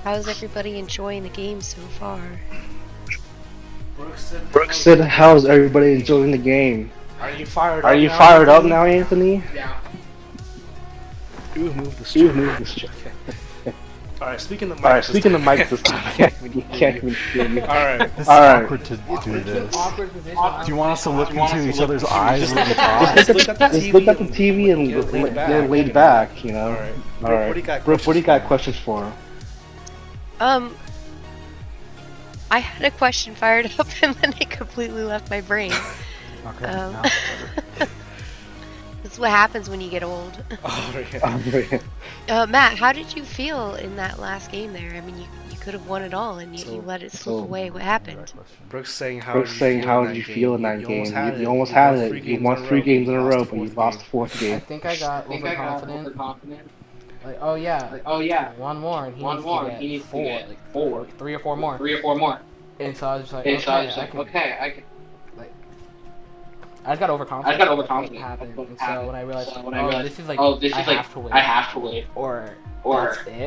How's everybody enjoying the game so far? Brooks said, how's everybody enjoying the game? Are you fired Are up you now, fired up Anthony? now, Anthony? Yeah. Ooh, move this Ooh, chair. move this chair. Alright, speaking of mic. Alright, speaking of mic this time, you can't even hear me. Alright. This is Alright. awkward to do this. Awkward position. Do you want us to look into each other's eyes when we talk? Just look at the Just TV look at the and TV and get laid back, you know? Alright. Alright. Brooke, what do you got questions for? I had a question fired up and then it completely left my brain. Okay, Um, now it's better. That's what happens when you get old. Oh, yeah. Matt, how did you feel in that last game there? I mean, you could have won it all and you let it slip away. What happened? Brooks saying how did you feel in that game? You almost had it. You won 3 games in a row, but you lost the 4th I game. think I got overconfident. Like, oh yeah, one more, and he needs to get 4, like 3 or 4 more. And so I was just like, okay, I can. Like, I just got overconfident. What happened? And so when I realized, this is like, I have to wait, or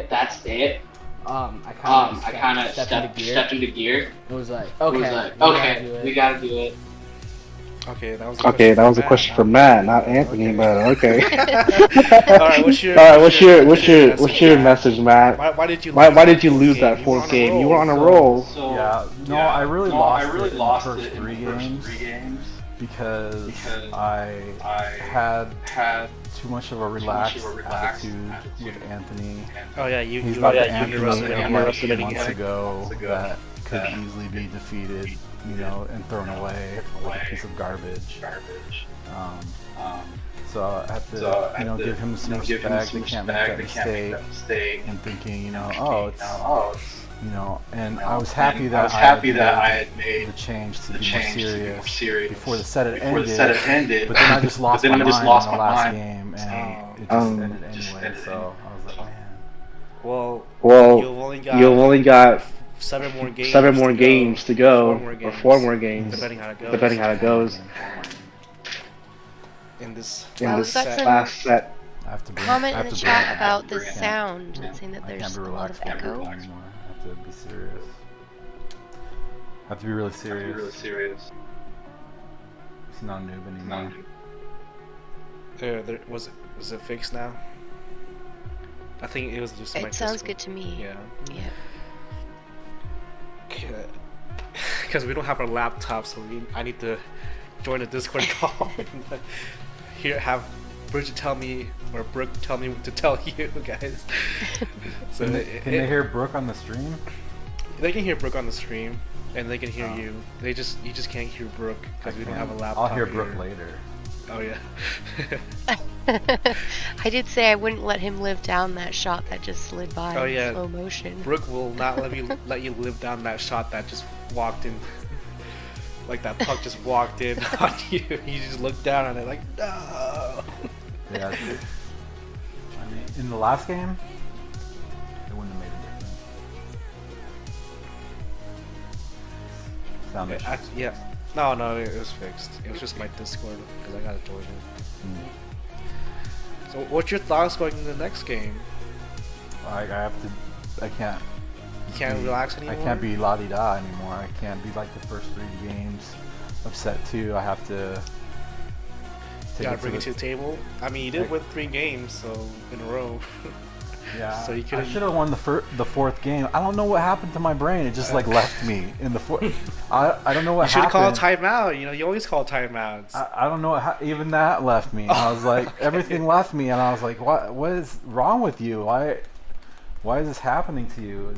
that's it. I kind of stepped into gear. It was like, okay, we gotta do it. Okay, that was a question for Matt, not Anthony, but okay. Alright, what's your message, Matt? Why did you lose that 4th game? You were on a roll. I really lost it in the first 3 games because I had too much of a relaxed attitude with Anthony. Oh yeah, He's like the Anthony months ago that could easily be defeated, you know, and thrown away like a piece of garbage. So I have to, you know, give him some respect. They can't make that mistake in thinking, you know, it's, you know, and I was happy that I had made the change to be more serious before the set had ended. But then I just lost my mind in the last game, and it just ended anyway. So I was like, man. Well, you've only got 7 more games to go, or 4 more games, depending how it goes. In this last set. I have to Comment in the chat about the sound, saying that there's a lot of echo. I have to be serious. I have to be really serious. It's not a noob anymore. Was it fixed now? I think it was just. It sounds good to me. Yeah. Yeah. Because we don't have our laptop, so I need to join a Discord call. Here, have Bridget tell me, or Brooke tell me what to tell you guys. So can they hear Brooke on the stream? They can hear Brooke on the stream, and they can hear you. You just can't hear Brooke because we don't have a laptop. I'll hear Brooke later. Oh yeah. I did say I wouldn't let him live down that shot that just slid by in slow motion. Brooke will not let you live down that shot that just walked in. Like that puck just walked in on you. You just looked down on it like, no. Yeah. I mean, in the last game, it wouldn't have made a difference. Sound issues. Yeah. No, it was fixed. It was just my Discord because I got it joined in. So, what's your thoughts going into the next game? I can't. You can't relax anymore? I can't be la-di-da anymore. I can't be like the first 3 games of set 2. I have to. You gotta bring it to the table. I mean, you did win 3 games, so in a row. Yeah. So you I should have won the 4th game. I don't know what happened to my brain. It just like left me in the 4th. I don't know what happened. You should call a timeout. You know, you always call timeouts. I don't know what even that left me. I was like, everything left me, and I was like, what is wrong with you? Why is this happening to you?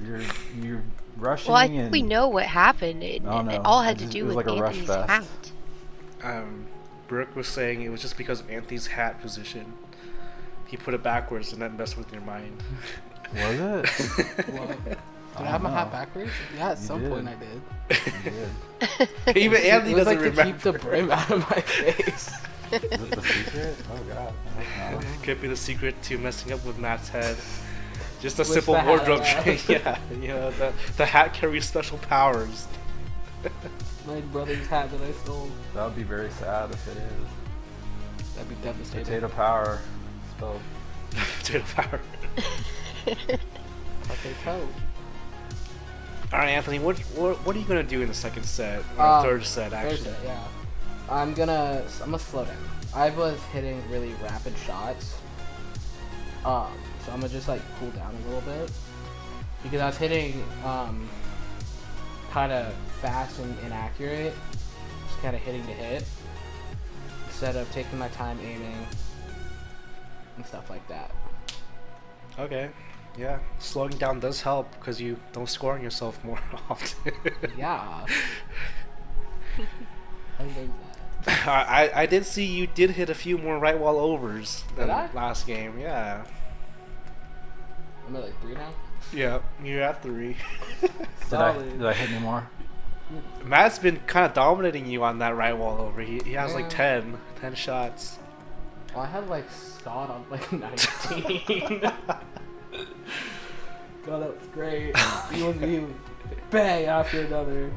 You're rushing. Well, I think we know what happened. It all had to do with like Anthony's hat. Brooke was saying it was just because of Anthony's hat position. He put it backwards and that messed with your mind. Was it? Did I have my hat backwards? Yeah, at some point I did. You did. Even Anthony doesn't remember. To keep the brim out of my face. Is it the secret? Oh god. Could be the secret to messing up with Matt's head. Just a simple wardrobe change. Yeah, you know, the hat carries special powers. My brother's hat that I stole. That would be very sad if it is. That'd be devastating. Potato power. Spelled. Potato power. Potato. Alright, Anthony, what are you gonna do in the second set? Or third set, actually? Third set, I'm gonna slow down. I was hitting really rapid shots. So I'm gonna just like cool down a little bit because I was hitting kind of fast and inaccurate, just kind of hitting to hit instead of taking my time aiming and stuff like that. Okay. Yeah, slowing down does help because you don't score on yourself more often. Yeah. I learned that. I did see you did hit a few more right wall overs than Did I? last game. Yeah. I'm at like 3 now. Yeah, you're at 3. Did I hit any more? Matt's been kind of dominating you on that right wall over. He has like Yeah. 10 shots. Well, I had like Scott on like 19. God, that was great. He bang after another.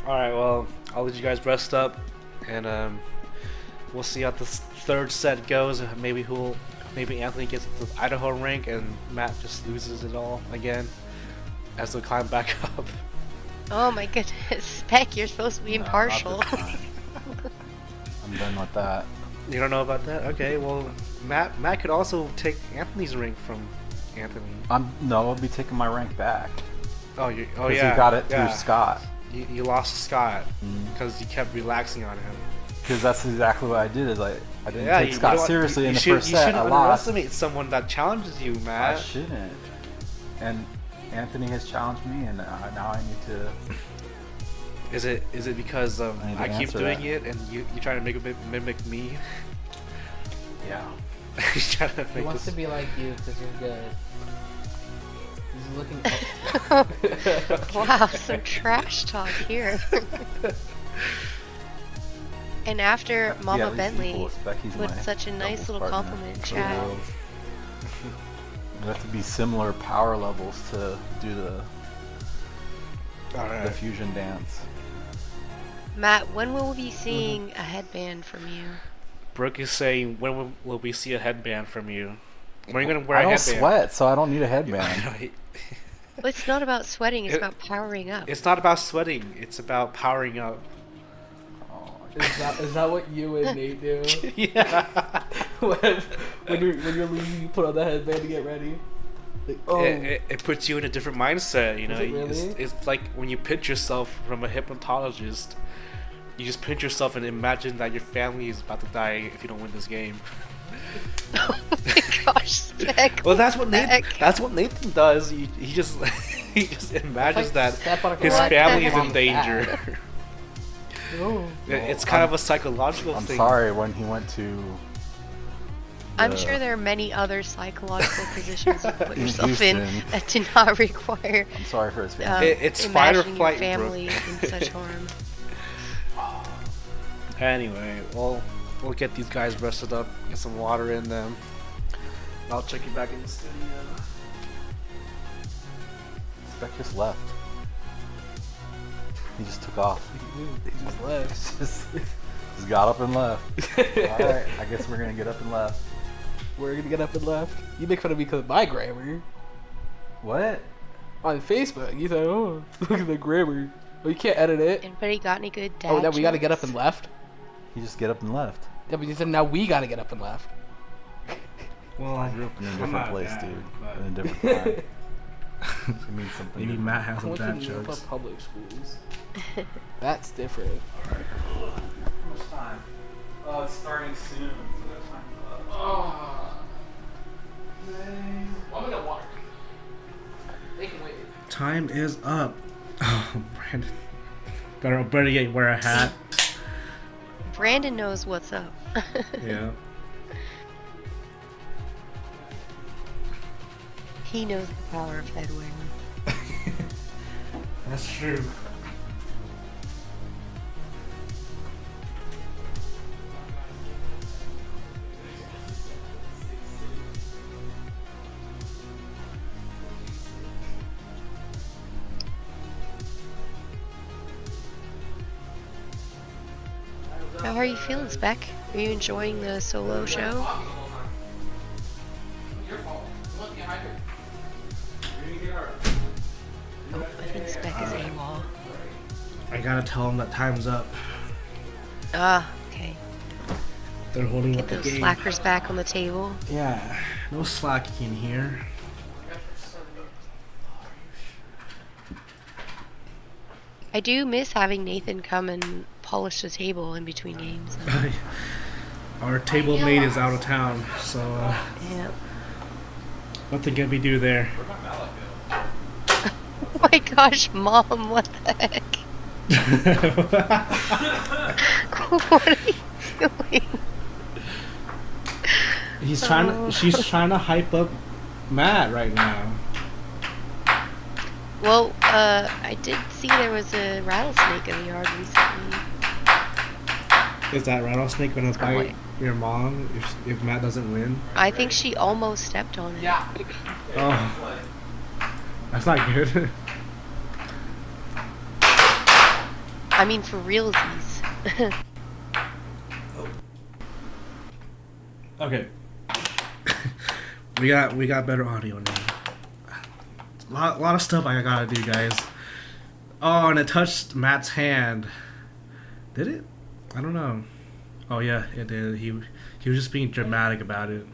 Alright, well, I'll let you guys rest up, and we'll see how this third set goes. Maybe Anthony gets the Idaho rank, and Matt just loses it all again as they climb back up. Oh my goodness, Spec, you're supposed to be impartial. I'm done with that. You don't know about that? Okay, well, Matt could also take Anthony's rank from Anthony. No, I'll be taking my rank back. Oh, Because yeah. he got it yeah. through Scott. You lost to Scott because you kept relaxing on him. Because that's exactly what I did. Is I didn't Yeah, take Scott seriously in the first you set. shouldn't I lost. underestimate someone that challenges you, I Matt. shouldn't. And Anthony has challenged me, and now I need to. Is it because I need to I keep answer doing that. it and you try to mimic me? Yeah. He's trying to He make wants this. to be like you because you're good. He's looking. Wow, some trash talk here. And after Mama Yeah, at least Bentley equal respect. He's put my such a nice doubles little partner compliment in for chat. real. We have to be similar power levels to do the Alright. fusion dance. Matt, when will we be seeing a headband from you? Brooke is saying, when will we see a headband from you? When are you gonna wear I a don't headband? sweat, so I don't need a headband. Well, it's not about sweating, it's about powering up. It's not about sweating. It's about powering up. Is that what you and Nate do? Yeah. when you're leaving, you put on the headband to get ready. Like, oh, It puts you in a different mindset, you know. Is it really? It's like when you pinch yourself from a hypnotologist. You just pinch yourself and imagine that your family is about to die if you don't win this game. Oh my gosh, Spec. Well, that's what Spec. Nathan does. He just he just imagines that step on a his glass family is on in the danger. no. It's kind of a psychological I'm thing. sorry when he went to. I'm the- sure there are many other psychological positions you put In yourself in Houston. that do not require I'm sorry for his family. It's fight or imagining flight, your family in such harm. Anyway, we'll get these guys rested up, get some water in them. I'll check you back in the studio. Spec just left. He just took off. He just left. just got up and left. Alright, I guess we're gonna get up and left. We're gonna get up and left. You make fun of me because of my grammar. What? On Facebook, you said, oh, look at the grammar. Oh, you can't edit it. Anybody got any good dad Oh, now we gotta get up jokes? and left? He just get up and left. Yeah, but you said now we gotta get up and left. Well, I grew up in a different not place, bad, dude. but- In a different time. It means something. Maybe different. Matt has I some went to dad New York jokes. public schools. That's different. How much time? Oh, it's starting soon. So that's time for Oh. I'm gonna water. They can wait. Time is up. Oh, Brandon. Better get wear a hat. Brandon knows what's up. Yeah. He knows the power of head wearing. That's true. How are you feeling, Spec? Are you enjoying the solo show? Oh, I think Spec is AWOL. I gotta tell him that time's up. Ah, okay. They're holding Get up the those game. slackers back on the table. Yeah, no slacking here. I do miss having Nathan come and polish the table in between games. Our table mate is out of town, so Yeah. nothing can we do there. Oh my gosh, Mom, what the heck? What are you doing? She's trying to hype up Matt right now. Well, I did see there was a rattlesnake in the yard recently. Is that rattlesnake gonna bite your mom if Matt doesn't win? I think she almost stepped on it. Yeah. Oh, that's not good. I mean, for realsies. Okay. we got better audio now. Lot of stuff I gotta do, guys. Oh, and it touched Matt's hand. Did it? I don't know. Oh yeah, it did. He was just being dramatic about it.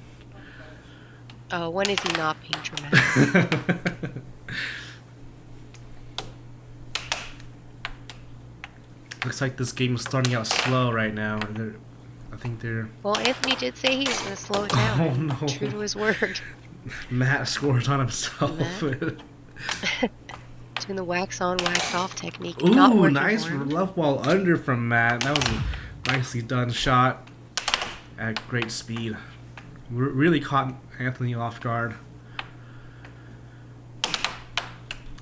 Oh, when is he not being dramatic? Looks like this game is starting out slow right now. I think they're... Well, Anthony did say he was going to slow it down. Oh no. True to his word. Matt scores on himself. Doing the wax on, wax off technique. Ooh, Not working nice for him. left wall under from Matt. That was a nicely done shot at great speed. Really caught Anthony off guard.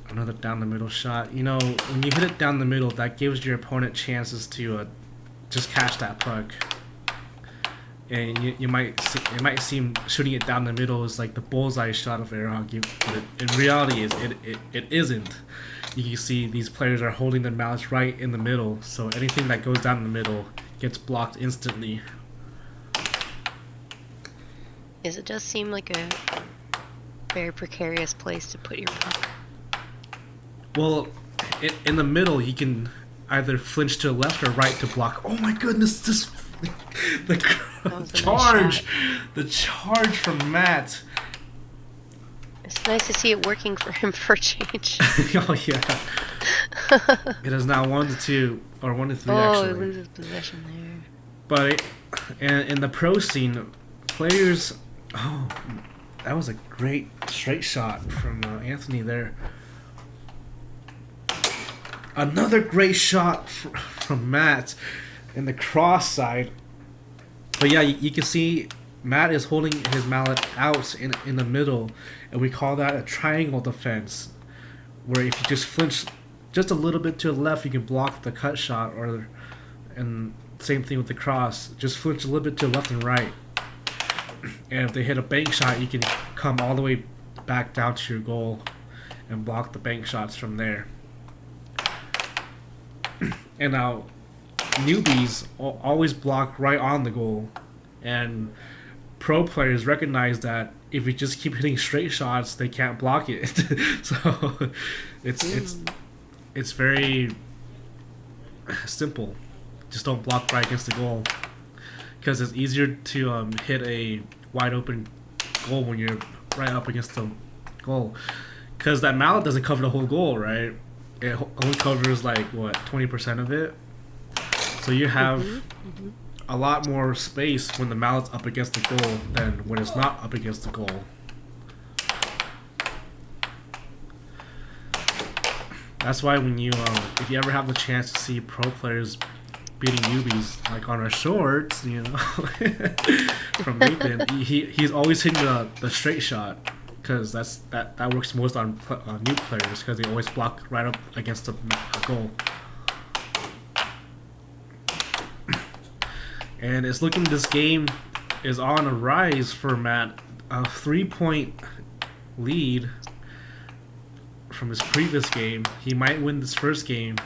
Another down the middle shot. You know, when you hit it down the middle, that gives your opponent chances to just catch that puck. And it might seem shooting it down the middle is like the bullseye shot of air hockey, but in reality it isn't. You can see these players are holding their mouths right in the middle, so anything that goes down the middle gets blocked instantly. Yes, it does seem like a very precarious place to put your puck. Well, in the middle, you can either flinch to the left or right to block. Oh my goodness, the charge! The charge from Matt. It's nice to see it working for him for a change. Oh yeah. It is now 1-2 or 1-3 oh, actually. he loses possession there. But in the pro scene, players. Oh, that was a great straight shot from Anthony there. Another great shot from Matt in the cross side. But yeah, you can see Matt is holding his mallet out in the middle, and we call that a triangle defense, where if you just flinch just a little bit to the left, you can block the cut shot, and same thing with the cross. Just flinch a little bit to the left and right. And if they hit a bank shot, you can come all the way back down to your goal and block the bank shots from there. And now, newbies always block right on the goal, and pro players recognize that if you just keep hitting straight shots, they can't block it. So, it's very simple. Just don't block right against the goal, because it's easier to hit a wide open goal when you're right up against the goal, because that mallet doesn't cover the whole goal, right? It only covers like what, 20% of it. So you have a lot more space when the mallet's up against the goal than when it's not up against the goal. That's why when you if you ever have the chance to see pro players beating newbies, like on our shorts, you know, from Nathan, he's always hitting the straight shot. Because that works most on new players, because they always block right up against the goal. And it's looking this game is on a rise for Matt. A 3-point lead from his previous game. He might win this first game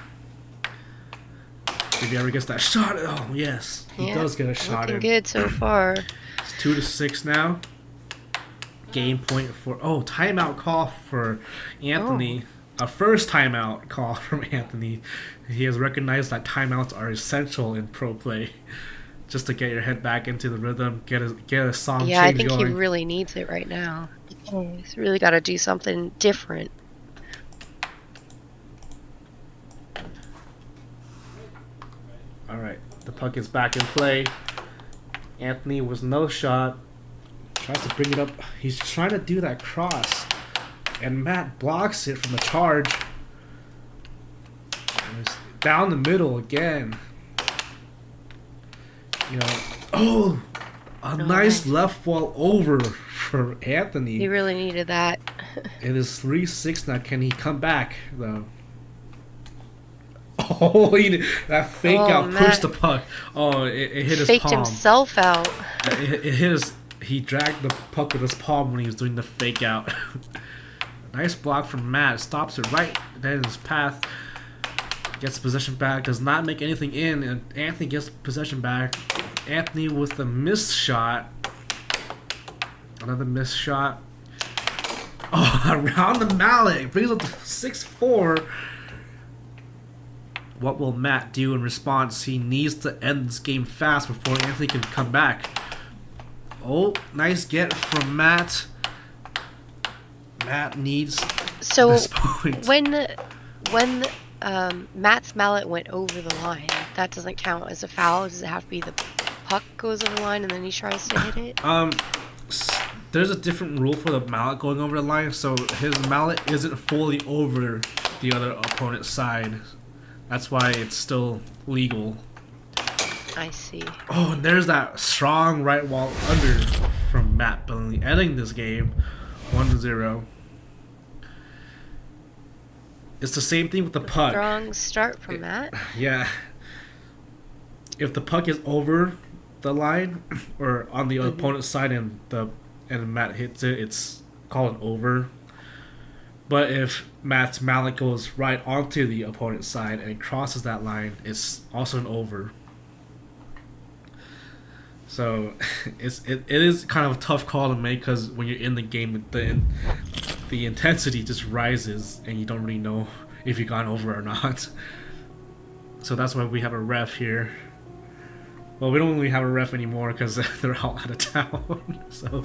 if he ever gets that shot. Oh yes, he does get a shot in. Looking good so far. It's 2-6 now. Game point for timeout call for Anthony. a first timeout call from Anthony. He has recognized that timeouts are essential in pro play, just to get your head back into the rhythm, get a song Yeah, I change think going. he really needs it right now. He's really got to do something different. All right, the puck is back in play. Anthony with no shot. Tries to bring it up. He's trying to do that cross. And Matt blocks it from the charge. And it's down the middle again. You know, nice left wall over for Anthony. He really needed that. It is 3-6 now. Can he come back, though? Oh, that fake out pushed the puck. Oh, it hit his palm. Faked himself out. It hit his. He dragged the puck with his palm when he was doing the fake out. Nice block from Matt. Stops it right then in his path. Gets possession back. Does not make anything in. And Anthony gets possession back. Anthony with the missed shot. Another missed shot. Oh, around the mallet. Brings up to 6-4. What will Matt do in response? He needs to end this game fast before Anthony can come back. Oh, nice get from Matt. Matt needs this point. When Matt's mallet went over the line, that doesn't count as a foul. Does it have to be the puck goes over the line and then he tries to hit it? There's a different rule for the mallet going over the line, so his mallet isn't fully over the other opponent's side. That's why it's still legal. I see. Oh, and there's that strong right wall under from Mat Bentley, ending this game 1-0. It's the same thing with the puck. Strong start from Matt. Yeah. If the puck is over the line or on the opponent's side and Matt hits it, it's called an over. But if Matt's mallet goes right onto the opponent's side and crosses that line, it's also an over. So it is kind of a tough call to make because when you're in the game, the intensity just rises and you don't really know if you've gone over or not. So that's why we have a ref here. Well, we don't really have a ref anymore because they're all out of town. So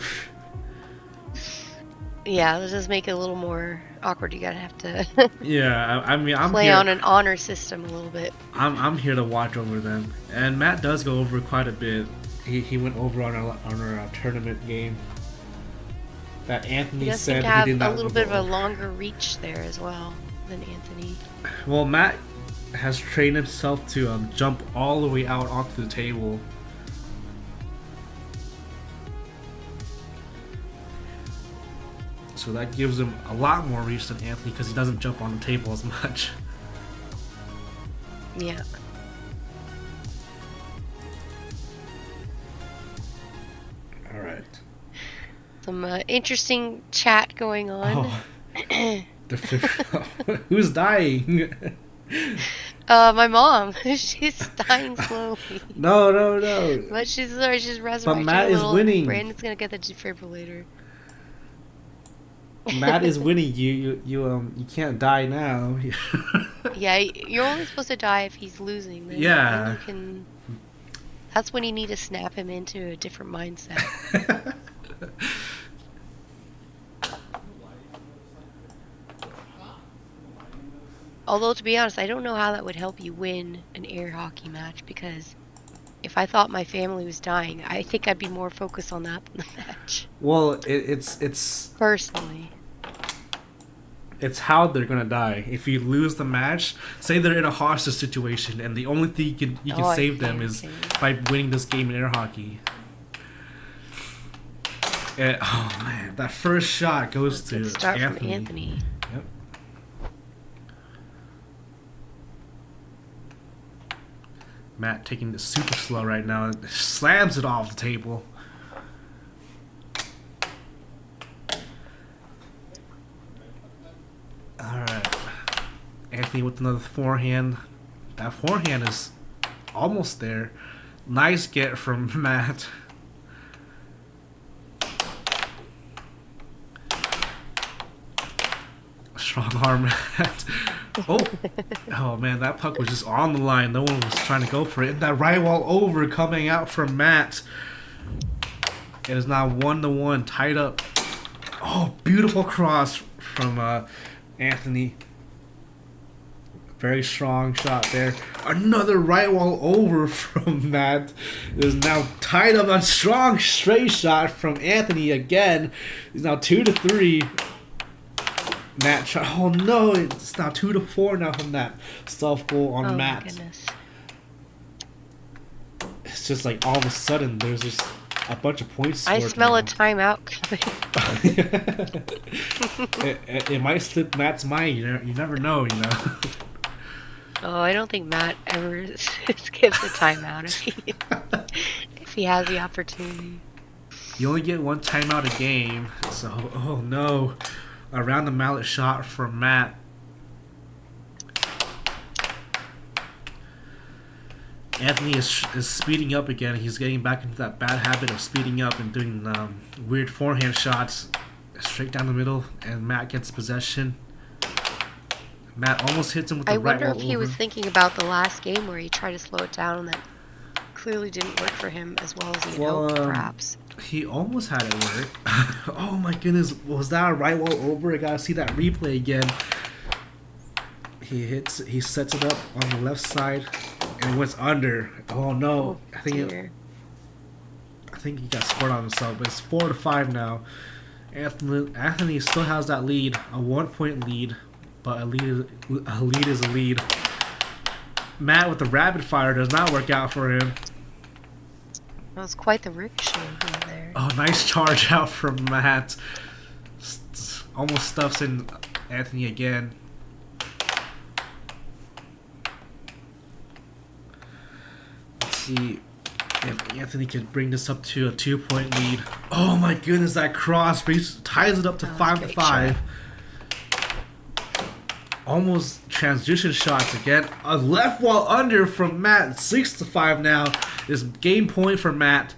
yeah, let's just make it a little more awkward. You gotta have to yeah, I mean, I'm play here, on an honor system a little bit. I'm here to watch over them, and Matt does go over quite a bit. He went over on our tournament game. That Anthony He said to have he did not a little bit of go a over. longer reach there as well than Anthony. Well, Matt has trained himself to jump all the way out onto the table. So that gives him a lot more reach than Anthony because he doesn't jump on the table as much. Yeah. All right. Some interesting chat going on. Who's dying? My mom. She's dying slowly. No. But she's resurrecting. But Matt is winning. Brandon's gonna get the defibrillator. Matt is winning. You can't die now. Yeah, you're only supposed to die if he's losing. Then you can. That's when you need to snap him into a different mindset. Although, to be honest, I don't know how that would help you win an air hockey match, because if I thought my family was dying, I think I'd be more focused on that than the match. Well, it's personally. It's how they're gonna die. If you lose the match, say they're in a hostage situation, and the only thing you can save them is by winning this game in air hockey. And, oh man, that first shot goes to start Anthony. From Anthony. Yep. Matt taking this super slow right now, slams it off the table. Alright. Anthony with another forehand. That forehand is almost there. Nice get from Matt. strong arm Matt. Oh man, that puck was just on the line. No one was trying to go for it. And that right wall over coming out from Matt. It is now 1-1, tied up. Oh, beautiful cross from Anthony. Very strong shot there. Another right wall over from Matt. It is now tied up on strong straight shot from Anthony again. He's now 2-3. Matt, oh no, it's now 2-4 now from that self goal on Matt. My goodness. It's just like all of a sudden there's just a bunch of points. I smell a timeout coming. it might slip Matt's mind. You never know. You know. Oh, I don't think Matt ever skips a timeout if he has the opportunity. You only get one timeout a game, so oh no. Around the mallet shot from Matt. Anthony is speeding up again. He's getting back into that bad habit of speeding up and doing weird forehand shots straight down the middle, and Matt gets possession. Matt almost hits him with the right wall. I wonder if he was thinking about the last game where he tried to slow it down and that clearly didn't work for him as well as he hoped, perhaps. He almost had it work. Oh my goodness, was that a right wall over? I gotta see that replay again. He sets it up on the left side, and it went under. Oh no! I think he got scored on himself. But it's 4-5 now. Anthony still has that lead, a 1-point lead, but a lead is a lead. Matt with the rapid fire does not work out for him. That was quite the ricochet there. Oh, nice charge out from Matt. Almost stuffs in Anthony again. Let's see if Anthony can bring this up to a 2-point lead. Oh my goodness, that cross ties it up to 5-5. Almost transition shots again. A left wall under from Matt. 6-5 now. Is game point for Matt.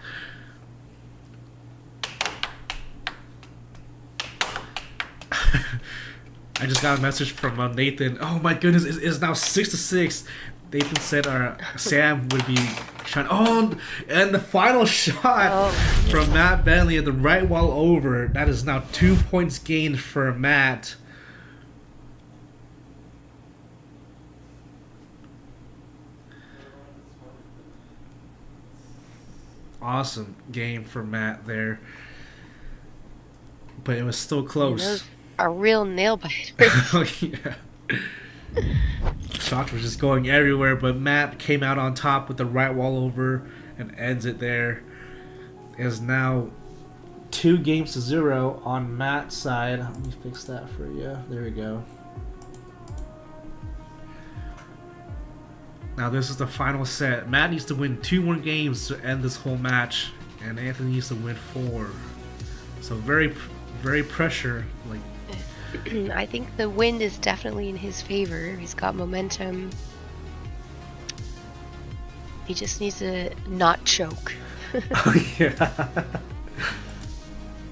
I just got a message from Nathan. Oh my goodness, it's now 6-6. Nathan said Sam would be trying. Oh, and the final shot from Mat Bentley at the right wall over. That is now 2 points gained for Matt. Awesome game for Matt there, but it was still close. Those are real nail biters. Oh yeah. Shots were just going everywhere, but Matt came out on top with the right wall over and ends it there. It is now 2-0 on Matt's side. Let me fix that for you. There we go. Now this is the final set. Matt needs to win 2 more games to end this whole match, and Anthony needs to win 4. So very, very pressure. Like, I think the wind is definitely in his favor. He's got momentum. He just needs to not choke. Oh yeah.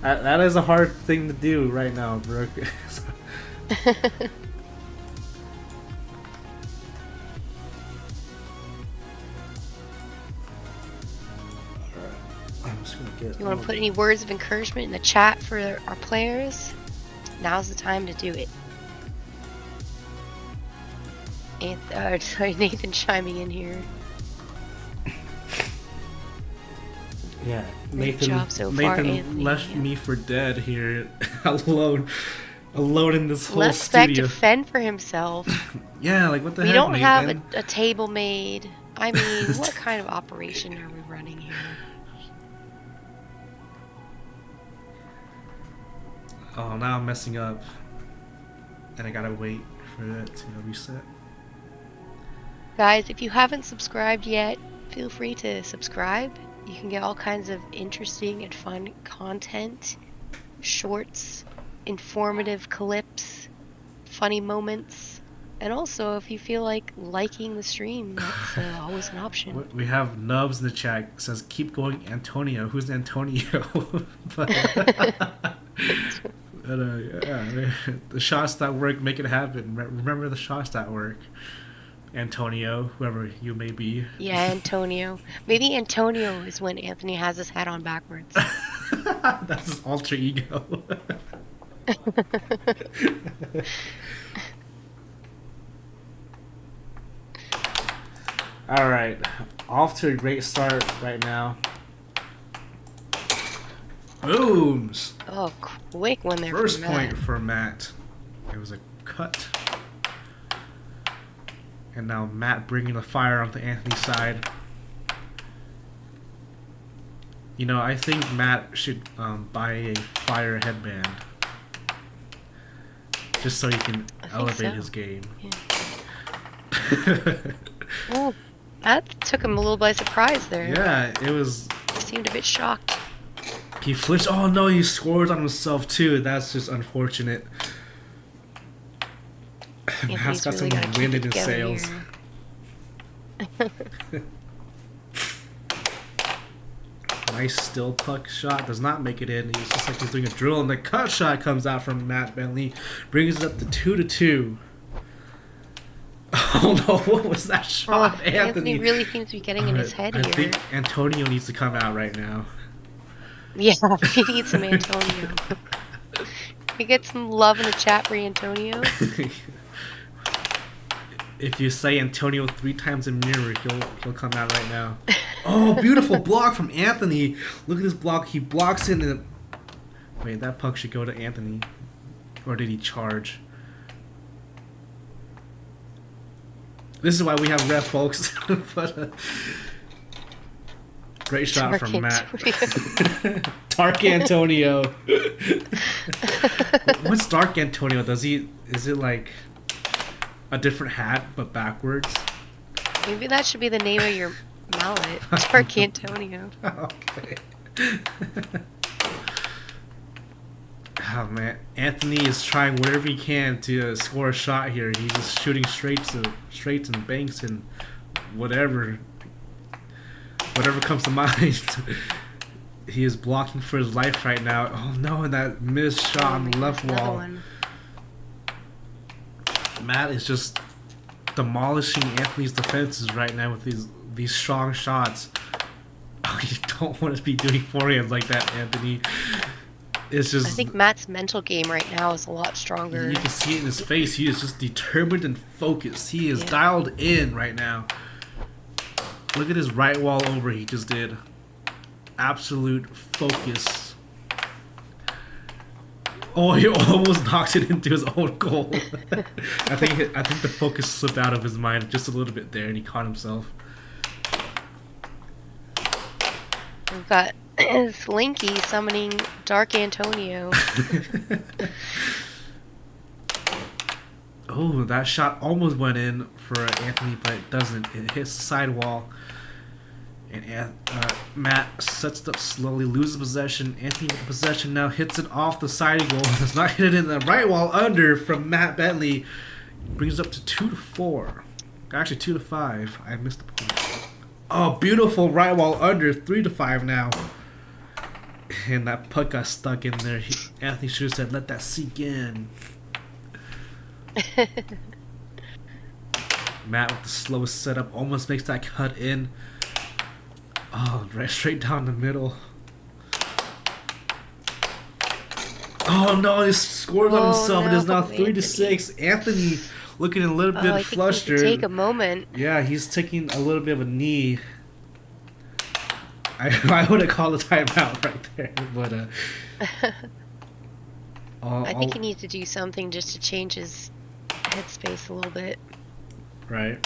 That is a hard thing to do right now, Brooke. You want to put any words of encouragement in the chat for our players? Now's the time to do it. Nathan chiming in here. Yeah, Great job so far, Nathan Anthony. left me for dead here, alone in this whole Let Spec studio. defend for himself. Yeah, like what the heck, We don't Nathan? have a table made. I mean, what kind of operation are we running here? Oh, now I'm messing up. And I gotta wait for it to reset. Guys, if you haven't subscribed yet, feel free to subscribe. You can get all kinds of interesting and fun content, shorts, informative clips, funny moments, and also if you feel like liking the stream, that's always an option. We have Nubs in the chat. It says, keep going, Antonio. Who's Antonio? But Yeah, the shots that work, make it happen. Remember the shots that work. Antonio, whoever you may be. Yeah, Antonio. Maybe Antonio is when Anthony has his hat on backwards. That's his alter ego. Alright, off to a great start right now. Booms! Oh, quick one there. First point for Matt. It was a cut. And now Matt bringing the fire onto Anthony's side. You know, I think Matt should buy a fire headband. Just so he can elevate his game. Yeah. Oh, that took him a little by surprise there. Yeah, it was... He seemed a bit shocked. He flinched. Oh no, he scores on himself too. That's just unfortunate. Matt's got really some wind in his sails. Nice still puck shot. Does not make it in. He's just like he's doing a drill, and the cut shot comes out from Mat Bentley. Brings it up to 2-2. Oh no, what was that shot, Anthony? Anthony really seems to be getting in his head here. I think Antonio needs to come out right now. Yeah, he needs some Antonio. Can we get some love in the chat for Antonio? If you say Antonio 3 times in mirror, he'll come out right now. Oh, beautiful block from Anthony. Look at this block. He blocks in and... Wait, that puck should go to Anthony. Or did he charge? This is why we have ref, folks. But, great shot Dark from Matt. Dark Antonio. What's Dark Antonio? Is it like a different hat but backwards? Maybe that should be the name of your mallet. Dark Antonio. Okay. Oh man, Anthony is trying whatever he can to score a shot here. He's just shooting straights and banks and whatever comes to mind. He is blocking for his life right now. Oh no, and that missed shot on the left wall. Matt is just demolishing Anthony's defenses right now with these strong shots. Oh, you don't want to be doing forehands like that, Anthony. It's just... I think Matt's mental game right now is a lot stronger. You can see it in his face. He is just determined and focused. He is dialed in right now. Look at his right wall over he just did. Absolute focus. Oh, he almost knocked it into his own goal. I think the focus slipped out of his mind just a little bit there, and he caught himself. We've got Slinky summoning Dark Antonio. Oh, that shot almost went in for Anthony, but it doesn't. It hits the sidewall. And Matt sets it up slowly, loses possession. Anthony with the possession now hits it off the side goal. Does not hit it in the right wall under from Mat Bentley. Brings it up to 2-4. Actually, 2-5. I missed the point. Oh, beautiful right wall under. 3-5 now. And that puck got stuck in there. Anthony should have said, let that sink in. Matt with the slowest setup almost makes that cut in. Oh, right straight down the middle. Oh no, he scores on himself. It is now 3-6. Anthony looking a little bit flustered. Take a moment. Yeah, he's taking a little bit of a knee. I would have called a timeout right there, but I think he needs to do something just to change his headspace a little bit. Right.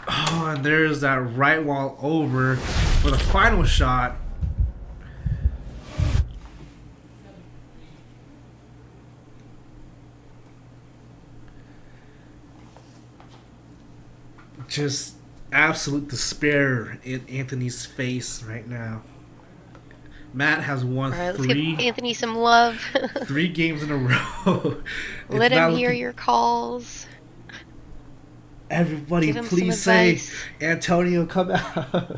Oh, and there's that right wall over for the final shot. Just absolute despair in Anthony's face right now. Matt has won Let's three. give Anthony some love. 3 games in a row. Let him hear your calls. Everybody, please say, Antonio, come out.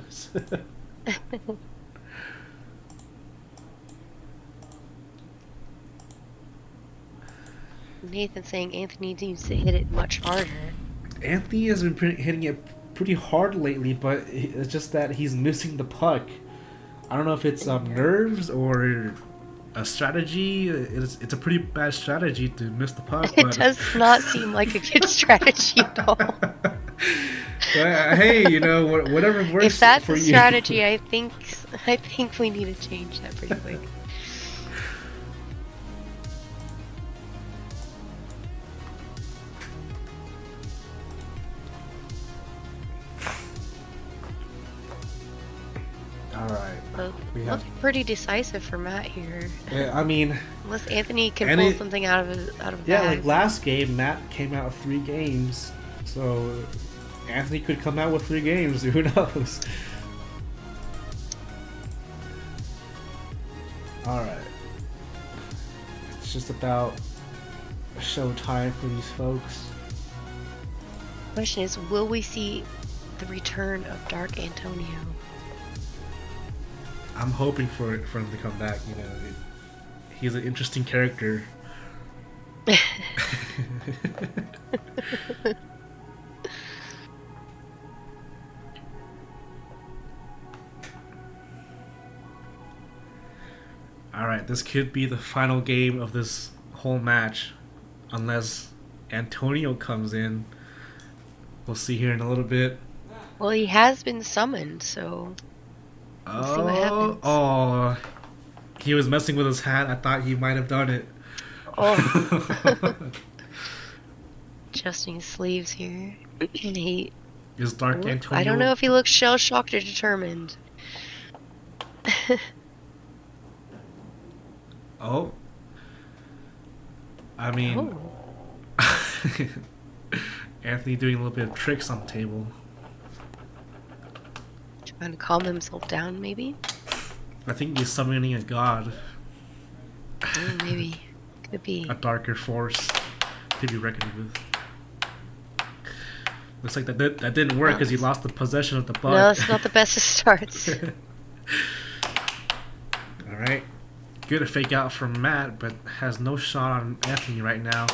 Nathan saying Anthony needs to hit it much harder. Anthony has been hitting it pretty hard lately, but it's just that he's missing the puck. I don't know if it's nerves or a strategy. It's a pretty bad strategy to miss the puck. It does not seem like a good strategy at all. Hey, you know, whatever works for you. If that's a strategy, I think we need to change that pretty quick. Alright. Well, looking pretty decisive for Matt here. Yeah, I mean, unless Anthony can pull something out of the yeah, bag. like last game, Matt came out with 3 games, so Anthony could come out with 3 games. Who knows? Alright. It's just about showtime for these folks. Question is, will we see the return of Dark Antonio? I'm hoping for him to come back. You know, he's an interesting character. Alright, this could be the final game of this whole match. Unless Antonio comes in. We'll see here in a little bit. Well, he has been summoned, so we'll see what happens. Oh, he was messing with his hat. I thought he might have done it. Oh. Adjusting his sleeves here. And he... Is Dark Antonio... I don't know if he looks shell-shocked or determined. Oh. I mean... Oh. Anthony doing a little bit of tricks on the table. Trying to calm himself down, maybe? I think he's summoning a god. Oh, maybe. Could be. A darker force to be reckoned with. Looks like that didn't work because he lost the possession of the puck. No, it's not the best of starts. Alright. Good a fake out from Matt, but has no shot on Anthony right now.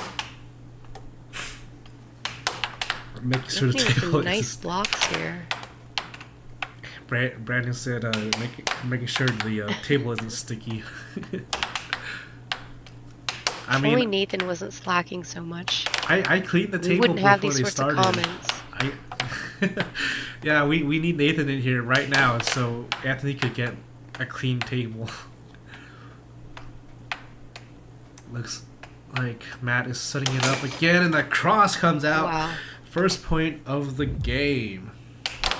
Making sure the table some nice blocks here. Brandon said making sure the table isn't sticky. I mean, only Nathan wasn't slacking so much. I cleaned the table wouldn't have before these they sorts started. of comments. Yeah, we need Nathan in here right now so Anthony could get a clean table. Looks like Matt is setting it up again, and that cross comes out. Wow. First point of the game.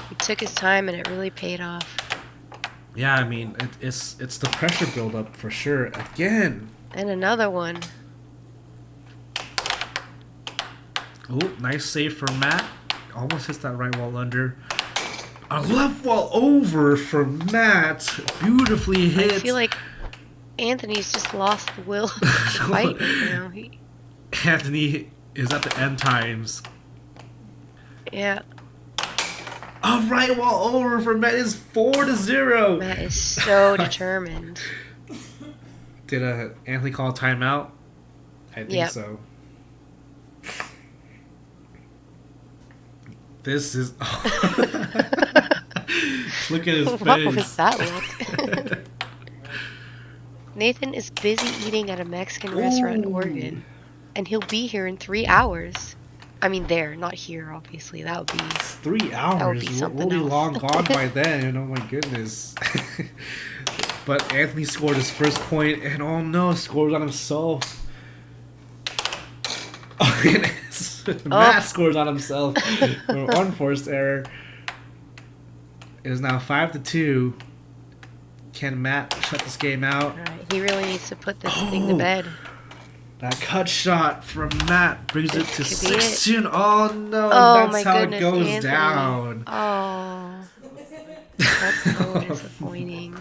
He took his time, and it really paid off. Yeah, I mean, it's the pressure buildup for sure. Again. And another one. Oh, nice save for Matt. Almost hits that right wall under. A left wall over for Matt. Beautifully hit. I feel like Anthony's just lost the will to fight right now. Anthony is at the end times. Yeah. A right wall over for Matt is 4-0. Matt is so determined. Did Anthony call a timeout? I think so. This is... Look at his face. What was that look? Nathan is busy eating at a Mexican restaurant in Oregon. And he'll be here in 3 hours. I mean there, not here, obviously. That would be... 3 hours? That would be something we'll be else. long gone by then. Oh my goodness. But Anthony scored his first point, and oh no, scores on himself. Oh goodness. Matt scores on himself. Unforced error. It is now 5-2. Can Matt shut this game out? Alright, he really needs to put this thing to bed. That cut shot from Matt brings it to Could be it. 6-2. Oh no, Oh that's my how goodness, it goes Anthony. down. Oh. That's so disappointing.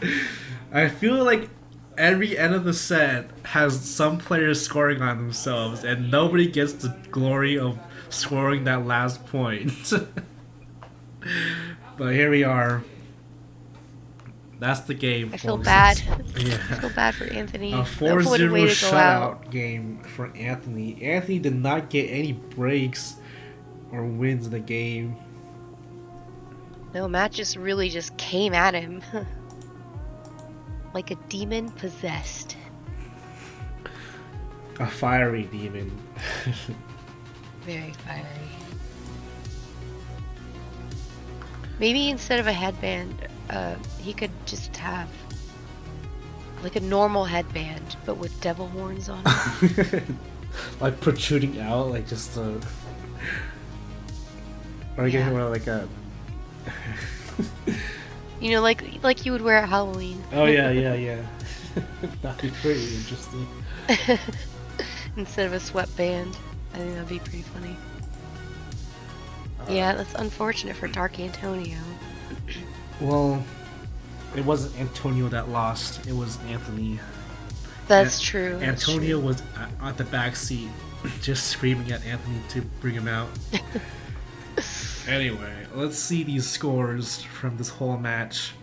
I feel like every end of the set has some players scoring on themselves, and nobody gets the glory of scoring that last point. But here we are. That's the game. I feel folks. bad. Yeah. I feel bad for Anthony. A What a 4-0 way to go out. shutout game for Anthony. Anthony did not get any breaks or wins in the game. No, Matt just really just came at him. Like a demon possessed. A fiery demon. Very fiery. Maybe instead of a headband, he could just have like a normal headband, but with devil horns on it. Like protruding out, like just or Yeah. get like a. You know, like you would wear at Halloween. Oh yeah. That'd be pretty interesting. Instead of a sweatband. I think that'd be pretty funny. Yeah, that's unfortunate for Dark Antonio. Well, it wasn't Antonio that lost. It was Anthony. That's true. That's Antonio true. was at the back seat, just screaming at Anthony to bring him out. Anyway, let's see these scores from this whole match.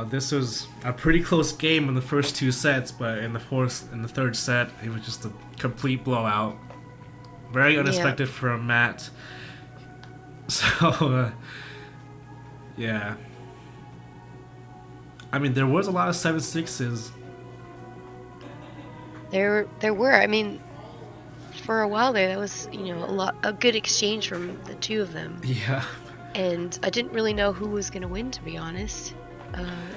This was a pretty close game in the first two sets, but in the third set, it was just a complete blowout. Very unexpected from Matt. So, yeah. I mean, there was a lot of 7-6s. There were. I mean, for a while there, that was a good exchange from the two of them. Yeah. And I didn't really know who was gonna win, to be honest.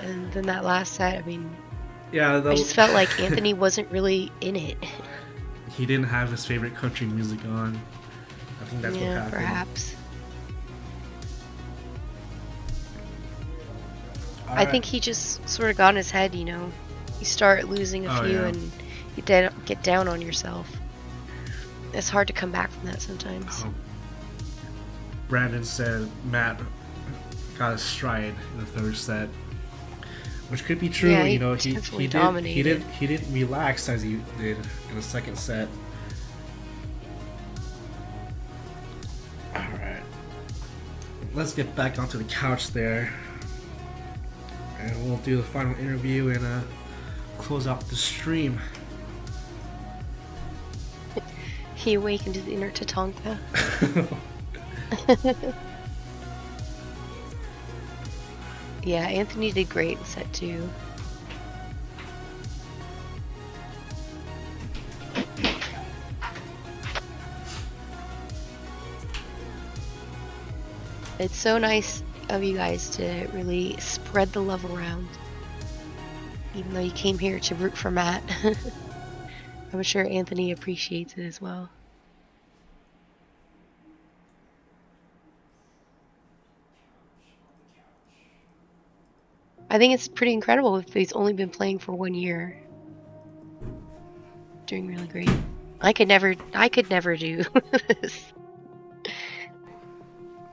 And then that last set, I mean, yeah, I just felt like Anthony wasn't really in it. He didn't have his favorite country music on. I think that's what happened. Perhaps. All I think he just sort of got in his head, You start losing a few and you get down on yourself. It's hard to come back from that sometimes. Brandon said Matt got a stride in the third set, which could be true. Yeah, he didn't relax as he did in the second set. All right, let's get back onto the couch there, and we'll do the final interview and close out the stream. He awakened his inner Tatanka. Yeah, Anthony did great in set 2. It's so nice of you guys to really spread the love around. Even though you came here to root for Matt. I'm sure Anthony appreciates it as well. I think it's pretty incredible if he's only been playing for 1 year. Doing really great. I could never do this.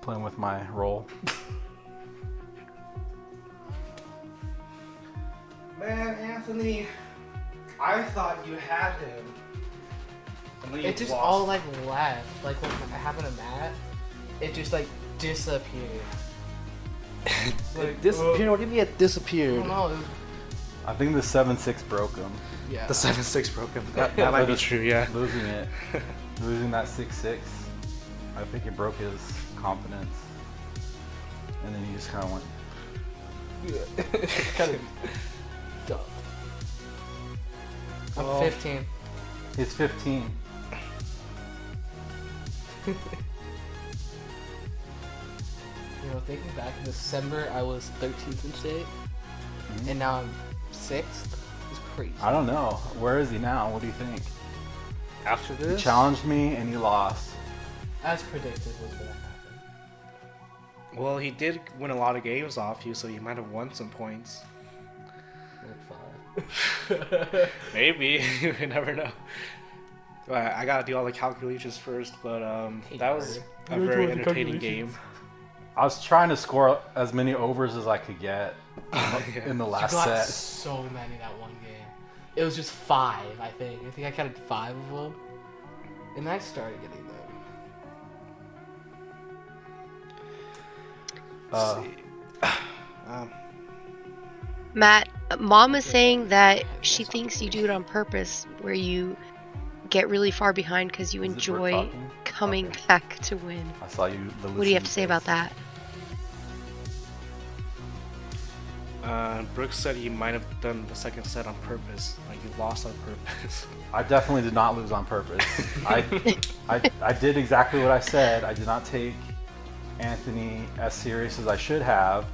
Playing with my role. Man, Anthony, I thought you had him. It just all like left. Like when it happened to Matt, it just like disappeared. It disappeared? What do you mean it disappeared? I don't know. I think the 7-6 broke him. Yeah. The 7-6 broke him. That might be true, yeah. Losing that 6-6, I think it broke his confidence. And then he just kind of went. Kind of dumb. I'm 15. He's 15. Thinking back in December, I was 13th in state, and now I'm 6th. It's crazy. I don't know. Where is he now? What do you think? After this? He challenged me and he lost. As predicted was going to happen. Well, he did win a lot of games off you, so you might have won some points. Like 5. Maybe. You never know. I gotta do all the calculations first, but that was a very entertaining game. I was trying to score as many overs as I could get in the last You got set. so many that one game. It was just 5, I think. I think I counted 5 of them. And I started getting them. Matt, Mom is saying that she thinks you do it on purpose, where you get really far behind because you Is it enjoy Brooke talking? coming Okay. back to win. I saw you. What do you have to say about that? Brooks said you might have done the second set on purpose, like you lost on purpose. I definitely did not lose on purpose. I did exactly what I said. I did not take Anthony as serious as I should have.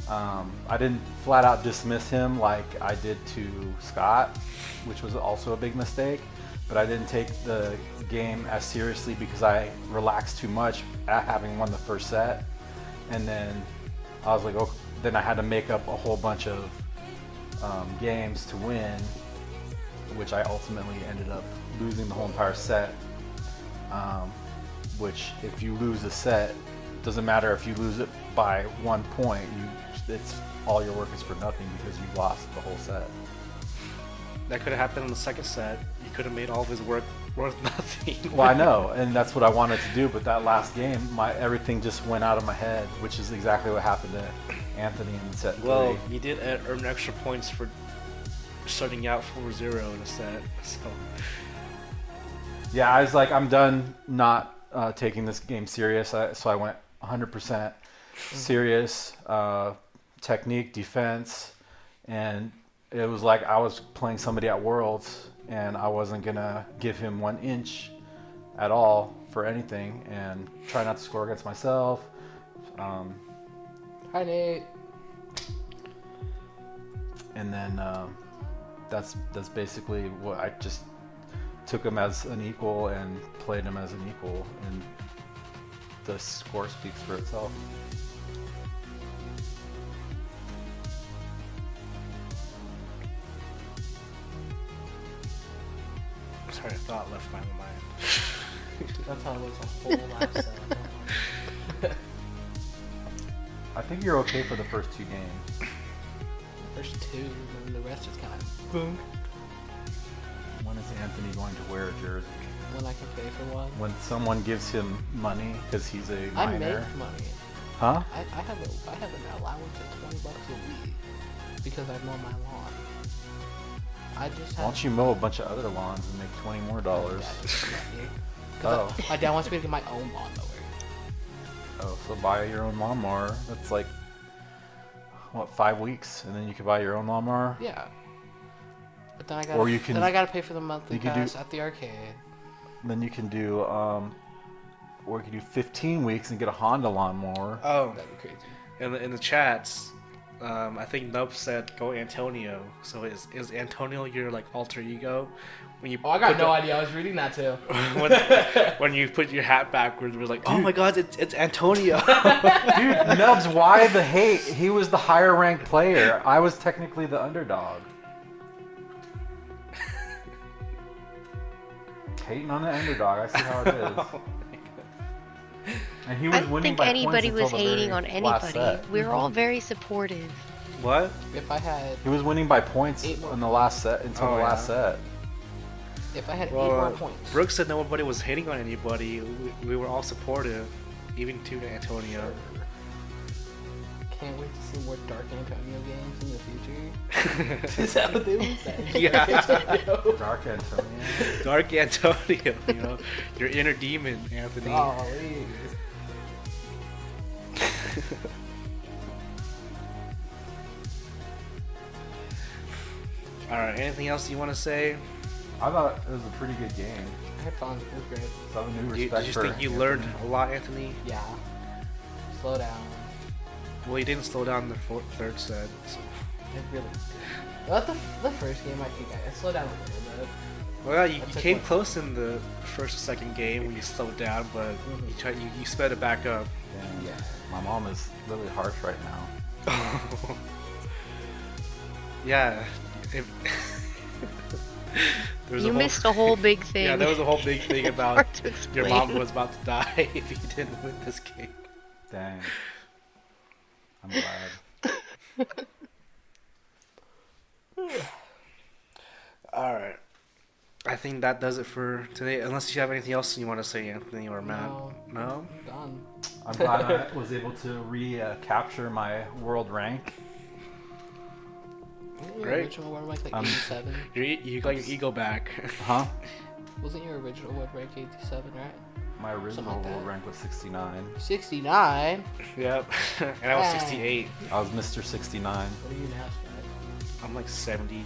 I didn't flat out dismiss him like I did to Scott, which was also a big mistake. But I didn't take the game as seriously because I relaxed too much at having won the first set. And then I was like, oh, then I had to make up a whole bunch of games to win, which I ultimately ended up losing the whole entire set. Which, if you lose a set, doesn't matter if you lose it by 1 point. It's all your work is for nothing because you lost the whole set. That could have happened in the second set. You could have made all of his work worth nothing. Well, I know, and that's what I wanted to do. But that last game, everything just went out of my head, which is exactly what happened to Anthony in set 3. Well, you did earn extra points for starting out 4-0 in a set. So yeah, I was like, I'm done not taking this game serious. So I went 100% serious, technique, defense, and it was like I was playing somebody at Worlds, and I wasn't gonna give him 1 inch at all for anything, and try not to score against myself. Hi, Nate. And then that's basically what I just took him as an equal and played him as an equal, and the score speaks for itself. sorry, a thought left my mind. That's how it was a whole last set. I think you're okay for the first 2 games. First 2, and the rest is kind of boom. When is Anthony going to wear a jersey? When I can pay for one. When someone gives him money because he's a minor. I make money. Huh? I have an allowance of $20 a week because I mow my lawn. I just have. Why don't you mow a bunch of other lawns and make $20 more? Oh. My dad wants me to get my own lawnmower. Oh, so buy your own lawnmower. That's like, what, 5 weeks, and then you can buy your own lawnmower. Yeah. But then I got. Or you can. Then I gotta pay for the monthly you can pass do- at the arcade. Then you can do, or you can do 15 weeks and get a Honda lawnmower. Oh, That'd be crazy. in the chats, I think Nub said go Antonio. So is Antonio your like alter ego? When you Oh, I got no idea. I was reading that too. when you put your hat backwards, we're like, oh my god, it's Antonio. Dude, Nubs, why the hate? He was the higher ranked player. I was technically the underdog. Hating on the underdog. I see how it is. And he was I don't winning think by anybody points was until the hating very on last anybody. set. We were all very supportive. What? If I had, He was winning by points 8 more in the last set until Oh, the last yeah. set. if I had 8 Well, more points. Brooks said nobody was hating on anybody. We were all supportive, even to Antonio. Can't wait to see more Dark Antonio games in the future. Is that what they would say? Yeah. Dark Antonio. Dark Antonio, you know, your inner demon, Anthony. Golly. All right, anything else you want to say? I thought it was a pretty good game. I had fun. It was great. So I have a new Did respect you for think you Anthony. learned a lot, Anthony? Yeah. Slow down. Well, you didn't slow down the third set. So. It really. Well, the first game, I think I slowed down a little bit. Well, you I took came one. close in the first or second game when you slowed down, but you sped it back up. Damn, Yeah. my mom is really harsh right now. Yeah. You missed a whole big thing. Yeah, there was a whole big thing about Hard to your explain. mom was about to die if you didn't win this game. Dang. I'm glad. Alright. I think that does it for today. Unless you have anything else you want to say, Anthony or Matt. No. No? Done. I'm glad I was able to recapture my world rank. Wasn't your Great. original world rank like 87? You got your ego back. Huh? Wasn't your original world rank 87, right? My original Something like world that. rank was 69. 69? Yep. And I was Dang. 68. I was Mr. 69. What are you now, Spike? I'm like 72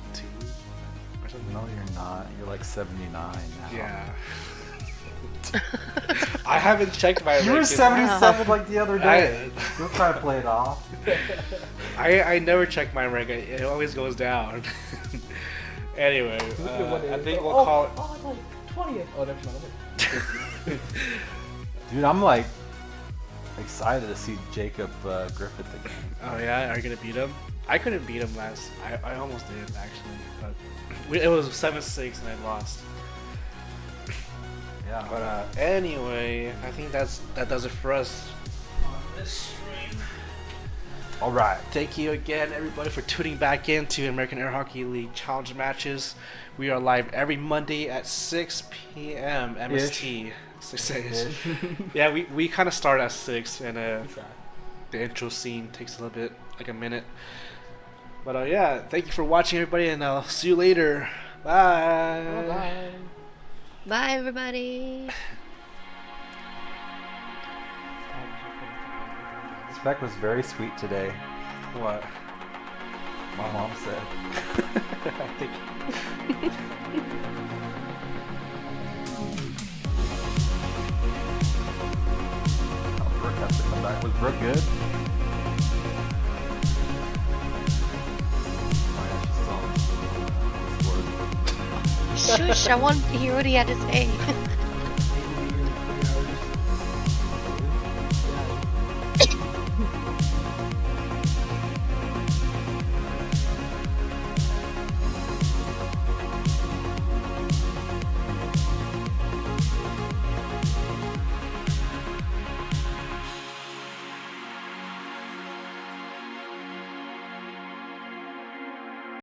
or something. No, you're not. You're like 79 now. Yeah. I haven't checked my You were rankings. 77 like the other day. Don't try to play it off. I never check my rank. It always goes down. Anyway, I think we'll call it. Oh, it's like 20th. Oh, never mind. Dude, I'm like excited to see Jacob Griffith again. Oh yeah, are you gonna beat him? I couldn't beat him last. I almost did actually, but it was 7-6 and I lost. Yeah. But anyway, I think that does it for us on this stream. All right. Thank you again, everybody, for tuning back in to American Air Hockey League Challenge matches. We are live every Monday at 6 p.m. MST. 6-ish. Yeah, we kind of start at 6, and the intro scene takes a little bit, like a minute. But yeah, thank you for watching, everybody, and I'll see you later. Bye. Bye-bye. Bye, everybody. Spec was very sweet today. What? My mom said. I think. Oh, Brooke has to come back. Was Brooke good? Oh, yeah, she's still on Discord. Shush, I wanted to hear what he had to say.